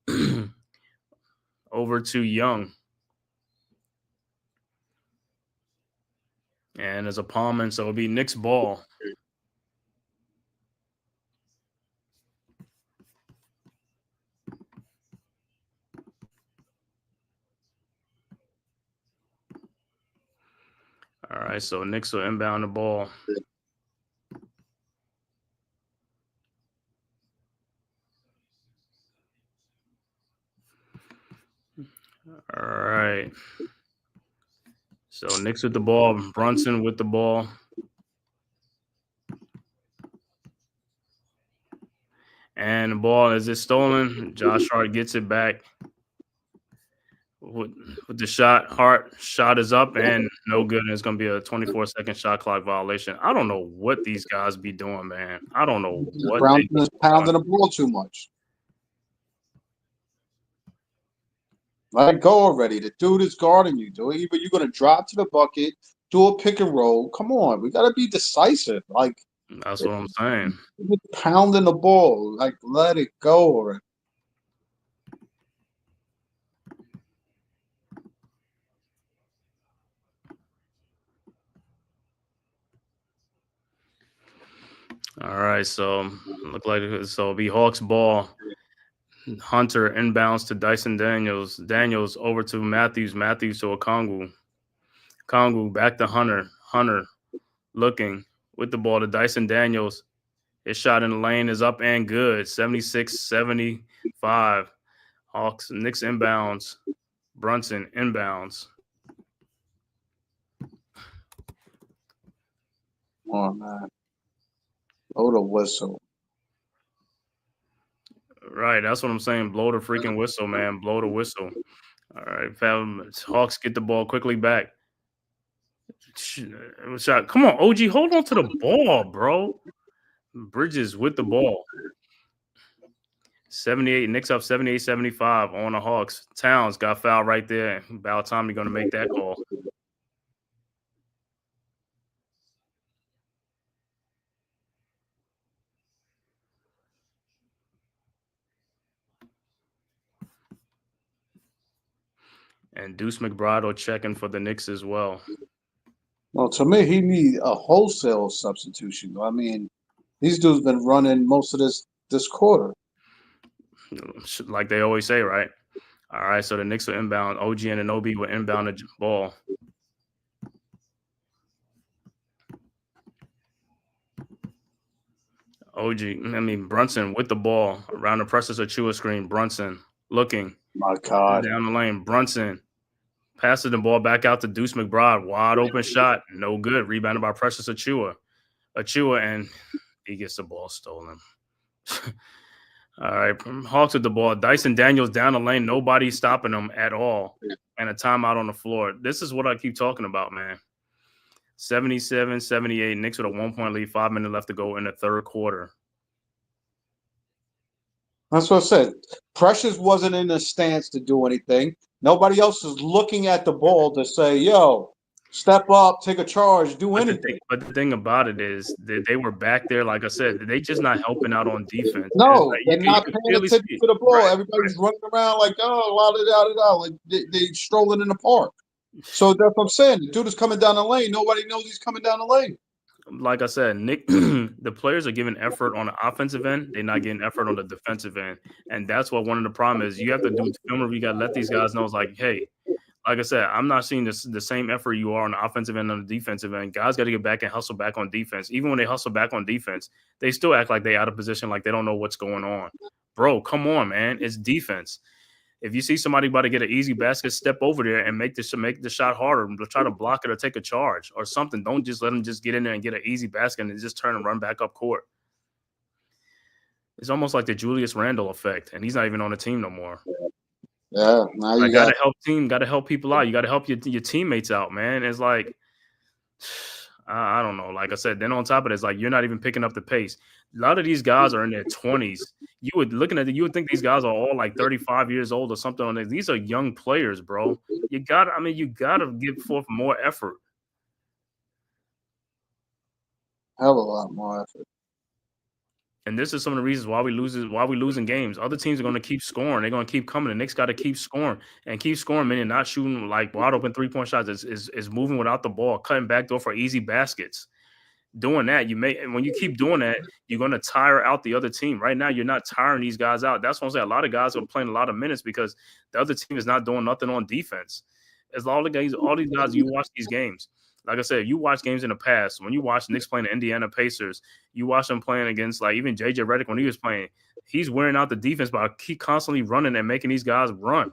over to Young. And there's a Palmer, so it'll be Knicks ball. All right, so Knicks will inbound the ball. All right. So Knicks with the ball, Brunson with the ball. And the ball is stolen. Josh Hart gets it back with the shot. Hart shot is up and no good. And it's going to be a 24-second shot clock violation. I don't know what these guys be doing, man. I don't know what Brown is pounding the ball too much. Let it go already. The dude is guarding you, dude. Either you're going to drop to the bucket, do a pick and roll. Come on. We got to be decisive. Like, that's what I'm saying. Pounding the ball. Like, let it go already. All right, so look like it'll be Hawks ball. Hunter inbounds to Dyson Daniels. Daniels over to Matthews. Matthews to Okongwu. Okongwu back to Hunter. Hunter looking with the ball to Dyson Daniels. His shot in the lane is up and good. 76-75. Hawks, Knicks inbounds. Brunson inbounds. Oh, man. Blow the whistle. Right, that's what I'm saying. Blow the freaking whistle, man. Blow the whistle. All right, fam. Hawks get the ball quickly back. Shot. Come on, OG. Hold on to the ball, bro. Bridges with the ball. 78. Knicks up 78-75 on the Hawks. Towns got fouled right there. About time you're going to make that call. And Deuce McBride checking for the Knicks as well. Well, to me, he needs a wholesale substitution. I mean, these dudes been running most of this quarter. Like they always say, right? All right, so the Knicks will inbound. OG and Anunoby will inbound the ball. Brunson with the ball around the Precious Achua screen. Brunson looking. My God. Down the lane. Brunson passes the ball back out to Deuce McBride. Wide open shot. No good. Rebounded by Precious Achua. And he gets the ball stolen. All right. Hawks with the ball. Dyson Daniels down the lane. Nobody's stopping him at all. And a timeout on the floor. This is what I keep talking about, man. 77-78. Knicks with a 1-point lead. 5 minutes left to go in the third quarter. That's what I said. Precious wasn't in a stance to do anything. Nobody else is looking at the ball to say, yo, step up, take a charge, do anything. But the thing about it is that they were back there, like I said, they just not helping out on defense. No, like, they're not paying attention to the ball. Right, Everybody's running around like, like they strolling in the park. So that's what I'm saying. The dude is coming down the lane. Nobody knows he's coming down the lane. Like I said, Nick, the players are giving effort on the offensive end. They're not getting effort on the defensive end. And that's what one of the problems is. You have to do film review. You got to let these guys know it's like, hey, like I said, I'm not seeing the same effort you are on the offensive end and on the defensive end. Guys got to get back and hustle back on defense. Even when they hustle back on defense, they still act like they out of position, like they don't know what's going on. Bro, come on, man. It's defense. If you see somebody about to get an easy basket, step over there and make the shot harder. Try to block it or take a charge or something. Don't just let them just get in there and get an easy basket and just turn and run back up court. It's almost like the Julius Randle effect, and he's not even on the team no more. Yeah, now you got to help people out. You got to help your teammates out, man. It's like, I don't know. Like I said, then on top of it, it's like you're not even picking up the pace. A lot of these guys are in their 20s. You would think these guys are all like 35 years old or something on this. These are young players, bro. You gotta give forth more effort. Hell of a lot more effort. And this is some of the reasons why we losing games. Other teams are going to keep scoring. They're going to keep coming. The Knicks got to keep scoring and keep scoring, meaning not shooting like wide open 3-point shots. Is moving without the ball, cutting backdoor for easy baskets. Doing that, and when you keep doing that, you're going to tire out the other team. Right now, you're not tiring these guys out. That's what I'm saying. A lot of guys are playing a lot of minutes because the other team is not doing nothing on defense. As all these guys, you watch these games. Like I said, you watch games in the past. When you watch Knicks playing the Indiana Pacers, you watch them playing against like even JJ Redick when he was playing. He's wearing out the defense by keep constantly running and making these guys run.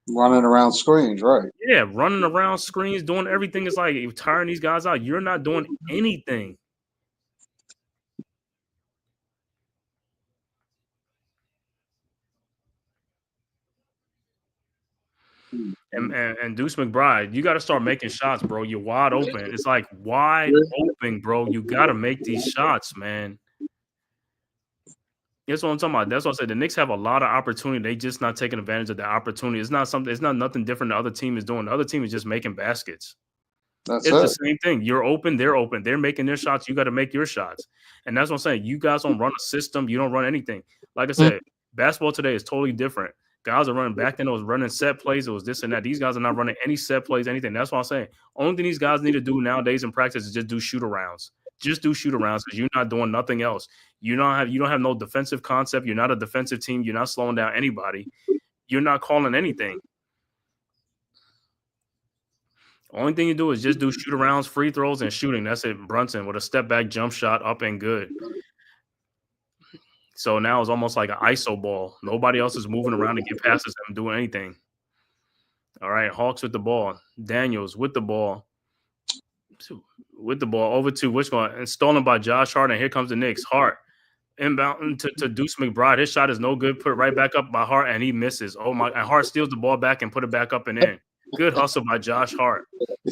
Running around screens, right? Yeah, running around screens, doing everything. It's like you're tiring these guys out. You're not doing anything. And Deuce McBride, you got to start making shots, bro. You're wide open. It's like wide open, bro. You got to make these shots, man. That's what I'm talking about. That's what I said. The Knicks have a lot of opportunity. They just not taking advantage of the opportunity. It's not nothing different the other team is doing. The other team is just making baskets. It's the same thing. You're open. They're open. They're making their shots. You got to make your shots. And that's what I'm saying. You guys don't run a system. You don't run anything. Like I said, basketball today is totally different. Guys are running back then. It was running set plays. It was this and that. These guys are not running any set plays, anything. That's what I'm saying. Only thing these guys need to do nowadays in practice is just do shoot-arounds. Just do shoot-arounds because you're not doing nothing else. You don't have no defensive concept. You're not a defensive team. You're not slowing down anybody. You're not calling anything. Only thing you do is just do shoot-arounds, free throws, and shooting. That's it. Brunson with a step-back jump shot up and good. So now it's almost like an ISO ball. Nobody else is moving around to get passes and doing anything. All right, Hawks with the ball. Daniels with the ball. Over to which one? And stolen by Josh Hart. And here comes the Knicks. Hart inbound to Deuce McBride. His shot is no good. Put it right back up by Hart, and he misses. Oh my! And Hart steals the ball back and put it back up and in. Good hustle by Josh Hart.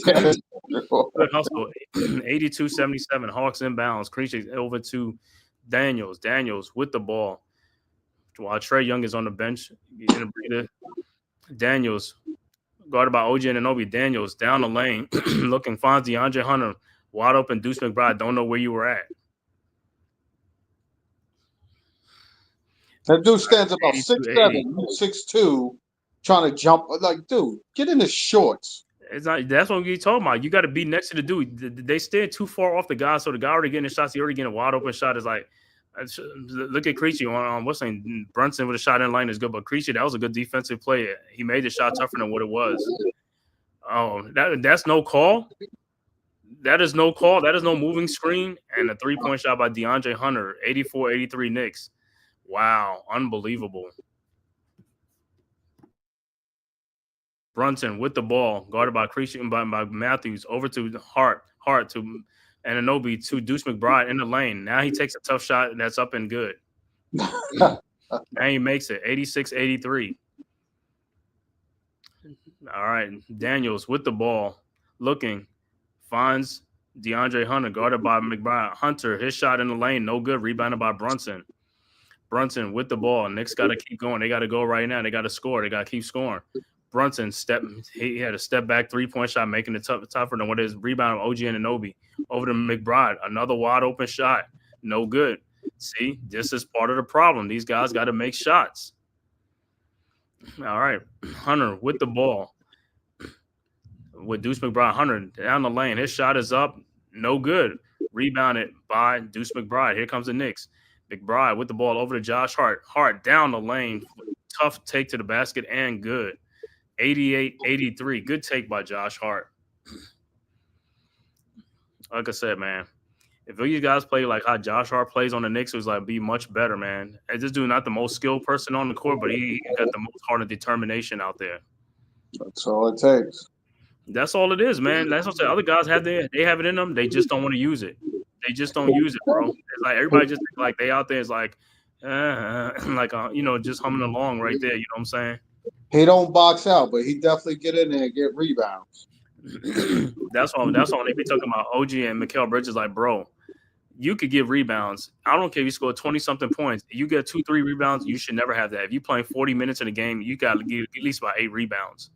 Good hustle. 82-77. Hawks inbounds. Creasy over to Daniels. Daniels with the ball. While Trae Young is on the bench. Daniels guarded by OG Anunoby. Daniels down the lane. Looking, finds DeAndre Hunter. Wide open. Deuce McBride. Don't know where you were at. That dude stands about 6'7", 6'2", trying to jump. Like, dude, get in the shorts. It's not. That's what you're talking about. You got to be next to the dude. They stand too far off the guy, so the guy already getting the shots. He already getting a wide open shot. Is like, look at Creasy on what's name. Brunson with a shot in line is good, but Creasy, that was a good defensive play. He made the shot tougher than what it was. Oh, that's no call. That is no call. That is no moving screen. And a 3-point shot by DeAndre Hunter. 84-83 Knicks. Wow, unbelievable. Brunson with the ball, guarded by Creasy and by Matthews, over to Hart to Anunoby to Deuce McBride in the lane. Now he takes a tough shot that's up and good. Now he makes it 86-83. All right, Daniels with the ball, looking, finds DeAndre Hunter, guarded by McBride. Hunter, his shot in the lane, no good, rebounded by Brunson. Brunson with the ball. Knicks got to keep going. They got to go right now. They got to score. They got to keep scoring. Brunson he had a step back 3-point shot, making it tougher than what is rebound of OG Anunoby. Over to McBride, another wide open shot, no good. See, this is part of the problem. These guys got to make shots. All right, Hunter with the ball with Deuce McBride. Hunter down the lane, his shot is up, no good. Rebounded by Deuce McBride. Here comes the Knicks. McBride with the ball over to Josh Hart. Hart down the lane, tough take to the basket and good. 88-83. Good take by Josh Hart. Like I said, man, if you guys play like how Josh Hart plays on the Knicks, it was like be much better, man. And this dude not the most skilled person on the court, but he got the most heart and determination out there. That's all it takes. That's all it is, man. That's what I'm saying. Other guys they have it in them. They just don't want to use it. They just don't use it, bro. It's like everybody just like they out there is like, just humming along right there. You know what I'm saying? He don't box out, but he definitely get in there and get rebounds. That's why they be talking about OG and Mikal Bridges. Like, bro, you could give rebounds. I don't care if you score 20-something points. You get 2-3 rebounds, you should never have that. If you're playing 40 minutes in a game, you got to get at least about 8 rebounds.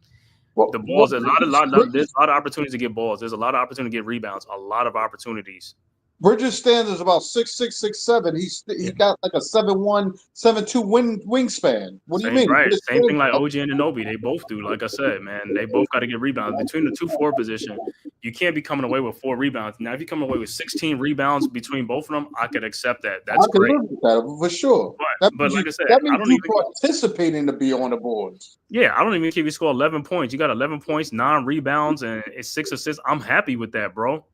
The balls, there's a lot of opportunities to get balls. There's a lot of opportunity to get rebounds. A lot of opportunities. Bridges stands is about 6'6", 6'7". He got like a 7'1", 7'2" wingspan. What do you mean? Right. Same thing like OG and Anunoby. They both do. Like I said, man, they both got to get rebounds. Between the 2-4 position, you can't be coming away with 4 rebounds. Now, if you come away with 16 rebounds between both of them, I could accept that. That's great. Live with that for sure. But like I said, that means I don't you even participating to be on the boards. Yeah, I don't even care if you score 11 points. You got 11 points, 9 rebounds, and it's 6 assists. I'm happy with that, bro.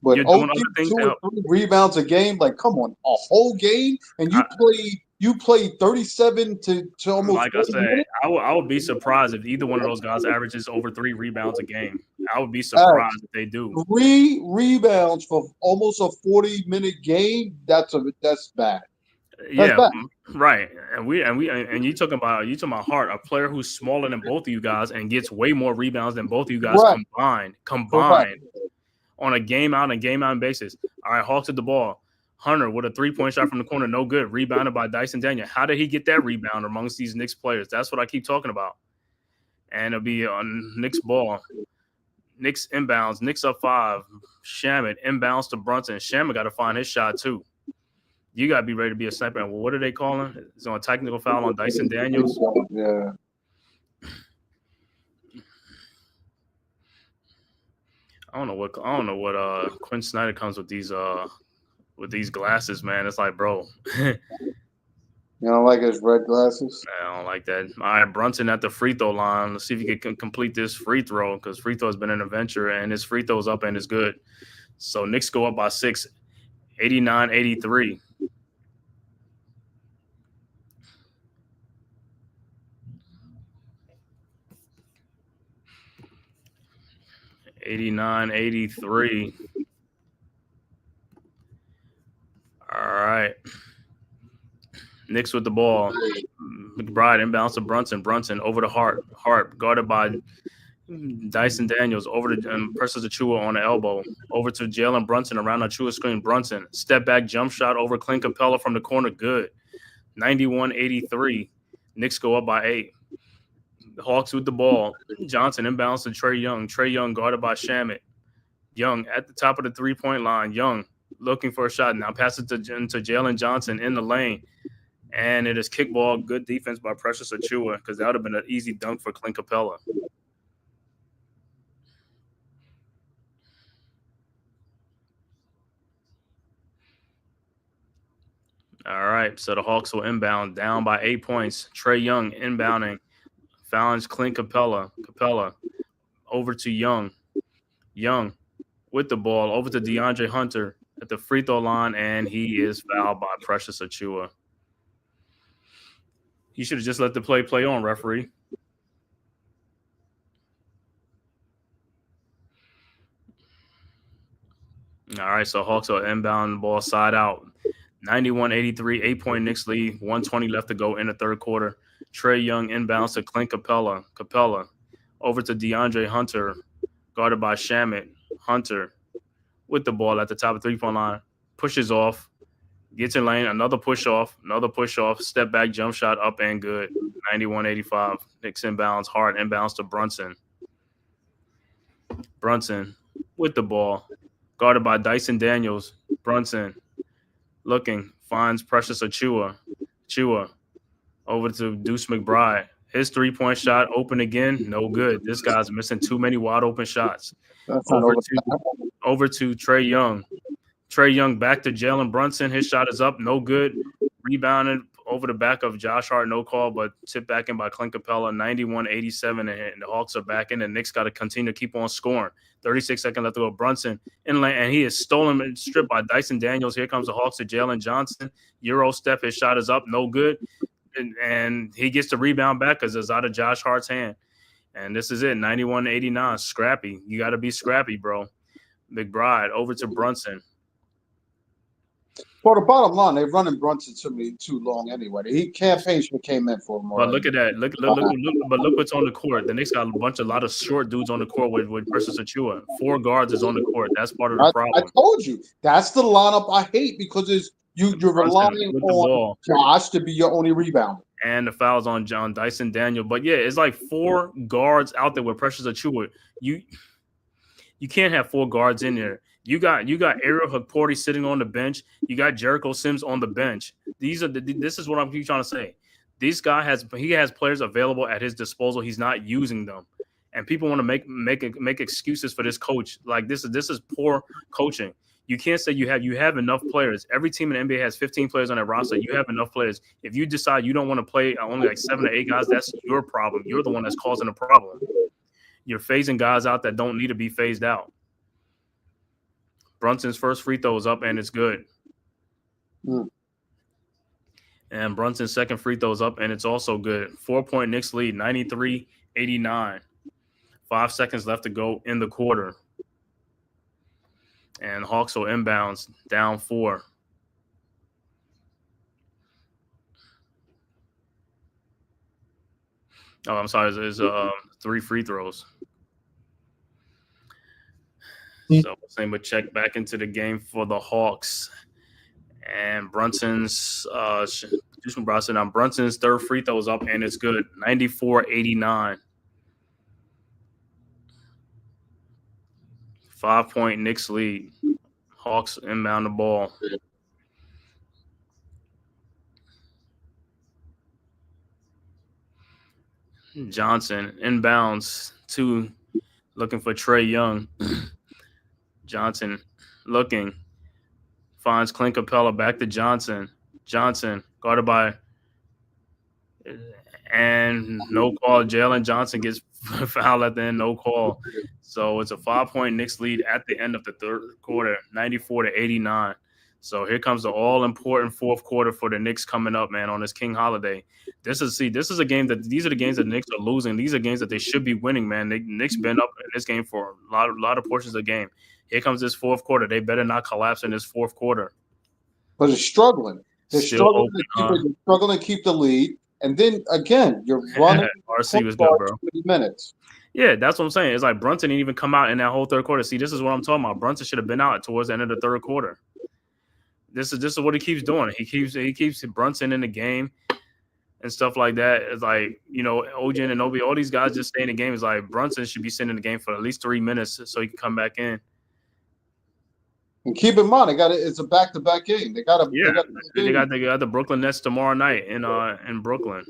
But You're doing other things 2 or 3 rebounds a game, like come on, a whole game, and you played 37 to almost. Like I said, I would be surprised if either one of those guys averages over 3 rebounds a game. I would be surprised if they do. 3 rebounds for almost a 40-minute game. That's bad. Yeah, bad. Right. And you talking about Hart, a player who's smaller than both of you guys and gets way more rebounds than both of you guys combined. On a game out and game out basis. All right, Hawks at the ball. Hunter with a 3-point shot from the corner, no good. Rebounded by Dyson Daniel. How did he get that rebound amongst these Knicks players? That's what I keep talking about. And it'll be on Knicks ball. Knicks inbounds. Knicks up 5. Shamet inbounds to Brunson. Shamet got to find his shot too. You got to be ready to be a sniper. And what are they calling? It's on a technical foul on Dyson Daniels. Yeah. I don't know what Quinn Snyder comes with these glasses, man. It's like, bro. You don't like his red glasses? I don't like that. All right, Brunson at the free throw line. Let's see if he can complete this free throw because free throw has been an adventure and his free throw's up and is good. So Knicks go up by 6, 89-83. $89-83. All right. Knicks with the ball. McBride inbounds to Brunson. Brunson over to Hart. Hart guarded by Dyson Daniels. Over to presses Achua on the elbow. Over to Jalen Brunson around Achua screen. Brunson. Step back jump shot over Clint Capella from the corner. Good. 91-83. Knicks go up by 8. The Hawks with the ball. Johnson inbounds to Trae Young. Trae Young guarded by Shamet. Young at the top of the 3-point line. Young looking for a shot. Now pass it to Jalen Johnson in the lane. And it is kickball. Good defense by Precious Achua because that would have been an easy dunk for Clint Capella. All right, so the Hawks will inbound down by 8 points. Trae Young inbounding. Fouls Clint Capella. Capella over to Young. Young with the ball over to DeAndre Hunter at the free throw line, and he is fouled by Precious Achua. You should have just let the play on, referee. All right, so Hawks are inbound ball side out. 91-83, 8-point Knicks lead, 120 left to go in the third quarter. Trae Young inbounds to Clint Capella. Capella over to DeAndre Hunter, guarded by Shamet. Hunter with the ball at the top of the 3-point line. Pushes off. Gets in lane. Another push off. Step back jump shot up and good. 91-85. Knicks inbounds. Hart inbounds to Brunson. Brunson with the ball. Guarded by Dyson Daniels. Brunson looking. Finds Precious Achua. Achua over to Deuce McBride. His 3-point shot open again. No good. This guy's missing too many wide open shots. Over to Trae Young. Trae Young back to Jalen Brunson. His shot is up. No good. Rebounded over the back of Josh Hart. No call, but tipped back in by Clint Capella. 91-87. And the Hawks are back in. And Knicks got to continue to keep on scoring. 36 seconds left to go. Brunson in lane. And he is stolen and stripped by Dyson Daniels. Here comes the Hawks to Jalen Johnson. Euro step. His shot is up. No good. And he gets the rebound back because it's out of Josh Hart's hand. And this is it, 91-89. Scrappy. You got to be scrappy, bro. McBride over to Brunson. For the bottom line, they're running Brunson too long anyway. He campaign should have came in for him. But look at that. Look what's on the court. The Knicks got a lot of short dudes on the court with Precious Achua. 4 guards is on the court. That's part of the problem. I told you. That's the lineup I hate because you're relying on Josh to be your only rebounder. And the fouls on John Dyson Daniel. But yeah, it's like 4 guards out there with Precious Achua. You can't have 4 guards in there. You got Ariel Hukporti sitting on the bench. You got Jericho Sims on the bench. This is what I'm trying to say. This guy has players available at his disposal. He's not using them, and people want to make excuses for this coach. Like this is poor coaching. You can't say you have enough players. Every team in the NBA has 15 players on their roster. You have enough players. If you decide you don't want to play only like 7 to 8 guys, that's your problem. You're the one that's causing the problem. You're phasing guys out that don't need to be phased out. Brunson's first free throw is up, and it's good. And Brunson's second free throw is up, and it's also good. 4-point Knicks lead, 93-89. 5 seconds left to go in the quarter. And Hawks will inbounds, down 4. Oh, I'm sorry. There's 3 free throws. So same with check back into the game for the Hawks. And Brunson's Brunson's third free throw is up, and it's good. 94-89. 5-point Knicks lead. Hawks inbound the ball. Johnson inbounds to looking for Trae Young. Johnson looking. Finds Clint Capella back to Johnson. Johnson guarded by and no call. Jalen Johnson gets fouled at the end, no call. So it's a 5-point Knicks lead at the end of the third quarter, 94-89. So here comes the all-important fourth quarter for the Knicks coming up, man, on this King holiday. This is a game these are the games that the Knicks are losing. These are games that they should be winning, man. The Knicks been up in this game for a lot of portions of the game. Here comes this fourth quarter. They better not collapse in this fourth quarter. But it's struggling. They're struggling to keep the lead. And then, again, you're running RC was good, bro. 20 minutes. Yeah, that's what I'm saying. It's like Brunson didn't even come out in that whole third quarter. See, this is what I'm talking about. Brunson should have been out towards the end of the third quarter. This is what he keeps doing. He keeps Brunson in the game and stuff like that. It's like, Ojen and Obi, all these guys just stay in the game. It's like Brunson should be sitting in the game for at least 3 minutes so he can come back in. And keep in mind, it's a back-to-back game. They got the Brooklyn Nets tomorrow night in Brooklyn.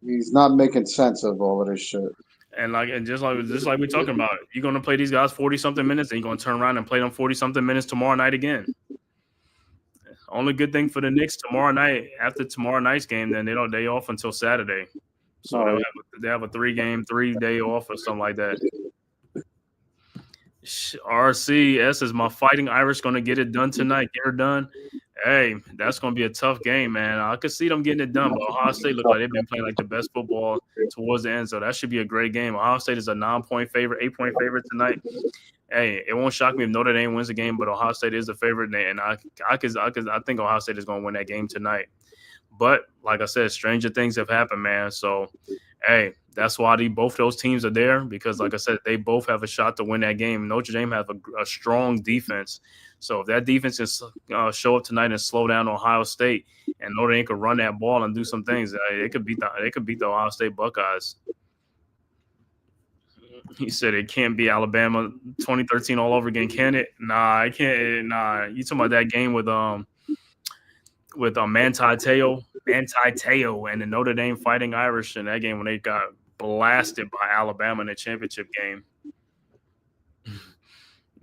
He's not making sense of all of this shit. And just like we're talking about, you're gonna play these guys 40-something minutes, and you're gonna turn around and play them 40-something minutes tomorrow night again. Only good thing for the Knicks tomorrow night, after tomorrow night's game, then they off until Saturday. So they have a 3-day off or something like that. RCS is my Fighting Irish going to get it done tonight? Get her done? Hey, that's going to be a tough game, man. I could see them getting it done, but Ohio State look like they've been playing like the best football towards the end, so that should be a great game. Ohio State is a 9-point favorite, 8-point favorite tonight. Hey, it won't shock me if Notre Dame wins the game, but Ohio State is the favorite, and I think Ohio State is going to win that game tonight. But like I said, stranger things have happened, man. So, hey, that's why both those teams are there, because, like I said, they both have a shot to win that game. Notre Dame have a strong defense. So if that defense can show up tonight and slow down Ohio State, and Notre Dame could run that ball and do some things, they could beat the Ohio State Buckeyes. He said it can't be Alabama 2013 all over again, can it? Nah, I can't. Nah, you talking about that game with Manti Te'o and the Notre Dame Fighting Irish in that game when they got blasted by Alabama in the championship game.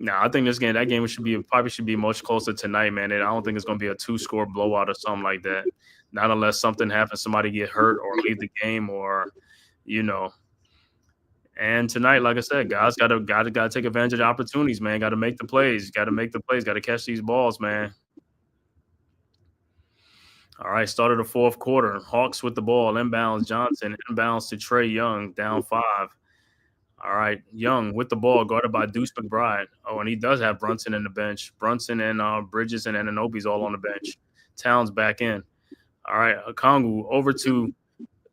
I think that game should be much closer tonight, man. And I don't think it's going to be a 2-score blowout or something like that. Not unless something happens, somebody get hurt or leave the game, or And tonight, like I said, guys got to take advantage of the opportunities, man. Got to make the plays. Got to catch these balls, man. All right, start of the fourth quarter. Hawks with the ball. Inbounds Johnson. Inbounds to Trae Young. Down 5. All right, Young with the ball, guarded by Deuce McBride. Oh, and he does have Brunson in the bench. Brunson and Bridges and Anunoby's all on the bench. Towns back in. All right, Okongwu over to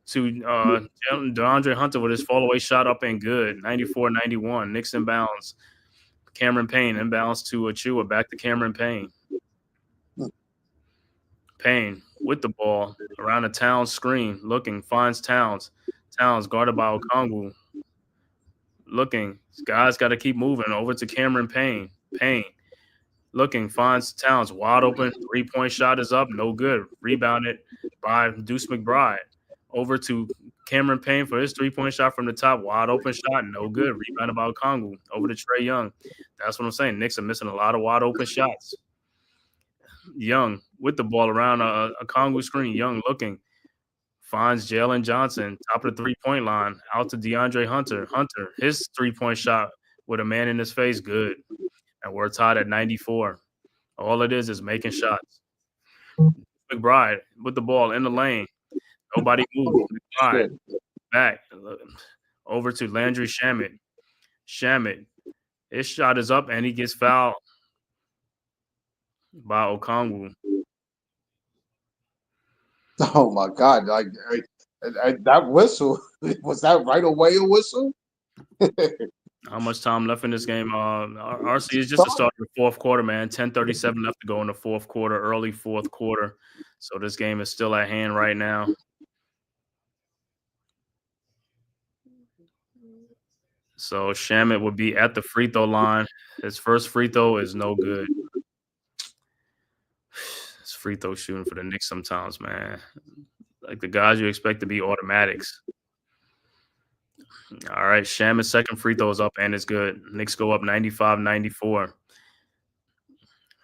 DeAndre Hunter with his fall-away shot up and good. 94-91. Knicks inbounds. Cameron Payne inbounds to Achua. Back to Cameron Payne. Payne with the ball around the Towns screen, finds Towns. Towns guarded by Okongwu. looking. Guys got to keep moving. Over to Cameron Payne. Payne looking, finds Towns wide open. 3-point shot is up. No good. Rebounded by Deuce McBride. Over to Cameron Payne for his 3-point shot from the top. Wide open shot. No good. Rebounded by Okongwu. Over to Trae Young. That's what I'm saying. Knicks are missing a lot of wide open shots. Young with the ball around a Okongwu screen. Young looking. Finds Jalen Johnson, top of the 3-point line, out to DeAndre Hunter. Hunter, his 3-point shot with a man in his face, good. And we're tied at 94. All it is making shots. McBride with the ball in the lane. Nobody moves. McBride back over to Landry Shamet. Shamet, his shot is up and he gets fouled by Okongwu. Oh my God! That whistle, was that right away a whistle? How much time left in this game? RC is just the start of the fourth quarter, man. 10:37 left to go in the fourth quarter, early fourth quarter. So this game is still at hand right now. So Shamet would be at the free throw line. His first free throw is no good. It's free throw shooting for the Knicks sometimes, man. Like the guys you expect to be automatics. All right, Shamet's second free throw is up and it's good. Knicks go up 95-94.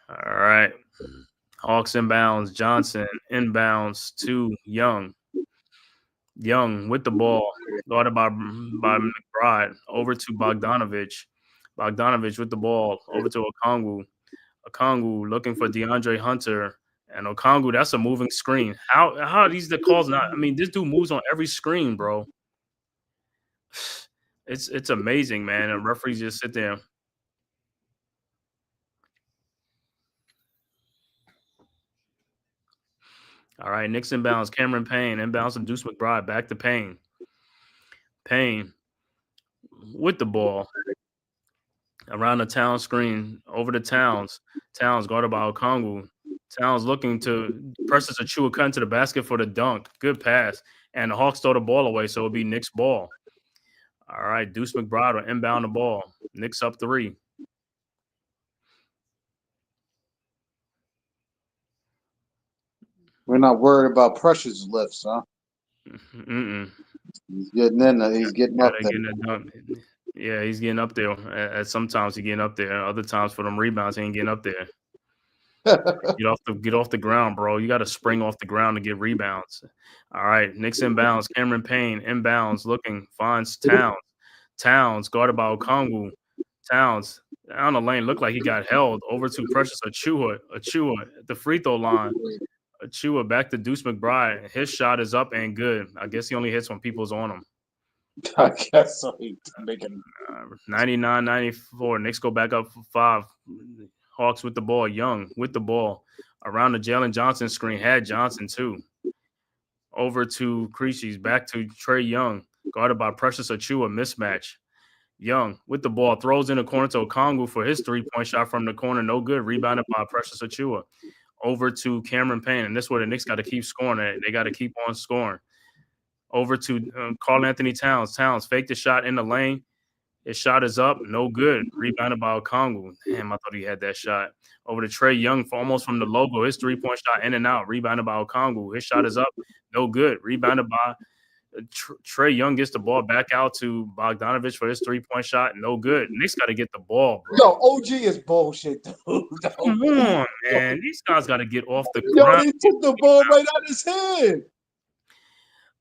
All right. Hawks inbounds. Johnson inbounds to Young. Young with the ball, guarded by McBride. Over to Bogdanovich. Bogdanovich with the ball. Over to Okongwu. Okongwu looking for DeAndre Hunter. And Okongwu, that's a moving screen. How are these the calls not? I mean, this dude moves on every screen, bro. It's amazing, man. And referees just sit there. All right, Knicks inbounds. Cameron Payne inbounds to Deuce McBride. Back to Payne. Payne with the ball. Around the Town screen. Over to Towns. Towns guarded by Okongwu. Towns looking to Precious Achua cut into the basket for the dunk. Good pass. And the Hawks throw the ball away, so it'll be Knicks ball. All right, Deuce McBride will inbound the ball. Knicks up 3. We're not worried about Precious lifts, huh? Mm-mm. He's getting in there. He's getting up there. Yeah, he's getting up there. Sometimes he's getting up there. Other times for them rebounds, he ain't getting up there. Get off the ground, bro. You got to spring off the ground to get rebounds. All right, Knicks inbounds. Cameron Payne inbounds, looking, finds Towns. Towns guarded by Okongwu. Towns down the lane, looked like he got held. Over to Precious Achua. Achua at the free throw line. Achua back to Deuce McBride. His shot is up and good. I guess he only hits when people's on him. I guess so. He's making 99-94. Knicks go back up for 5. Hawks with the ball. Young with the ball. Around the Jalen Johnson screen. Had Johnson too. Over to Creasy. Back to Trae Young. Guarded by Precious Achua. Mismatch. Young with the ball. Throws in the corner to Okongwu for his 3-point shot from the corner. No good. Rebounded by Precious Achua. Over to Cameron Payne. And this is where the Knicks got to keep scoring. They got to keep on scoring. Over to Karl Anthony Towns. Towns faked the shot in the lane. His shot is up. No good. Rebounded by Okongwu. Damn, I thought he had that shot. Over to Trae Young almost from the logo. His 3-point shot in and out. Rebounded by Okongwu. His shot is up. No good. Rebounded by Trae Young. Gets the ball back out to Bogdanovich for his 3-point shot. No good. Knicks got to get the ball, bro. Yo, OG is bullshit, dude. Come on, man. These guys got to get off the ground. Yo, he took the ball right out of his head.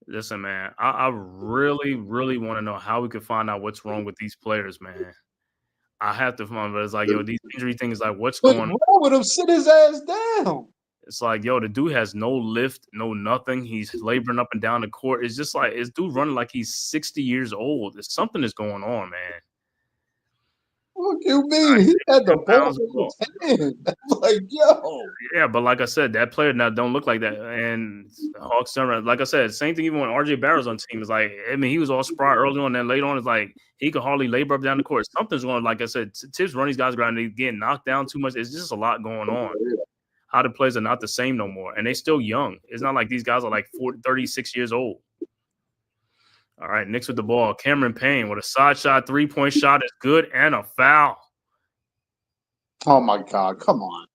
Listen, man, I really, really want to know how we could find out what's wrong with these players, man. I have to find, but it's like, yo, these injury things, like, what's going on? What's wrong with him? Sit his ass down. It's like, yo, the dude has no lift, no nothing. He's laboring up and down the court. It's just like, this dude running like he's 60 years old. There's something is going on, man. What do you mean? He had the ball in his hand. I'm like, yo. Yeah, but like I said, that player now don't look like that. And Hawks, like I said, same thing even when RJ Barrow's on team. It's like, I mean, he was all spry early on, then later on, it's like he could hardly labor up down the court. Something's going on. Like I said, Tips running these guys around, they getting knocked down too much. It's just a lot going on. How the players are not the same no more. And they still young. It's not like these guys are like 36 years old. All right, Knicks with the ball. Cameron Payne with a side shot, 3-point shot is good, and a foul. Oh, my God. Come on.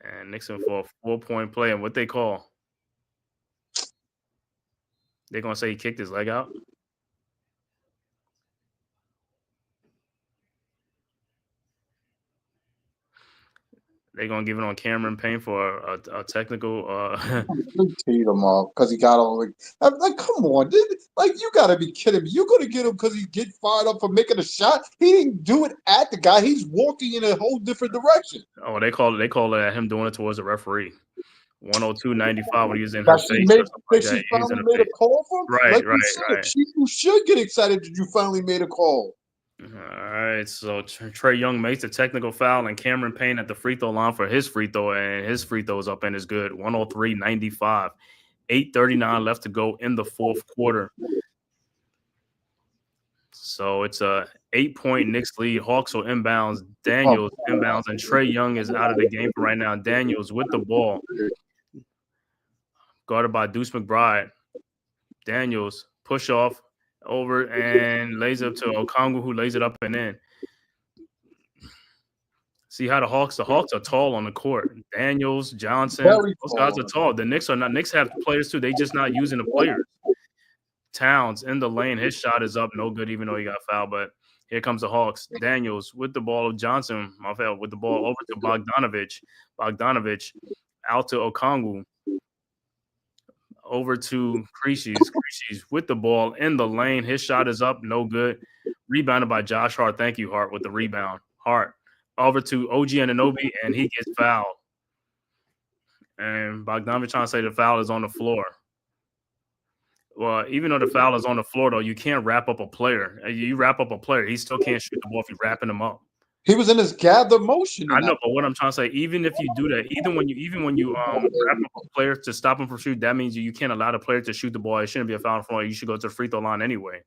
And Nixon for a 4-point play. And what they call? They're going to say he kicked his leg out? They're going to give it on Cameron Payne for a technical. Teed him off because he got all like, come on, dude. Like, you got to be kidding me. You're going to get him because he get fired up for making a shot? He didn't do it at the guy. He's walking in a whole different direction. Oh, they call it him doing it towards the referee. 102.95 when he was in her face. She finally made a call for him? Right. You should get excited that you finally made a call. All right, so Trae Young makes a technical foul, and Cameron Payne at the free throw line for his free throw, and his free throw is up and is good. 103.95. 8:39 left to go in the fourth quarter. So it's a 8-point Knicks lead. Hawks will inbounds. Daniels inbounds, and Trae Young is out of the game for right now. Daniels with the ball, guarded by Deuce McBride. Daniels push off over and lays it up to Okongwu, who lays it up and in. See how the Hawks are tall on the court. Daniels, Johnson, those guys are tall. The Knicks are not. Knicks have players too. They just not using the players. Towns in the lane. His shot is up. No good, even though he got fouled. But here comes the Hawks. Daniels with the ball. Johnson, with the ball over to Bogdanovich. Bogdanovich out to Okongwu. Over to Creasy. Creasy with the ball in the lane. His shot is up. No good. Rebounded by Josh Hart. Thank you, Hart, with the rebound. Hart over to OG Anunoby, and he gets fouled. And Bogdanovich trying to say the foul is on the floor. Well, even though the foul is on the floor, though, you can't wrap up a player. You wrap up a player, he still can't shoot the ball if you're wrapping him up. He was in his gather motion. I know, but what I'm trying to say, even if you do that, even when you wrap up a player to stop him from shooting, that means you can't allow the player to shoot the ball. It shouldn't be a foul on the floor. You should go to the free throw line anyway.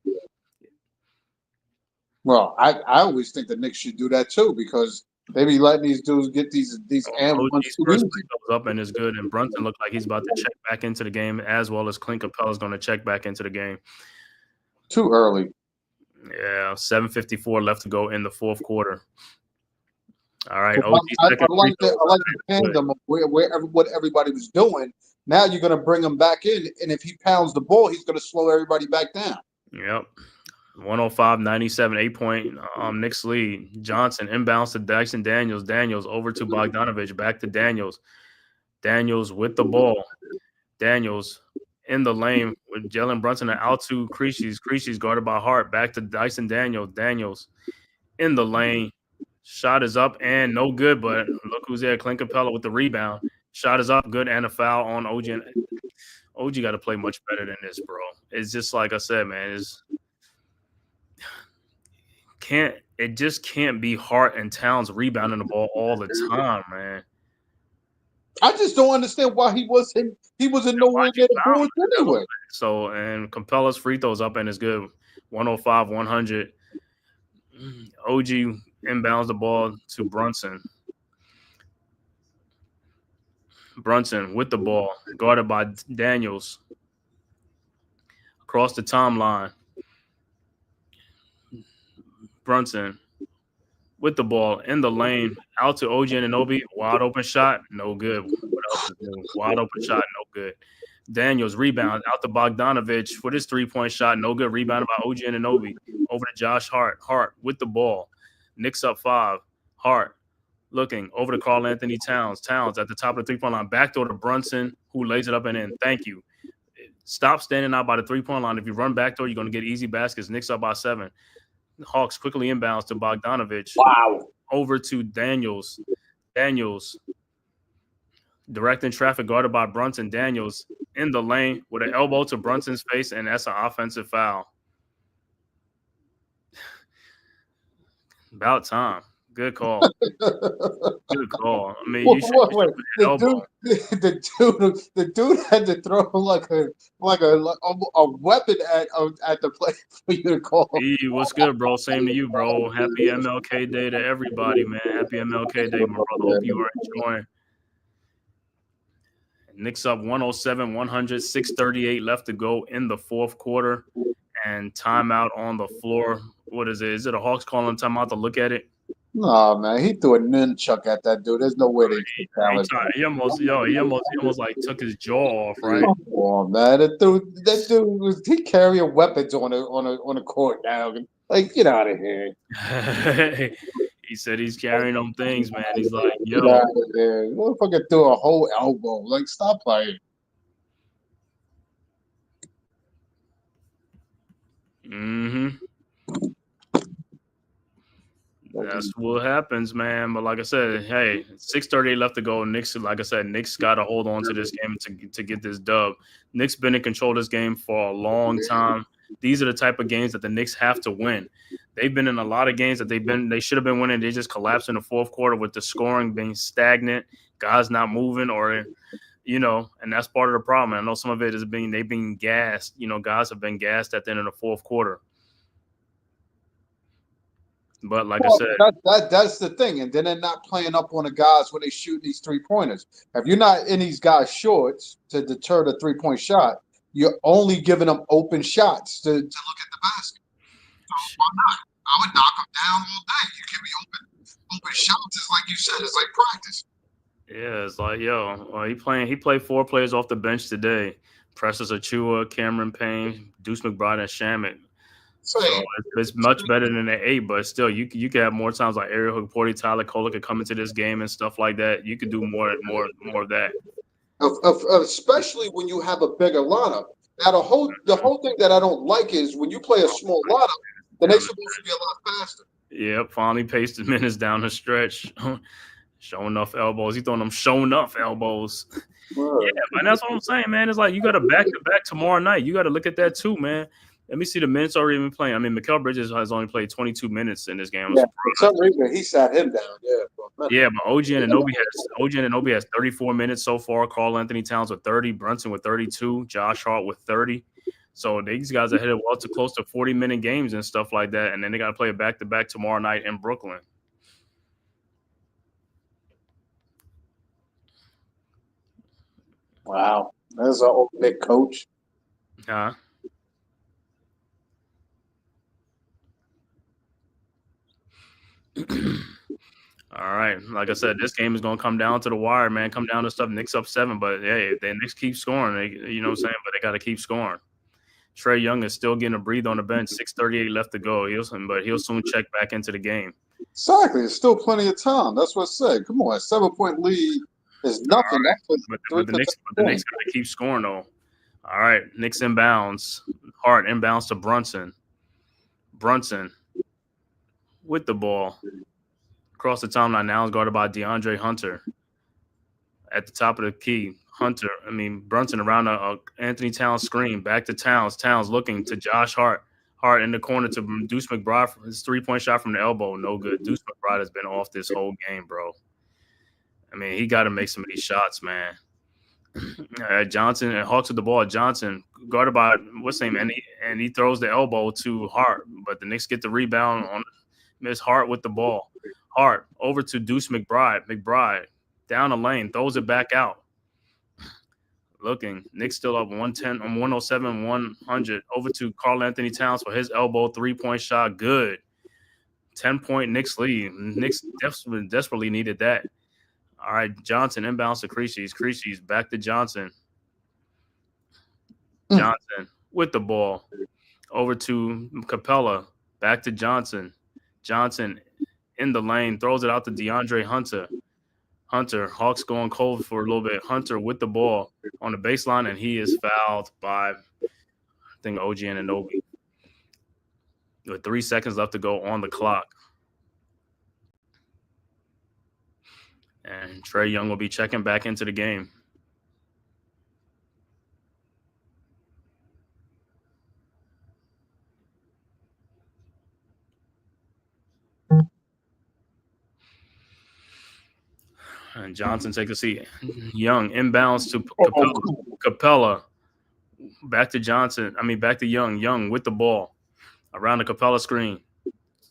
Well, I always think the Knicks should do that too because they be letting these dudes get these OG's first free throw up and is good, and Brunson looked like he's about to check back into the game, as well as Clint Capella is going to check back into the game. Too early. Yeah, 7:54 left to go in the fourth quarter. All right, I like the tandem of what everybody was doing. Now you're going to bring him back in, and if he pounds the ball, he's going to slow everybody back down. Yep. 105-97, 8-point Knicks lead. Johnson inbounds to Dyson Daniels. Daniels over to Bogdanovich. Back to Daniels. Daniels with the ball. Daniels in the lane with Jalen Brunson and out to Creasy. Creasy's guarded by Hart. Back to Dyson Daniels. Daniels in the lane. Shot is up and no good, but look who's there. Clint Capella with the rebound. Shot is up, good, and a foul on OG. OG got to play much better than this, bro. It's just like I said, man. It just can't be Hart and Towns rebounding the ball all the time, man. I just don't understand why he wasn't nowhere near the boards anyway. So, and Capella's free throws up and is good. 105-100. OG inbounds the ball to Brunson. Brunson with the ball, guarded by Daniels. Across the timeline. Brunson with the ball in the lane, out to OG Anunoby, wide open shot, no good. What else is new? Wide open shot, no good. Daniels rebound out to Bogdanovich with his 3-point shot, no good. Rebounded by OG Anunoby. Over to Josh Hart. Hart with the ball. Knicks up 5. Hart looking over to Karl Anthony Towns. Towns at the top of the 3-point line. Backdoor to Brunson, who lays it up and in. Thank you. Stop standing out by the 3-point line. If you run backdoor, you're going to get easy baskets. Knicks up by 7. Hawks quickly inbounds to Bogdanovich. Wow. Over to Daniels. Daniels directing traffic, guarded by Brunson. Daniels in the lane with an elbow to Brunson's face, and that's an offensive foul. About time. Good call. Good call. I mean, the dude had to throw like a weapon at the play for you to call. Hey, what's good, bro? Same to you, bro. Happy MLK Day to everybody, man. Happy MLK Day, my brother. Hope you are enjoying. Knicks up 107-100, 6:38 left to go in the fourth quarter, and timeout on the floor. What is it? Is it a Hawks calling timeout to look at it? No, man, he threw a nunchuck at that dude. There's no way they took that. He almost like took his jaw off, right? Come on, man. That dude was he carrying weapons on a court now. Like, get out of here. He said he's carrying them things, man. He's like, Get yo. out of there. Motherfucker threw a whole elbow. Like, stop playing. Mm-hmm. That's what happens, man. But like I said, hey, 6:38 left to go. Knicks, like I said, Knicks got to hold on to this game to get this dub. Knicks been in control of this game for a long time. These are the type of games that the Knicks have to win. They've been in a lot of games that they should have been winning. They just collapsed in the fourth quarter with the scoring being stagnant, guys not moving, or and that's part of the problem. I know some of it is they've been gassed. Guys have been gassed at the end of the fourth quarter. But like I said, that's the thing. And then they're not playing up on the guys when they shoot these 3-pointers. If you're not in these guys' shorts to deter the 3-point shot, you're only giving them open shots to look at the basket. So why not? I would knock them down all day. You give me open shots. It's like you said. It's like practice. Yeah, it's like, he played 4 players off the bench today. Precious Achua, Cameron Payne, Deuce McBride, and Shamet. So it's much better than the 8, but still, you could have more times like Ariel Hukporti, Tyler Kohler could come into this game and stuff like that. You could do more of that. Especially when you have a bigger lineup. Now the whole thing that I don't like is when you play a small lineup, then they're supposed to be a lot faster. Yep, finally paced the minutes down the stretch. Showing enough elbows. He throwing them showing enough elbows. Word. Yeah, man, that's what I'm saying, man. It's like you got to back to back tomorrow night. You got to look at that too, man. Let me see the minutes already been playing. I mean, Mikal Bridges has only played 22 minutes in this game. Yeah, for some reason, he sat him down. Yeah, but OG Anunoby has 34 minutes so far. Karl Anthony Towns with 30, Brunson with 32, Josh Hart with 30. So these guys are headed to close to 40-minute games and stuff like that. And then they got to play a back-to-back tomorrow night in Brooklyn. Wow. There's an old big coach. Huh? All right. Like I said, this game is going to come down to the wire, man. Come down to stuff. Knicks up 7. But, hey, if the Knicks keep scoring, you know what I'm saying? But they got to keep scoring. Trae Young is still getting a breathe on the bench. 6:38 left to go. But he'll soon check back into the game. Exactly. There's still plenty of time. That's what I said. Come on. A 7-point lead is nothing. Right. But the Knicks got to keep scoring, though. All right. Knicks inbounds. Hart inbounds to Brunson. Brunson with the ball. Across the timeline now is guarded by DeAndre Hunter. At the top of the key, Brunson around a Anthony Towns screen. Back to Towns. Towns looking to Josh Hart. Hart in the corner to Deuce McBride for his 3-point shot from the elbow. No good. Deuce McBride has been off this whole game, bro. I mean, he got to make some of these shots, man. Johnson and Hawks with the ball. Johnson guarded by what's his name, and he throws the elbow to Hart, but the Knicks get the rebound on Miss Hart with the ball. Hart over to Deuce McBride. McBride down the lane, throws it back out. Looking, Knicks still up 107-100. Over to Karl Anthony Towns for his elbow 3-point shot. Good. 10-point Knicks lead. Knicks desperately needed that. All right, Johnson inbounds to Creasy. Creasy's back to Johnson. Johnson with the ball. Over to Capella. Back to Johnson. Johnson in the lane. Throws it out to DeAndre Hunter. Hawks going cold for a little bit. Hunter with the ball on the baseline, and he is fouled by, I think, OG Anunoby. With 3 seconds left to go on the clock. And Trae Young will be checking back into the game. And Johnson takes a seat. Young inbounds to Capella. Back to Johnson. Back to Young. Young with the ball around the Capella screen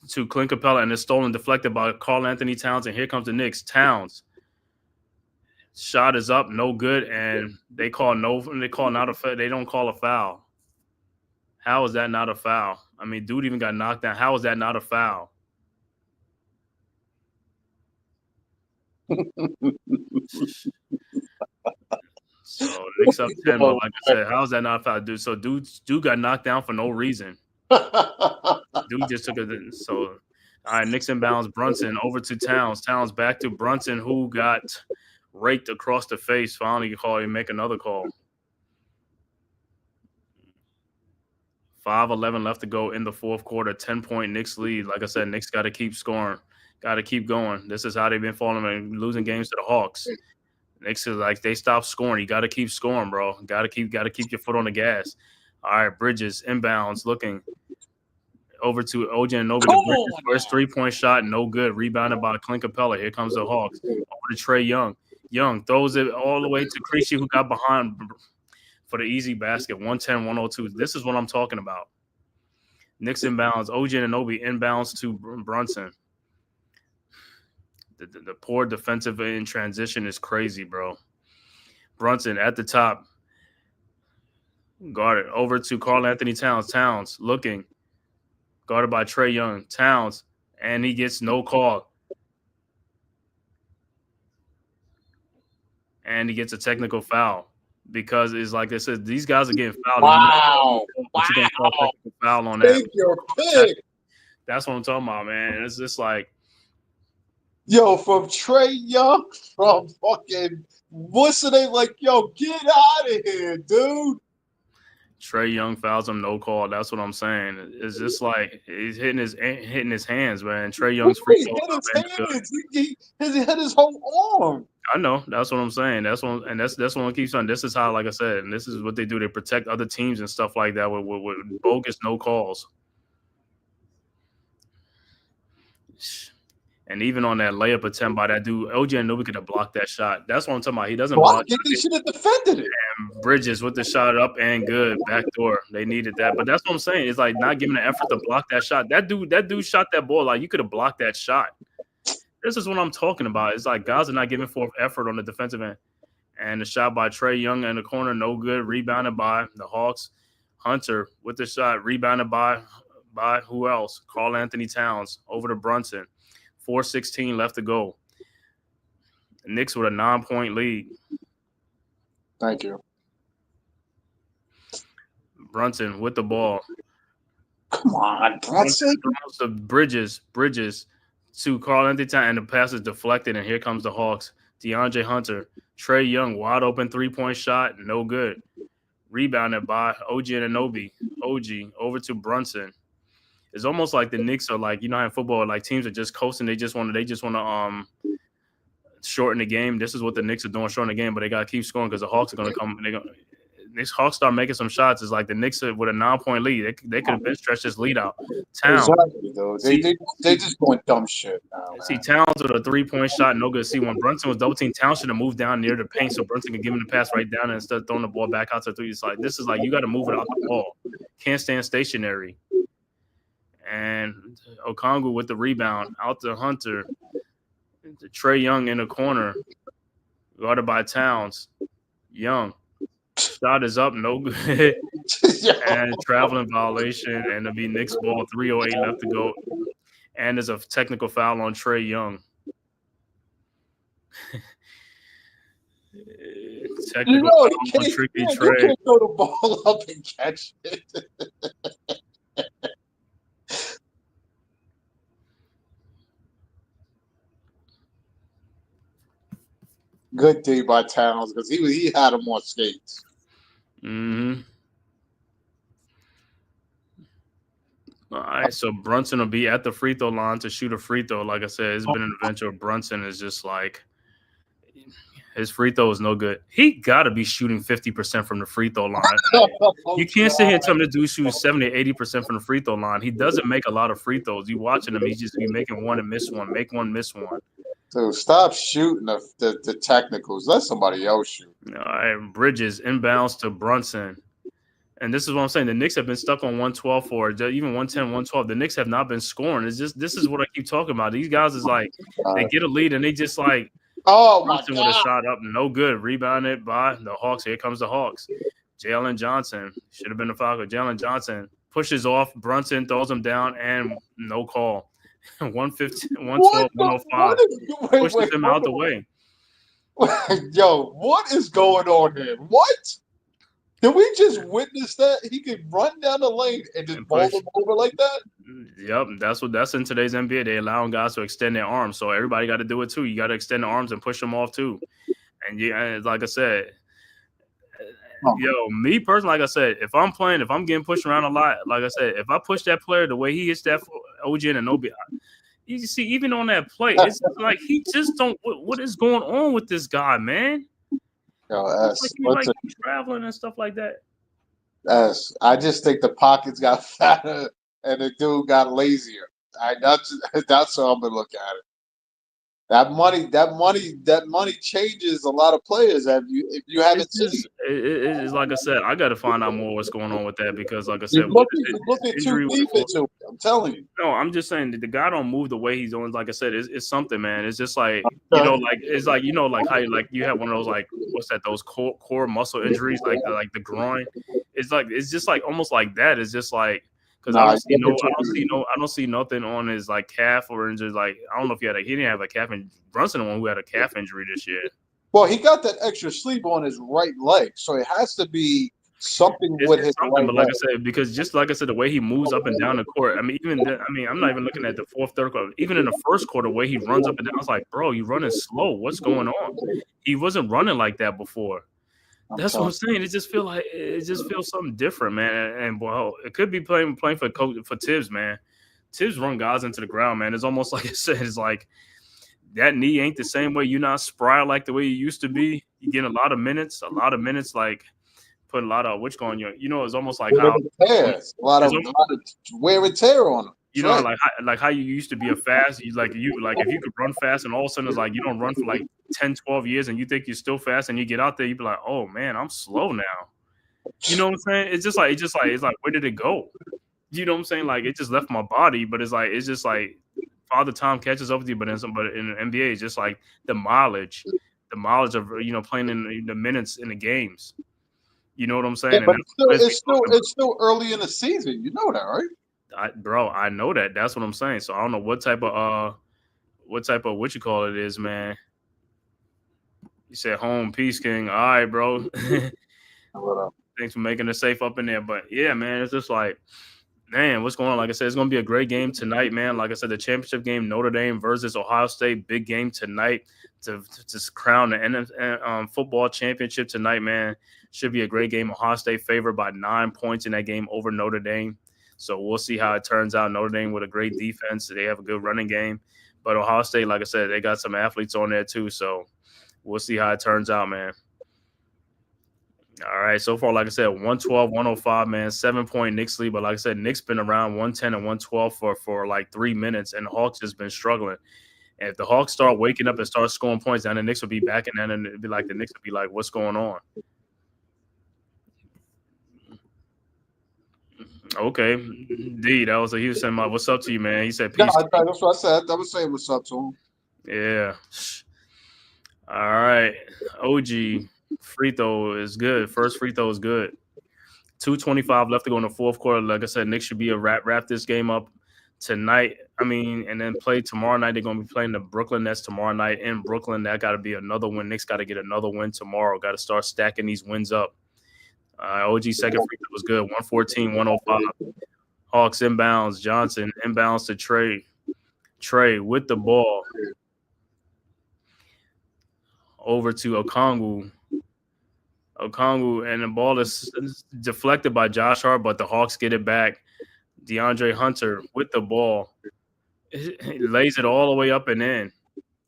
to Clint Capella, and it's stolen, deflected by Karl Anthony Towns. And here comes the Knicks. Towns Shot is up, no good, and they call not a foul. They don't call a foul. How is that not a foul? I mean, dude even got knocked down. How is that not a foul? So Knicks up 10, but like I said, how is that not a foul, dude? So dude got knocked down for no reason. Dude just took it. So all right, Knicks inbounds Brunson over to Towns. Towns back to Brunson, who got raked across the face. Finally, make another call. 5:11 left to go in the fourth quarter. 10-point Knicks lead. Like I said, Knicks got to keep scoring. Got to keep going. This is how they've been falling and losing games to the Hawks. Knicks is like they stopped scoring. You got to keep scoring, bro. Got to keep your foot on the gas. All right, Bridges inbounds, looking over to OG Anunoby. The Bridges first 3-point shot, no good. Rebounded by Clint Capella. Here comes the Hawks. Over to Trae Young. Young throws it all the way to Creasy, who got behind for the easy basket. 110-102. This is what I'm talking about. Knicks inbounds. OG Anunoby inbounds to Brunson. The poor defensive in transition is crazy, bro. Brunson at the top. Guarded over to Karl Anthony Towns. Towns looking. Guarded by Trae Young. Towns. And he gets no call. And he gets a technical foul. Because it's like I said, these guys are getting fouled. Wow. But you're going to call a technical foul on that. Take your pick. That's what I'm talking about, man. It's just like, yo, from Trae Young, from fucking what's the name? Like, yo, get out of here, dude. Trae Young fouls him, no call. That's what I'm saying. It's just like he's hitting his hands, man. Trae Young's free throw. He hit his whole arm. I know. That's what I'm saying. That's what I keep saying. This is how, like I said, and this is what they do. They protect other teams and stuff like that with bogus no calls. And even on that layup attempt by that dude, OG Anunoby could have blocked that shot. That's what I'm talking about. He doesn't block it. They should have defended it. And Bridges with the shot up and good. Backdoor. They needed that. But that's what I'm saying. It's like not giving an effort to block that shot. That dude shot that ball. Like, you could have blocked that shot. This is what I'm talking about. It's like guys are not giving forth effort on the defensive end. And the shot by Trae Young in the corner, no good. Rebounded by the Hawks. Hunter with the shot. Rebounded by who else? Karl Anthony Towns over to Brunson. 4:16 left to go. The Knicks with a 9-point lead. Thank you. Brunson with the ball. Come on, Brunson. The Bridges to Karl Anthony Towns, and the pass is deflected, and here comes the Hawks. DeAndre Hunter. Trae Young, wide open 3-point shot, no good. Rebounded by OG Anunoby. OG over to Brunson. It's almost like the Knicks are like, you know how in football, like teams are just coasting. They just want to shorten the game. This is what the Knicks are doing, shorten the game, but they got to keep scoring because the Hawks are going to come. These Hawks start making some shots. It's like the Knicks are with a 9-point lead. They could have been stretched this lead out. Towns. Exactly, though. They just doing dumb shit now. See, Towns with a 3-point shot, no good. See, when Brunson was double teamed, Towns should have moved down near the paint so Brunson could give him the pass right down and instead of throwing the ball back out to 3. It's like, this is like, you got to move it out the ball. Can't stand stationary. And Okongwu with the rebound out to Hunter. Trae Young in the corner, guarded by Towns. Young. Shot is up, no good. And traveling violation, and it'll be Knicks ball, 3:08 left to go. And there's a technical foul on Trae Young. Technical foul on Tricky Trae. You can't throw the ball up and catch it. Good day by Towns because he had him on skates. Mm-hmm. All right, so Brunson will be at the free throw line to shoot a free throw. Like I said, it's been an adventure. Brunson is just like his free throw is no good. He got to be shooting 50% from the free throw line. You can't sit here and tell me the dude shoots 70 to 80% from the free throw line. He doesn't make a lot of free throws. You watching him, he's just be making one and miss one, make one, miss one. So stop shooting the technicals. Let somebody else shoot. All right, Bridges inbounds to Brunson. And this is what I'm saying. The Knicks have been stuck on 112 for even 110, 112. The Knicks have not been scoring. It's just this is what I keep talking about. These guys is like they get a lead and they just like Oh my Brunson with a God! shot up, no good. Rebounded by the Hawks. Here comes the Hawks. Jalen Johnson should have been the foul. Jalen Johnson pushes off. Brunson throws him down and no call. 115, 112, What the? 105. What is? Wait, Pushes wait, him out the way. Yo, what is going on here? What? Did we just witness that? He could run down the lane and just And bowl push. them over like that? Yep, that's in today's NBA. They allowing guys to extend their arms, so everybody got to do it too. You got to extend the arms and push them off too. And yeah, like I said, me personally, like I said, if I'm getting pushed around a lot, like I said, if I push that player the way he hits that OG and Anobi, you see, even on that play, it's like he just don't. What is going on with this guy, man? Yo, Like he's traveling and stuff like that. I just think the pockets got fatter and the dude got lazier. That's how I'm gonna look at it. That money changes a lot of players. If you haven't seen, It's like I said, I got to find out more what's going on with that because, like I said, you looking too deep into it. I'm telling you. No, I'm just saying that the guy don't move the way he's doing. Like I said, it's something, man. It's just like it's like like how you have one of those like what's that? Those core muscle injuries, like the groin. It's just like almost like that. It's just like because I don't see nothing on his like calf or injuries. Like I don't know if he didn't have a calf and Brunson one who had a calf injury this year. Well, he got that extra sleeve on his right leg, so it has to be something with his right but like I said, because just like I said, the way he moves up and down the court. I mean, I'm not even looking at the fourth, third quarter. Even in the first quarter, the way he runs up and down, I was like, bro, you running slow. What's going on? He wasn't running like that before. That's what I'm saying. It just feels something different, man. And well, it could be playing for Tibbs, man. Tibbs run guys into the ground, man. It's almost like I said, it's like that knee ain't the same way. You're not spry like the way you used to be. You get a lot of minutes, like put a lot of which going on. It's almost like how a lot of wear and tear on him. You know, like how you used to be a fast, if you could run fast and all of a sudden it's like you don't run for like 10, 12 years and you think you're still fast and you get out there, you'd be like, oh man, I'm slow now. You know what I'm saying? It's like where did it go? You know what I'm saying? Like it just left my body, but it's just like Father Time catches up with you, but in the NBA, it's just like the mileage of playing in the minutes in the games. You know what I'm saying? Yeah, but it's still early in the season. You know that, right? I know that. That's what I'm saying. So I don't know what type of what you call it is, man. You said home peace king. All right, bro. Thanks for making it safe up in there. But yeah, man, it's just like, man, what's going on? Like I said, it's gonna be a great game tonight, man. Like I said, the championship game, Notre Dame versus Ohio State, big game tonight to crown the football championship tonight, man. Should be a great game. Ohio State favored by 9 points in that game over Notre Dame. So we'll see how it turns out. Notre Dame with a great defense. They have a good running game. But Ohio State, like I said, they got some athletes on there too. So we'll see how it turns out, man. All right. So far, like I said, 112, 105, man. 7-point Knicks lead. But like I said, Knicks been around 110 and 112 for like 3 minutes. And the Hawks has been struggling. And if the Hawks start waking up and start scoring points, then the Knicks will be back. And then it'd be like the Knicks will be like, what's going on? Okay, D, he was saying, "What's up to you, man?" He said, "Peace." Yeah, that's what I said. I was saying, "What's up to him?" Yeah. All right, OG free throw is good. First free throw is good. 2:25 left to go in the fourth quarter. Like I said, Knicks should be wrap this game up tonight. And then play tomorrow night. They're gonna be playing the Brooklyn Nets tomorrow night in Brooklyn. That got to be another win. Knicks got to get another win tomorrow. Got to start stacking these wins up. OG second free throw was good. 114, 105. Hawks inbounds. Johnson inbounds to Trey. Trey with the ball. Over to Okongwu. And the ball is deflected by Josh Hart, but the Hawks get it back. DeAndre Hunter with the ball. He lays it all the way up and in.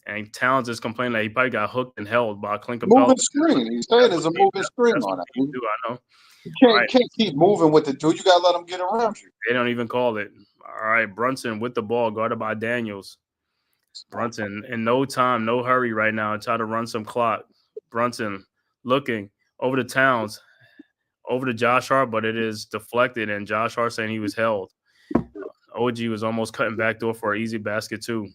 And Towns is complaining that he probably got hooked and held by Clint Capella. Moving screen. He's saying there's a moving screen on it. I know. You can't keep moving with the dude. You got to let him get around you. They don't even call it. All right, Brunson with the ball, guarded by Daniels. Brunson in no time, no hurry right now. Try to run some clock. Brunson looking over to Towns, over to Josh Hart, but it is deflected, and Josh Hart saying he was held. OG was almost cutting back door for an easy basket too.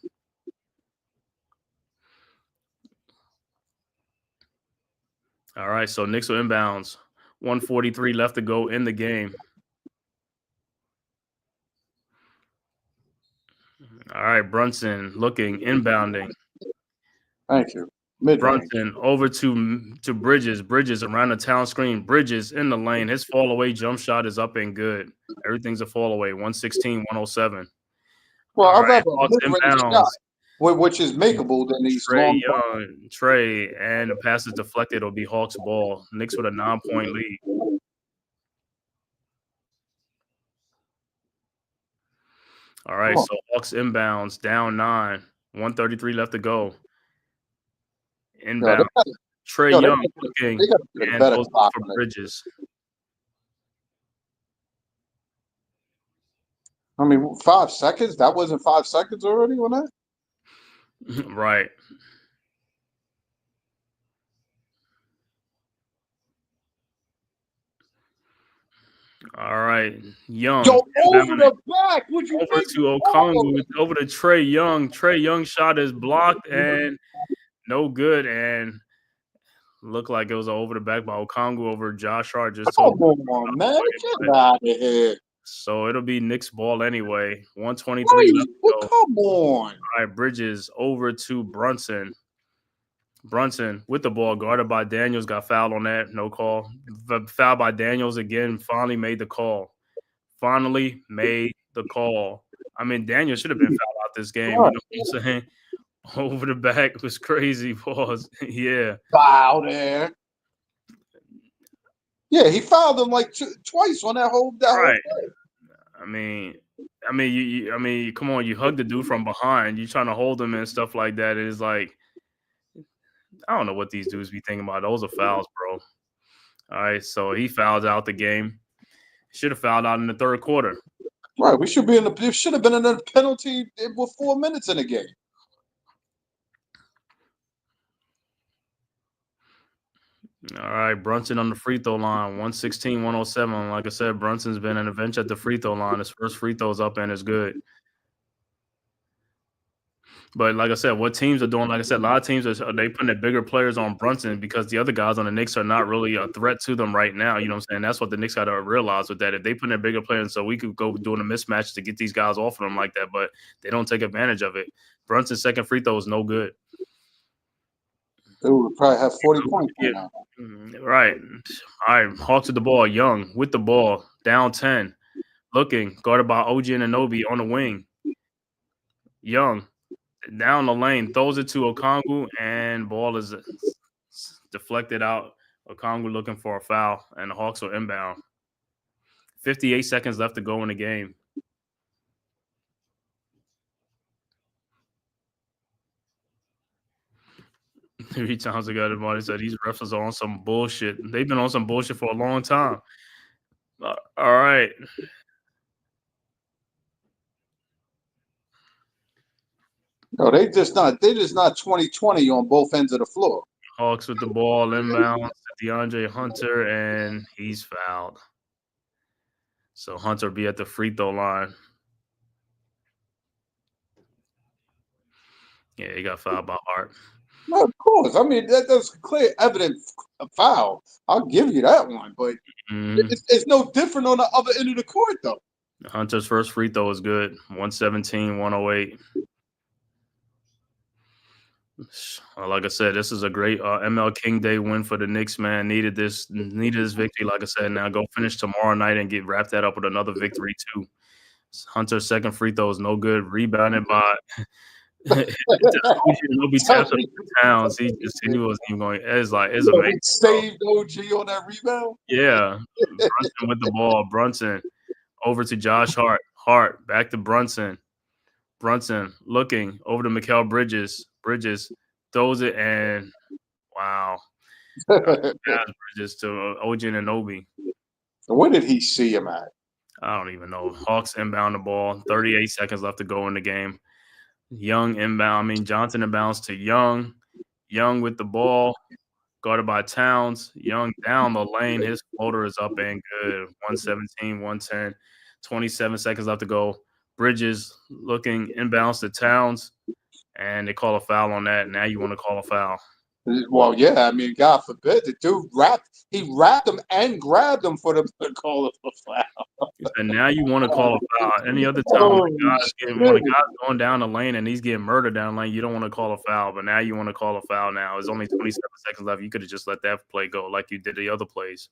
All right, so Knicks are inbounds. 1:43 left to go in the game. All right, Brunson looking, inbounding. Thank you. Mid-range. Brunson over to Bridges. Bridges around the town screen. Bridges in the lane. His fall away jump shot is up and good. Everything's a fall away. 116-107. Well, All I'd right, rather a Hawks mid-range shot, inbounds. which is makeable than these Trey long. Young, Trey, and the pass is deflected. It'll be Hawks ball. Knicks with a 9-point lead. All right, so Hawks inbounds down 9. 1:33 left to go. Inbound. Trey Young looking and goes for Bridges. I mean, 5 seconds? That wasn't 5 seconds already on that? Right. All right. Young. Yo, over the back. Would you over to Okongwu, over to Trey Young. Trey Young shot is blocked and no good. And looked like it was over the back by Okongwu over Josh Hart. Just come on, man. Get out of here. So it'll be Knicks ball anyway. 1:23 left to go. Come on. All right, Bridges over to Brunson. Brunson with the ball, guarded by Daniels, got fouled on that. No call. Fouled by Daniels again. Finally made the call. I mean, Daniels should have been fouled out this game. You know what I'm saying? Over the back was crazy. Pause. Yeah. Foul there. Yeah, he fouled him like twice on that whole right. Play. I mean, come on, you hug the dude from behind. You're trying to hold him and stuff like that. It's like, I don't know what these dudes be thinking about. Those are fouls, bro. All right, so he fouls out the game. Should have fouled out in the third quarter. Right, we should be in the. There should have been another penalty with 4 minutes in the game. All right, Brunson on the free throw line, 116-107. Like I said, Brunson's been an adventure at the free throw line. His first free throw's up and is good. But like I said, what teams are doing, like I said, a lot of teams are they putting the bigger players on Brunson because the other guys on the Knicks are not really a threat to them right now. You know what I'm saying? That's what the Knicks got to realize with that. If they put in a bigger player, so we could go doing a mismatch to get these guys off of them like that, but they don't take advantage of it. Brunson's second free throw is no good. They would probably have 40 points. Yeah. Right. All right. Hawks with the ball. Young with the ball. Down 10. Looking. Guarded by OG and Anunoby on the wing. Young. Down the lane. Throws it to Okongwu. And ball is deflected out. Okongwu looking for a foul. And the Hawks are inbound. 58 seconds left to go in the game. Three times ago, everybody said these refs are on some bullshit. They've been on some bullshit for a long time. All right. No, they're just not 2020 on both ends of the floor. Hawks with the ball inbound to DeAndre Hunter, and he's fouled. So Hunter will be at the free throw line. Yeah, he got fouled by Hart. No, of course. I mean, that's clear evidence of foul. I'll give you that one, but it's no different on the other end of the court, though. Hunter's first free throw is good. 117-108. Like I said, this is a great ML King Day win for the Knicks, man. Needed this victory, like I said. Now go finish tomorrow night and wrap that up with another victory, too. Hunter's second free throw is no good. Rebounded by Nobody tapped him Towns. He wasn't even going. It's amazing. Saved OG on that rebound. Yeah, Brunson with the ball. Brunson over to Josh Hart. Hart back to Brunson. Brunson looking over to Mikal Bridges. Bridges throws it and wow, Bridges to OG Anunoby. Where did he see him at? I don't even know. Hawks inbound the ball. 38 seconds left to go in the game. Young inbound. Johnson inbounds to Young. Young with the ball, guarded by Towns. Young down the lane. His floater is up and good. 117, 110. 27 seconds left to go. Bridges looking inbounds to Towns, and they call a foul on that. Now you want to call a foul. Well, yeah, I mean, God forbid the dude he wrapped him and grabbed him for them to call it a foul. And now you want to call a foul. Any other time Oh, when a guy's going down the lane and he's getting murdered down the lane, you don't want to call a foul. But now you want to call a foul now. There's only 27 seconds left. You could have just let that play go like you did the other plays.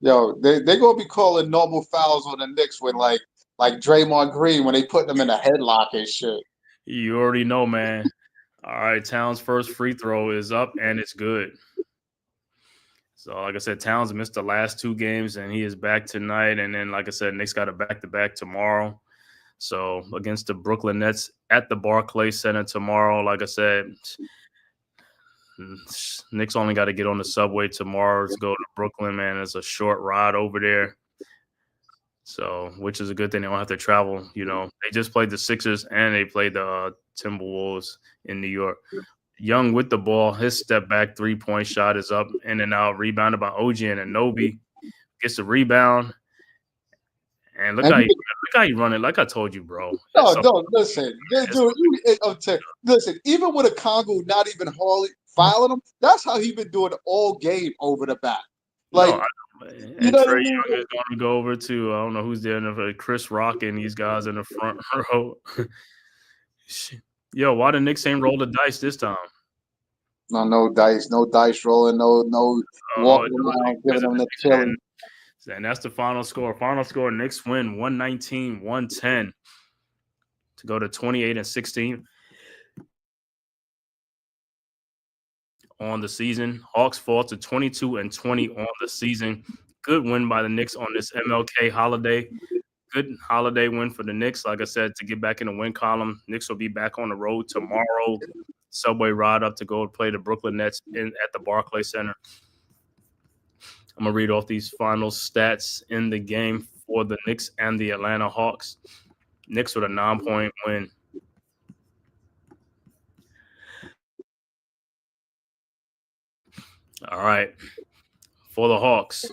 Yo, they're gonna be calling normal fouls on the Knicks when like Draymond Green when they put them in a headlock and shit. You already know, man. All right, Towns' first free throw is up, and it's good. So, like I said, Towns missed the last 2 games, and he is back tonight. And then, like I said, Knicks got a back-to-back tomorrow. So, against the Brooklyn Nets at the Barclays Center tomorrow, like I said, Knicks only got to get on the subway tomorrow to go to Brooklyn, man. It's a short ride over there. So, which is a good thing. They don't have to travel. You know, they just played the Sixers and they played the Timberwolves in New York. Young with the ball, his step back 3-point shot is up in and out, rebounded by OG and Anunoby. Gets the rebound. And look how you run it. Like I told you, bro. No, listen. Dude, listen, even with a Congo not even hardly fouling him, that's how he been doing it all game over the back. Like, and Trey Young is going to go over to, I don't know who's there, Chris Rock and these guys in the front row. Yo, why the Knicks ain't roll the dice this time? No dice rolling, no walking around, giving them the chilling. And that's the final score. Final score, Knicks win 119-110 to go to 28-16 on the season. Hawks fall to 22-20 on the season. Good win by the Knicks on this MLK holiday. Good holiday win for the Knicks. Like I said, to get back in the win column, Knicks will be back on the road tomorrow. Subway ride up to go play the Brooklyn Nets at the Barclays Center. I'm going to read off these final stats in the game for the Knicks and the Atlanta Hawks. Knicks with a 9-point win. All right. For the Hawks,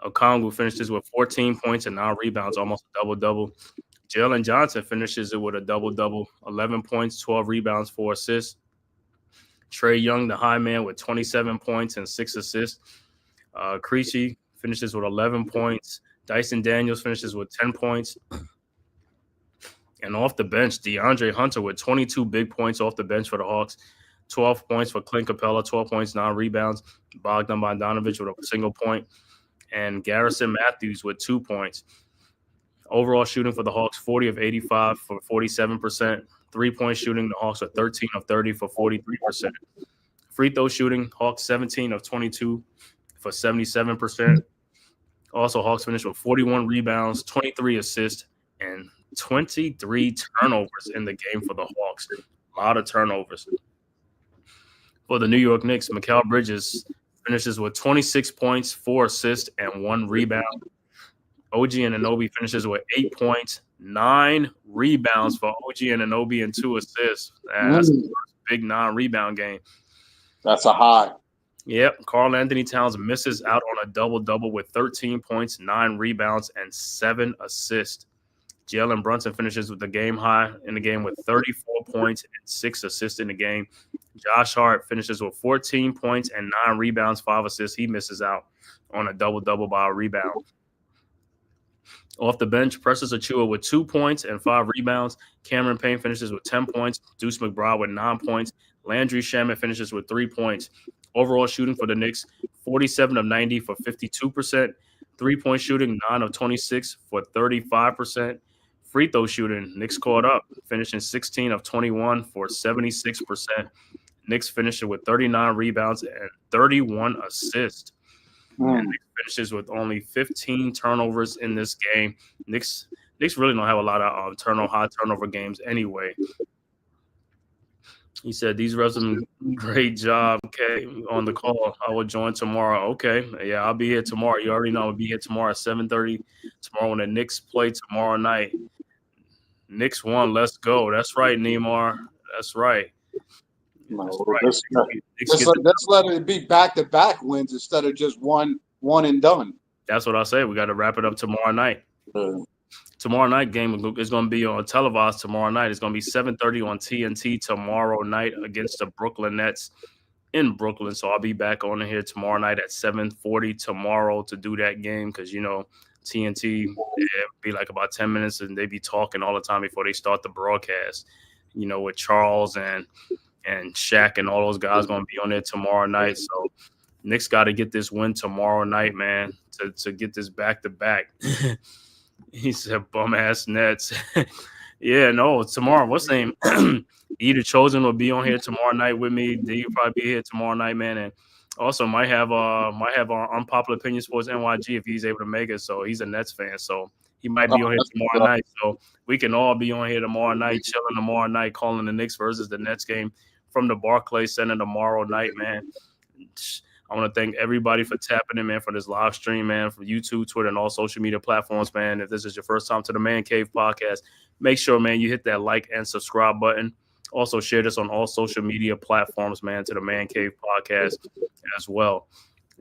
Okongwu finishes with 14 points and 9 rebounds, almost a double-double. Jalen Johnson finishes it with a double-double, 11 points, 12 rebounds, 4 assists. Trey Young, the high man, with 27 points and 6 assists. Creasy finishes with 11 points. Dyson Daniels finishes with 10 points. And off the bench, DeAndre Hunter with 22 big points off the bench for the Hawks. 12 points for Clint Capella, 12 points, 9 rebounds. Bogdan Bogdanovic with a single point. And Garrison Matthews with 2 points. Overall shooting for the Hawks, 40 of 85 for 47%. 3-point shooting, the Hawks are 13 of 30 for 43%. Free throw shooting, Hawks 17 of 22 for 77%. Also, Hawks finished with 41 rebounds, 23 assists, and 23 turnovers in the game for the Hawks. A lot of turnovers. For the New York Knicks, Mikal Bridges finishes with 26 points, 4 assists, and 1 rebound. OG Anunoby finishes with 8 points, 9 rebounds for OG Anunoby and 2 assists. That's a big non-rebound game. That's a high. Yep. Karl Anthony Towns misses out on a double-double with 13 points, 9 rebounds, and 7 assists. Jalen Brunson finishes with the game high in the game with 34 points and 6 assists in the game. Josh Hart finishes with 14 points and 9 rebounds, 5 assists. He misses out on a double-double by a rebound. Off the bench, Precious Achiuwa with 2 points and 5 rebounds. Cameron Payne finishes with 10 points. Deuce McBride with 9 points. Landry Shamet finishes with 3 points. Overall shooting for the Knicks, 47 of 90 for 52%. 3-point shooting, 9 of 26 for 35%. Free throw shooting, Knicks caught up, finishing 16 of 21 for 76%. Knicks finished with 39 rebounds and 31 assists. And Knicks finishes with only 15 turnovers in this game. Knicks really don't have a lot of high turnover games anyway. He said, these refs are great job, okay, on the call. I will join tomorrow. Okay, yeah, I'll be here tomorrow. You already know I'll be here tomorrow at 7:30 tomorrow when the Knicks play tomorrow night. Knicks won. Let's go. That's right, Neymar. That's right. Let's let it be back-to-back wins instead of just one and done. That's what I say. We got to wrap it up tomorrow night. Tomorrow night game is going to be on televised tomorrow night. It's going to be 7:30 on TNT tomorrow night against the Brooklyn Nets in Brooklyn. So I'll be back on here tomorrow night at 7:40 tomorrow to do that game because, TNT, it'll be like about 10 minutes and they be talking all the time before they start the broadcast, with Charles and Shaq and all those guys going to be on there tomorrow night. So Knicks got to get this win tomorrow night, man, to get this back-to-back. He said, bum-ass Nets. Yeah, no, tomorrow. What's the name? Either Chosen will be on here tomorrow night with me. D will probably be here tomorrow night, man. And also might have our Unpopular Opinion Sports NYG if he's able to make it. So he's a Nets fan. So he might be on here tomorrow night. So we can all be on here tomorrow night, chilling tomorrow night, calling the Knicks versus the Nets game from the Barclays Center tomorrow night, man. I want to thank everybody for tapping in, man, for this live stream, man, from YouTube, Twitter, and all social media platforms, man. If this is your first time to the Man Cave Podcast, make sure, man, you hit that like and subscribe button. Also, share this on all social media platforms, man, to the Man Cave Podcast as well.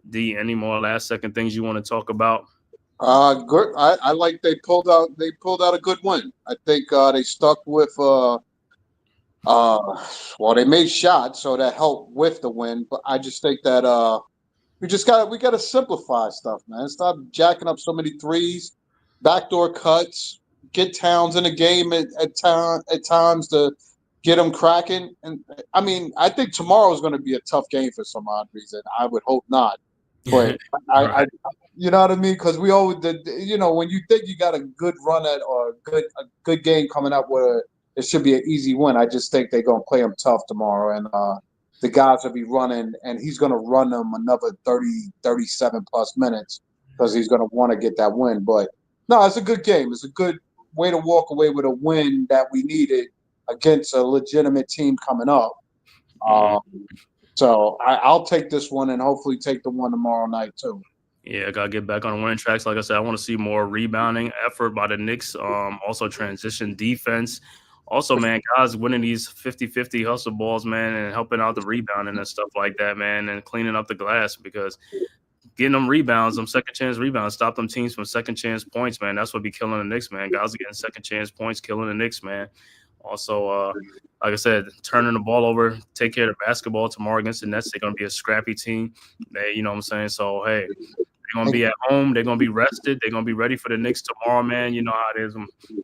D, any more last second things you want to talk about? Good. I like they pulled out a good win. I think they stuck with they made shots, so that helped with the win. But I just think that we gotta simplify stuff, man. Stop jacking up so many threes, backdoor cuts, get Towns in the game at times to get them cracking. And I mean, I think tomorrow is going to be a tough game for some odd reason. I would hope not, but I you know what I mean? Because we always, when you think you got a good run at or a good game coming up where it should be an easy win, I just think they're going to play them tough tomorrow, and the guys will be running, and he's going to run them another 30, 37 plus minutes because he's going to want to get that win. But no, it's a good game. It's a good way to walk away with a win that we needed against a legitimate team coming up. So I'll take this one and hopefully take the one tomorrow night too. Yeah, I got to get back on the winning tracks. Like I said, I want to see more rebounding effort by the Knicks, also transition defense. Also, man, guys winning these 50-50 hustle balls, man, and helping out the rebounding and stuff like that, man, and cleaning up the glass because getting them rebounds, them second-chance rebounds, stop them teams from second-chance points, man. That's what be killing the Knicks, man. Guys are getting second-chance points, killing the Knicks, man. Also, like I said, turning the ball over, take care of the basketball tomorrow against the Nets. They're going to be a scrappy team. You know what I'm saying? So, hey, they're going to be at home. They're going to be rested. They're going to be ready for the Knicks tomorrow, man. You know how it is.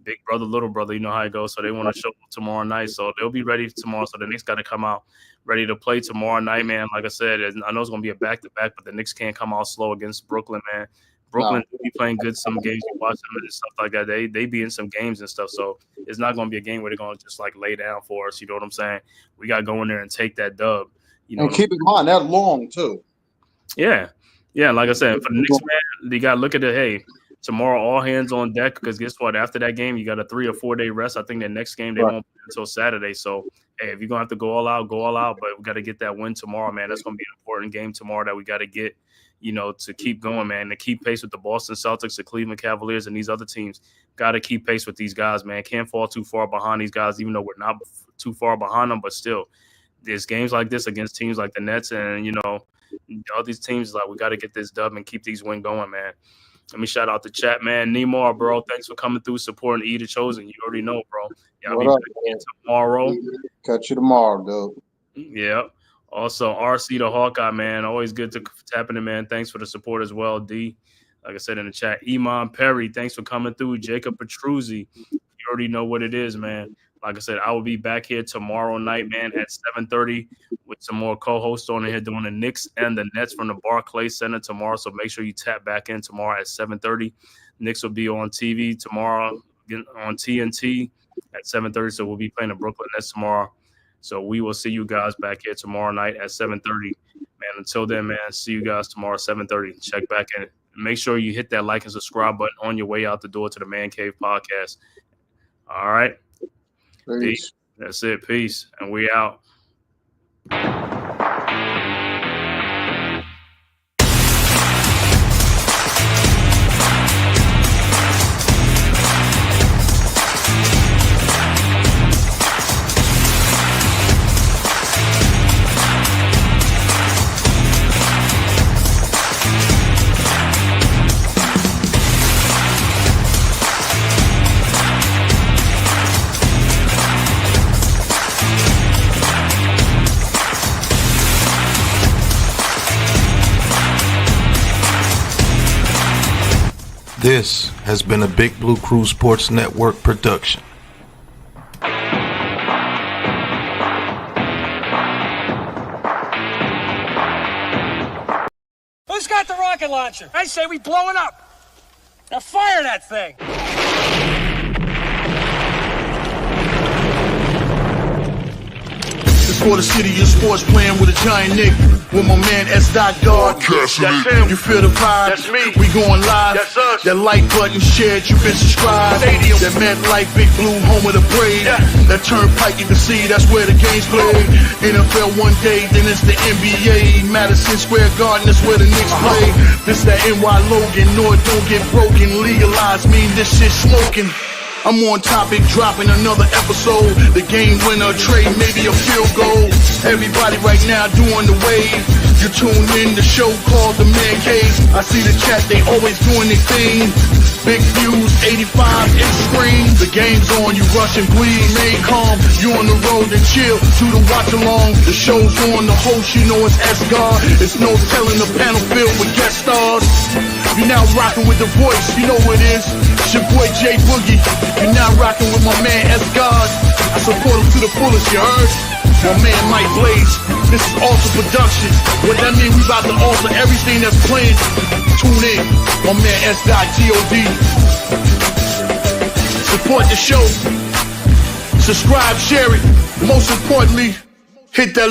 Big brother, little brother, you know how it goes. So they want to show up tomorrow night. So they'll be ready tomorrow. So the Knicks got to come out ready to play tomorrow night, man. Like I said, I know it's going to be a back-to-back, but the Knicks can't come out slow against Brooklyn, man. Brooklyn be playing good some games. You watch them and stuff like that. They be in some games and stuff. So it's not going to be a game where they're going to just like lay down for us. You know what I'm saying? We got to go in there and take that dub. And keep in mind that long too. Yeah. Yeah. Like I said, for the Knicks, man, you got to look at it. Hey, tomorrow all hands on deck because guess what? After that game, you got a 3 or 4 day rest. I think the next game they won't play until Saturday. So hey, if you're gonna have to go all out, go all out. But we got to get that win tomorrow, man. That's gonna be an important game tomorrow that we got to get. To keep going, man, to keep pace with the Boston Celtics, the Cleveland Cavaliers, and these other teams. Got to keep pace with these guys, man. Can't fall too far behind these guys, even though we're not too far behind them. But still, there's games like this against teams like the Nets and, all these teams, like we got to get this dub and keep these wins going, man. Let me shout out the chat, man. Nemar, bro, thanks for coming through, supporting E the Chosen. You already know, bro. Yeah, I'll be back tomorrow. Catch you tomorrow, dude. Yeah. Also, RC the Hawkeye, man. Always good to tap in, man. Thanks for the support as well, D. Like I said in the chat, Iman Perry, thanks for coming through. Jacob Petruzzi, you already know what it is, man. Like I said, I will be back here tomorrow night, man, at 7:30 with some more co-hosts on here doing the Knicks and the Nets from the Barclays Center tomorrow. So make sure you tap back in tomorrow at 7:30. Knicks will be on TV tomorrow on TNT at 7:30. So we'll be playing the Brooklyn Nets tomorrow. So we will see you guys back here tomorrow night at 7:30. Man, until then, man, see you guys tomorrow at 7:30. Check back in. Make sure you hit that like and subscribe button on your way out the door to the Man Cave Podcast. All right. Peace. That's it. Peace. And we out. This has been a Big Blue Crew Sports Network production. Who's got the rocket launcher? I say we blow it up. Now fire that thing. For the city of sports, playing with a giant Nick. With my man S. God. That's him. You feel the vibe? That's me. We going live. That's us. That like button shared, you been subscribed. Stadium. That MetLife, Big Blue, home of the Braves. Yeah. That Turnpike, you can see that's where the game's played. NFL one day, then it's the NBA. Madison Square Garden, that's where the Knicks play. This that NY Logan, North don't get broken. Legalize, mean this shit smoking. I'm on topic, dropping another episode. The game winner, trade, maybe a field goal. Everybody right now doing the wave. You tune in, the show called The Man Cave. I see the chat, they always doing their thing. Big views, 85 inch screen. The game's on, you rush and bleed. Remain calm, you on the road and chill. Do the watch along, the show's on. The host, you know it's S-God. It's no telling the panel filled with guest stars. You're now rocking with the voice, you know who it is. It's your boy J Boogie. You're now rocking with my man S-God. I support him to the fullest, you heard? My man Mike Blaze. This is awesome production. What that mean, we about to alter everything that's playing. Tune in. My man S.God. Support the show. Subscribe, share it. Most importantly, hit that